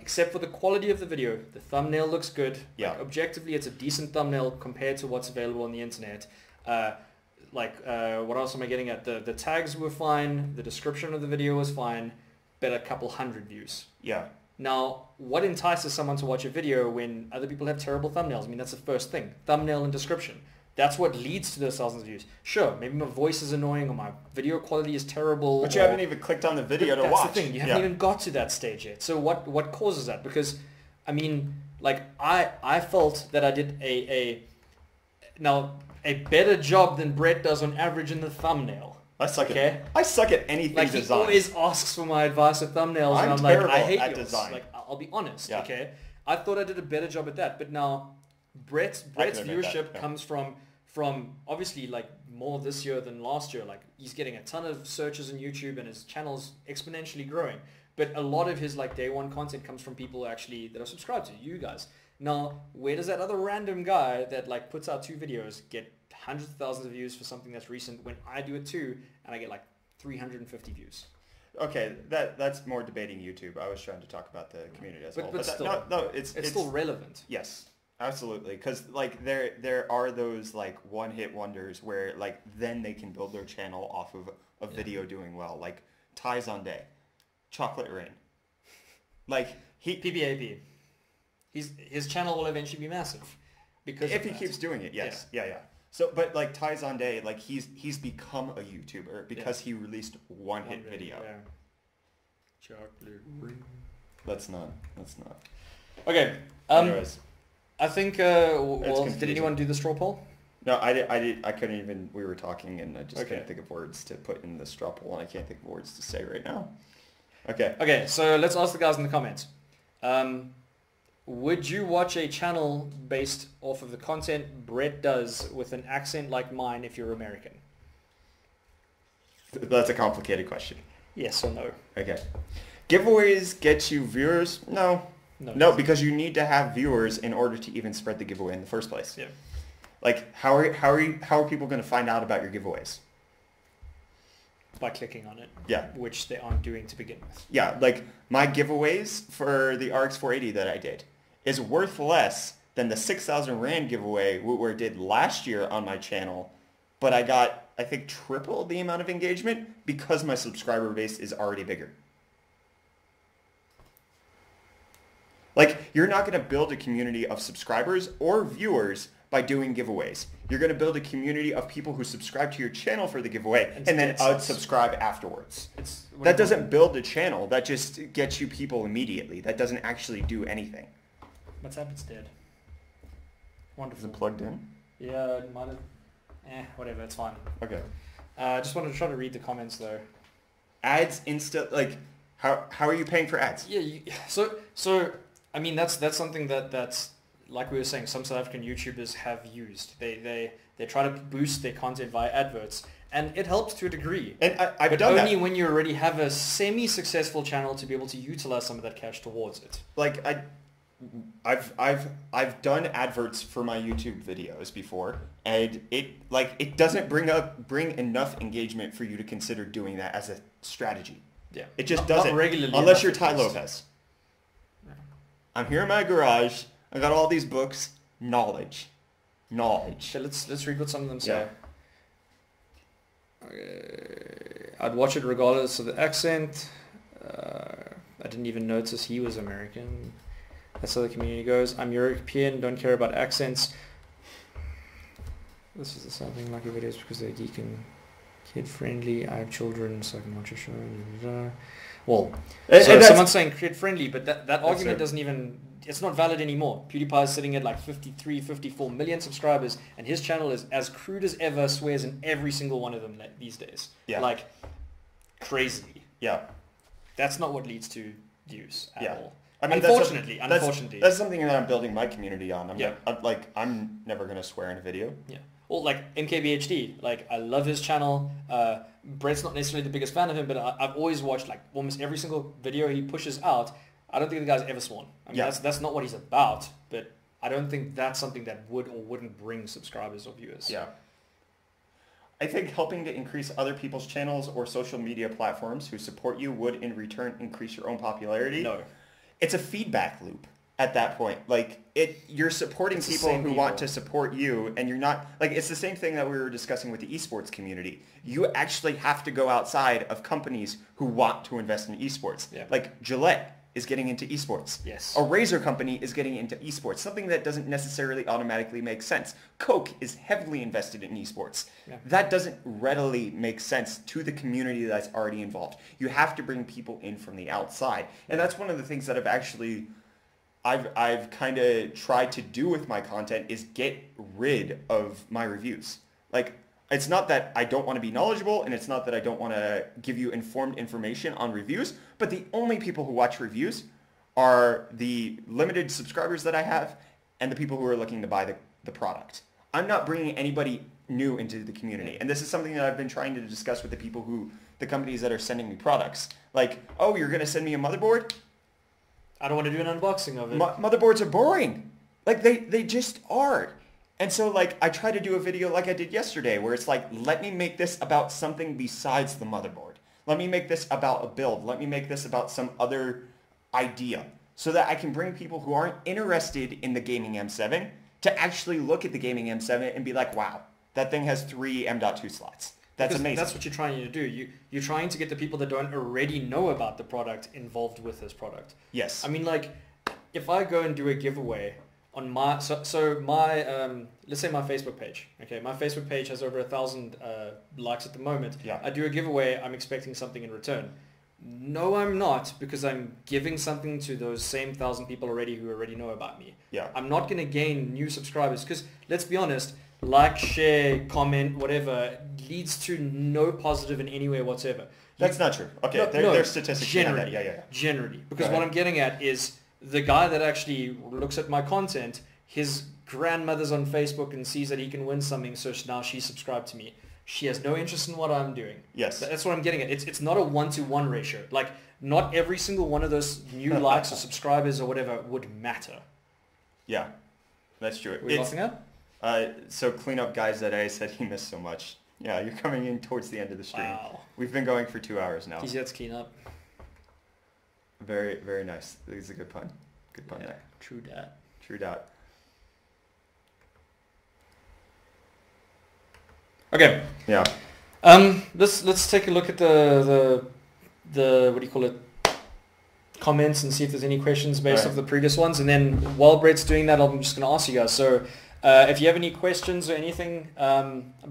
except for the quality of the video, the thumbnail looks good. Yeah. Like, objectively, it's a decent thumbnail compared to what's available on the internet. What else am I getting at? The tags were fine. The description of the video was fine, but a couple hundred views. Yeah. Now, what entices someone to watch a video when other people have terrible thumbnails? I mean, that's the first thing. Thumbnail and description. That's what leads to those thousands of views. Sure, maybe my voice is annoying or my video quality is terrible. But you haven't even clicked on the video to watch. That's the thing. You haven't even got to that stage yet. So what causes that? Because, I mean, like, I felt that I did a better job than Brett does on average in the thumbnail. I suck at anything like, design. He always asks for my advice with thumbnails, and I'm like, I hate yours. design. Like, I'll be honest, Yeah. okay? I thought I did a better job at that, but now Brett's viewership yeah. comes from obviously, like, more this year than last year. Like, he's getting a ton of searches on YouTube and his channel's exponentially growing. But a lot of his, like, day one content comes from people actually that are subscribed to you guys. Now, where does that other random guy that, like, puts out 2 videos get hundreds of thousands of views for something that's recent when I do it too and I get like 350 views? Okay, that's more debating YouTube. I was trying to talk about the community as a whole. But still, it's still relevant. Yes, absolutely. Because, like, there are those, like, one-hit wonders where, like, then they can build their channel off of a video doing well. Like, Ties on Day, Chocolate Rain. Like, PBAP. His channel will eventually be massive. Because if he keeps doing it, yes. Yeah. So, but like Ties on Day, like he's become a YouTuber because he released one hit video. Yeah. Chocolate Rain. Let's not. Okay. Anyways, I think. Did anyone do the straw poll? No, I did. I couldn't even. We were talking, and I just Okay. couldn't think of words to put in the straw poll, and I can't think of words to say right now. Okay. Okay. So let's ask the guys in the comments. would you watch a channel based off of the content Brett does with an accent like mine if you're American? That's a complicated question. Yes or no? Okay. Giveaways get you viewers? No. No, because you need to have viewers in order to even spread the giveaway in the first place. Yeah. Like, how are people going to find out about your giveaways? By clicking on it. Yeah. Which they aren't doing to begin with. Yeah, like my giveaways for the RX 480 that I did is worth less than the 6,000 Rand giveaway where I did last year on my channel, but I got, I think, triple the amount of engagement because my subscriber base is already bigger. Like, you're not going to build a community of subscribers or viewers by doing giveaways. You're going to build a community of people who subscribe to your channel for the giveaway and then unsubscribe afterwards. That doesn't build a channel. That just gets you people immediately. That doesn't actually do anything. WhatsApp, it's dead. Wonderful. Is it plugged in? Yeah, it might have. Whatever, it's fine. Okay. Just wanted to try to read the comments though. Ads like, how are you paying for ads? Yeah, so I mean that's something that's like we were saying, some South African YouTubers have used. They try to boost their content via adverts, and it helps to a degree. And I've done that. But that. only when you already have a semi-successful channel to be able to utilize some of that cash towards it. Like I've done adverts for my YouTube videos before, and it doesn't bring enough engagement for you to consider doing that as a strategy. Yeah, it just doesn't. Not regularly, unless you're Ty Lopez. Yeah. I'm here in my garage. I got all these books. Knowledge. So let's read what some of them say. Yeah. I'd watch it regardless of the accent. I didn't even notice he was American. That's how the community goes. I'm European, don't care about accents. This is the same thing, like your videos because they're geek and kid friendly. I have children, so I can watch a show. Well, so someone's saying kid friendly, but that argument doesn't even, it's not valid anymore. PewDiePie is sitting at like 53, 54 million subscribers, and his channel is as crude as ever, swears in every single one of them these days. Yeah. Like, crazy. Yeah. That's not what leads to views at all. I mean, unfortunately, that's something that I'm building my community on. I'm never going to swear in a video. Yeah. Or like MKBHD, like I love his channel. Brett's not necessarily the biggest fan of him, but I've always watched like almost every single video he pushes out. I don't think the guy's ever sworn. I mean, that's not what he's about, but I don't think that's something that would or wouldn't bring subscribers or viewers. Yeah. I think helping to increase other people's channels or social media platforms who support you would in return increase your own popularity. No. It's a feedback loop at that point. Like you're supporting people who want to support you, and you're not like, it's the same thing that we were discussing with the esports community. You actually have to go outside of companies who want to invest in esports. Yeah. Like Gillette is getting into esports. Yes. A razor company is getting into esports, something that doesn't necessarily automatically make sense. Coke is heavily invested in esports. Yeah. That doesn't readily make sense to the community that's already involved. You have to bring people in from the outside. And that's one of the things that I've kind of tried to do with my content is get rid of my reviews. Like, it's not that I don't want to be knowledgeable, and it's not that I don't want to give you informed information on reviews, but the only people who watch reviews are the limited subscribers that I have and the people who are looking to buy the product. I'm not bringing anybody new into the community. And this is something that I've been trying to discuss with the companies that are sending me products. Like, oh, you're going to send me a motherboard? I don't want to do an unboxing of it. Motherboards are boring. Like, they just are. And so, like, I try to do a video like I did yesterday where it's like, let me make this about something besides the motherboard. Let me make this about a build. Let me make this about some other idea so that I can bring people who aren't interested in the gaming M7 to actually look at the gaming M7 and be like, wow, that thing has 3 M.2 slots. That's amazing. That's what you're trying to do. You're trying to get the people that don't already know about the product involved with this product. Yes. I mean, like, if I go and do a giveaway on my let's say my Facebook page. Okay, my Facebook page has over 1,000 likes at the moment. Yeah. I do a giveaway. I'm expecting something in return. No, I'm not, because I'm giving something to those same 1,000 people already who already know about me. Yeah. I'm not going to gain new subscribers because, let's be honest, like, share, comment, whatever, leads to no positive in any way whatsoever. That's not true. Okay, there's statistics behind that. Yeah. Generally. Because what I'm getting at is the guy that actually looks at my content, his grandmother's on Facebook and sees that he can win something, so now she's subscribed to me. She has no interest in what I'm doing. Yes. That's what I'm getting at. It's not a 1-to-1 ratio. Like, not every single one of those new likes or subscribers or whatever would matter. Yeah, that's true. Were you laughing at? So Cleanup Guys that I said he missed so much. Yeah, you're coming in towards the end of the stream. Wow. We've been going for 2 hours now. Let's clean up. Very, very nice. It's a good pun. Good pun there. True dat. True dat. Okay. Yeah. Let's take a look at the what do you call it, comments, and see if there's any questions based off the previous ones. And then while Brett's doing that, I'm just going to ask you guys. So if you have any questions or anything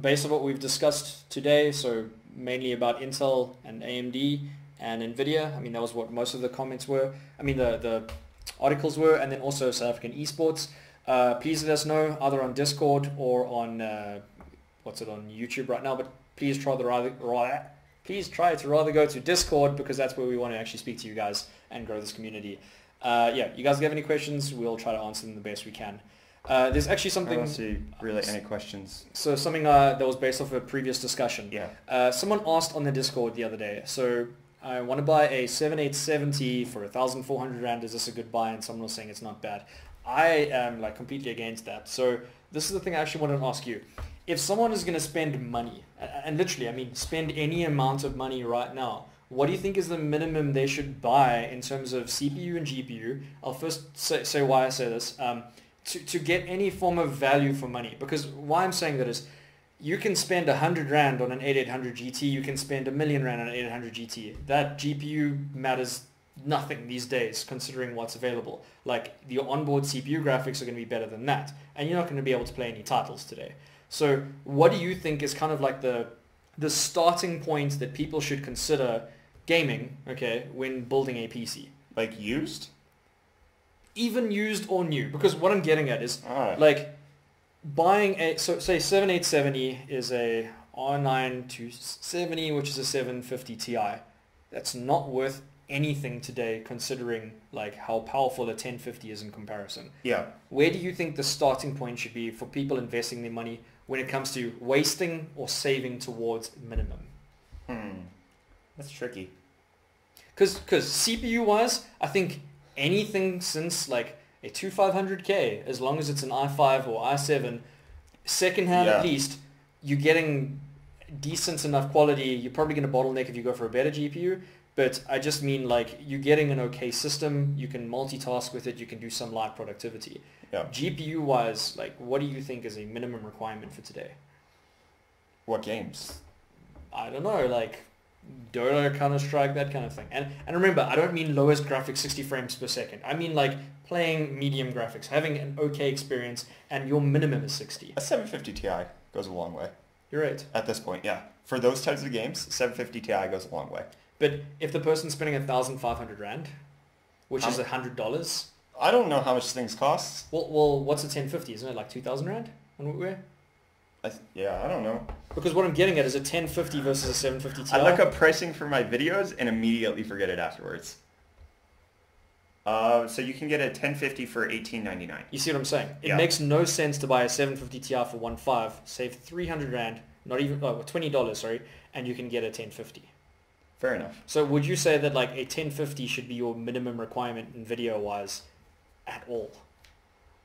based on what we've discussed today, so mainly about Intel and AMD and Nvidia. I mean, that was what most of the comments were. I mean, the articles were, and then also South African Esports. Please let us know either on Discord or on on YouTube right now. But please try to rather go to Discord, because that's where we want to actually speak to you guys and grow this community. You guys have any questions, we'll try to answer them the best we can. There's actually something... I don't see really any questions. So something that was based off a previous discussion. Yeah. Someone asked on the Discord the other day, so I want to buy a 7870 for 1,400 Rand. Is this a good buy? And someone was saying it's not bad. I am completely against that. So this is the thing I actually wanted to ask you. If someone is going to spend money, and literally, I mean, spend any amount of money right now, what do you think is the minimum they should buy in terms of CPU and GPU? I'll first say why I say this. To get any form of value for money. Because why I'm saying that is, you can spend 100 Rand on an 8800 GT, you can spend 1,000,000 Rand on an 8800 GT. That GPU matters nothing these days, considering what's available. Like, your onboard CPU graphics are going to be better than that, and you're not going to be able to play any titles today. So what do you think is kind of like the starting point that people should consider gaming, okay, when building a PC? Like used? Even used or new. Because what I'm getting at is, right. Buying a, so say 7870 is a R9 270, which is a 750 Ti. That's not worth anything today, considering how powerful a 1050 is in comparison. Yeah. Where do you think the starting point should be for people investing their money when it comes to wasting or saving towards minimum? That's tricky. Because CPU wise, I think anything since a 2500K, as long as it's an i5 or i7, secondhand at least, you're getting decent enough quality. You're probably going to bottleneck if you go for a better GPU, but I just mean you're getting an okay system. You can multitask with it. You can do some light productivity. Yeah. GPU wise, what do you think is a minimum requirement for today? What games? I don't know, Dota, Counter-Strike, that kind of thing. And remember, I don't mean lowest graphics 60 frames per second. I mean playing medium graphics, having an okay experience, and your minimum is 60. A 750 Ti goes a long way. You're right. At this point, yeah. For those types of games, 750 Ti goes a long way. But if the person's spending 1,500 Rand, which is $100... I don't know how much things cost. Well, what's a 1050? Isn't it 2,000 Rand on Wootware? I don't know. Because what I'm getting at is a 1050 versus a 750 Ti. I look up pricing for my videos and immediately forget it afterwards. So you can get a 1050 for $18.99. You see what I'm saying? It makes no sense to buy a 750 Ti for 1.5, save 300 Rand, not even $20, sorry, and you can get a 1050. Fair enough. So would you say that a 1050 should be your minimum requirement in video wise at all?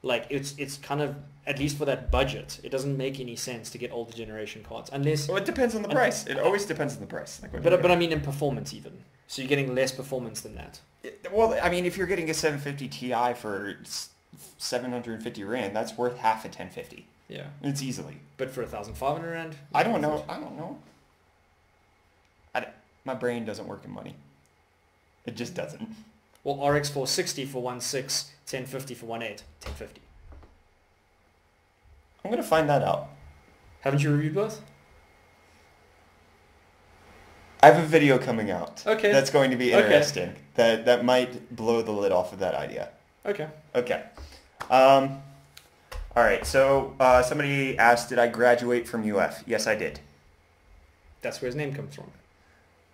It's kind of, at least for that budget, it doesn't make any sense to get older generation cards unless... Well, it depends on the price. It always depends on the price. But I mean in performance even. So you're getting less performance than that. Well, I mean, if you're getting a 750 Ti for 750 Rand, that's worth half a 1050. Yeah. It's easily. But for 1,500 Rand? I don't know. My brain doesn't work in money. It just doesn't. Well, RX 460 for 1.6, 1050 for 1.8, 1050. I'm going to find that out. Haven't you reviewed both? I have a video coming out. Okay. That's going to be interesting. Okay. That might blow the lid off of that idea. Okay. Okay. All right. So somebody asked, did I graduate from UF? Yes, I did. That's where his name comes from.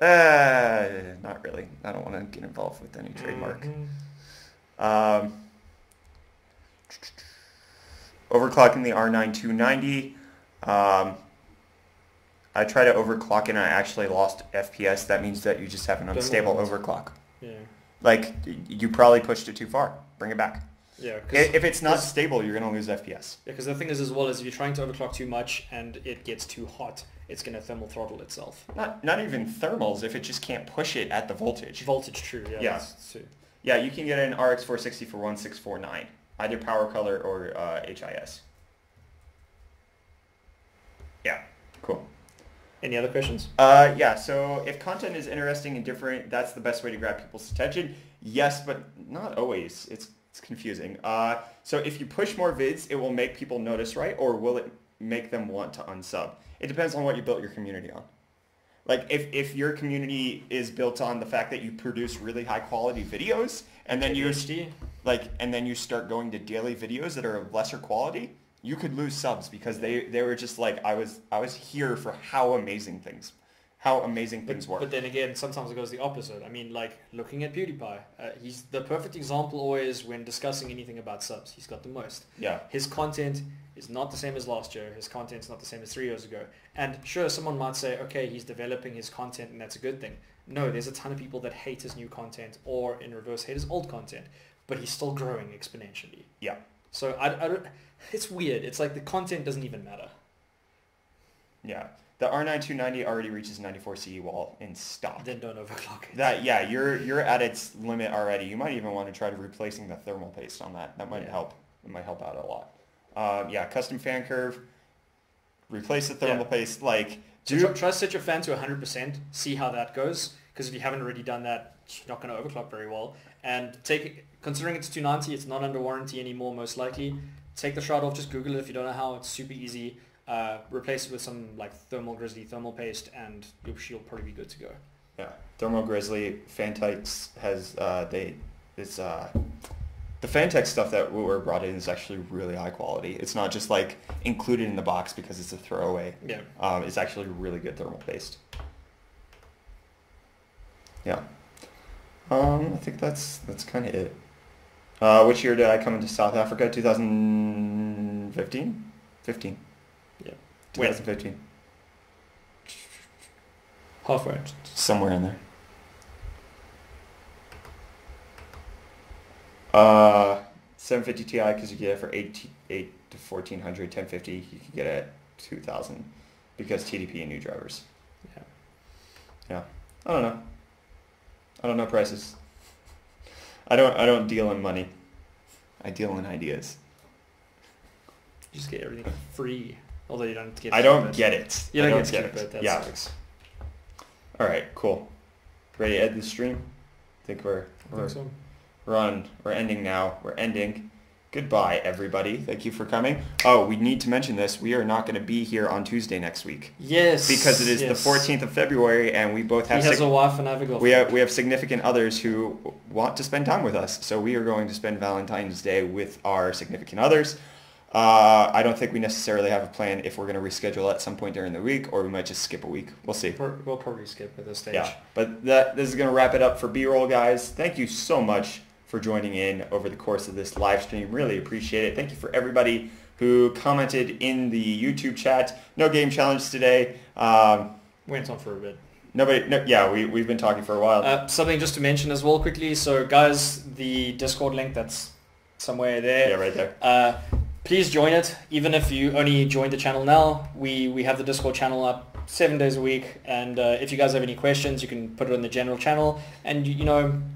Not really. I don't want to get involved with any trademark. Overclocking the R9 290. I tried to overclock it and I actually lost FPS. That means that you just have an unstable overclock. Yeah. Like, you probably pushed it too far. Bring it back. Yeah. If it's not stable, you're going to lose FPS. Yeah, because the thing is as well is if you're trying to overclock too much and it gets too hot, it's going to thermal throttle itself. Not even thermals, if it just can't push it at the voltage. Voltage, true. Yeah. Yeah. Yeah, you can get an RX 460 for 1649, either power color or HIS. Yeah, cool. Any other questions? Yeah, so if content is interesting and different, that's the best way to grab people's attention. Yes, but not always. It's confusing. So if you push more vids, it will make people notice, right? Or will it make them want to unsub? It depends on what you built your community on. Like if your community is built on the fact that you produce really high quality videos and then you start going to daily videos that are of lesser quality, you could lose subs because they were just like, I was here for how amazing things were. But then again, sometimes it goes the opposite. I mean, like looking at PewDiePie, he's the perfect example always when discussing anything about subs. He's got the most. Yeah. His content is not the same as last year. His content's not the same as 3 years ago. And sure, someone might say, okay, he's developing his content and that's a good thing. No, there's a ton of people that hate his new content or in reverse hate his old content, but he's still growing exponentially. Yeah. So I don't, it's weird. It's like the content doesn't even matter. Yeah. The R9 290 already reaches 94 CE wall in stock. Then don't overclock it. You're at its limit already. You might even want to try to replacing the thermal paste on that. That might help. It might help out a lot. Custom fan curve. Replace the thermal paste. Like, try to set your fan to 100%. See how that goes. Because if you haven't already done that, you're not going to overclock very well. And considering it's 290, it's not under warranty anymore, most likely. Take the shroud off. Just Google it if you don't know how. It's super easy. Replace it with some like Thermal Grizzly thermal paste, and you'll probably be good to go. Yeah, Thermal Grizzly Fantex has the Fantex stuff that were brought in is actually really high quality. It's not just like included in the box because it's a throwaway. Yeah. It's actually really good thermal paste. Yeah. I think that's kind of it. Which year did I come into South Africa? 2015? 15. Yeah. 2015. Halfway. Somewhere in there. 750 Ti because you get it for 8 to 1400. 1050 you can get it at 2000 because TDP and new drivers. Yeah. I don't know prices. I don't deal in money. I deal in ideas. You just get everything free, although you don't get. I don't get it. You don't get it. That sucks. All right, cool. Ready to end the stream? I think we're ending now. We're ending. Goodbye, everybody. Thank you for coming. Oh, we need to mention this. We are not going to be here on Tuesday next week. Yes. Because it is the 14th of February, and we both have... He has a wife and I have a girlfriend. We have significant others who want to spend time with us. So we are going to spend Valentine's Day with our significant others. I don't think we necessarily have a plan if we're going to reschedule at some point during the week, or we might just skip a week. We'll see. We'll probably skip at this stage. Yeah, but this is going to wrap it up for B-Roll, guys. Thank you so much for joining in over the course of this live stream. Really appreciate it. Thank you for everybody who commented in the YouTube chat. No game challenge today. Went on for a bit. We've been talking for a while. Something just to mention as well quickly. So guys, the Discord link that's somewhere there. Yeah, right there. Please join it. Even if you only joined the channel now, we have the Discord channel up 7 days a week, and if you guys have any questions, you can put it on the general channel, and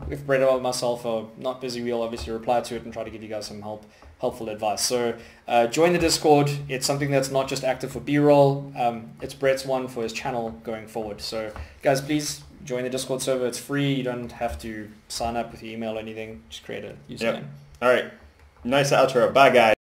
if Brett or myself are not busy, we'll obviously reply to it and try to give you guys some helpful advice. So join the Discord. It's something that's not just active for B-roll. It's Brett's one for his channel going forward. So guys, please join the Discord server. It's free. You don't have to sign up with your email or anything. Just create a username. Yep. All right. Nice outro. Bye, guys.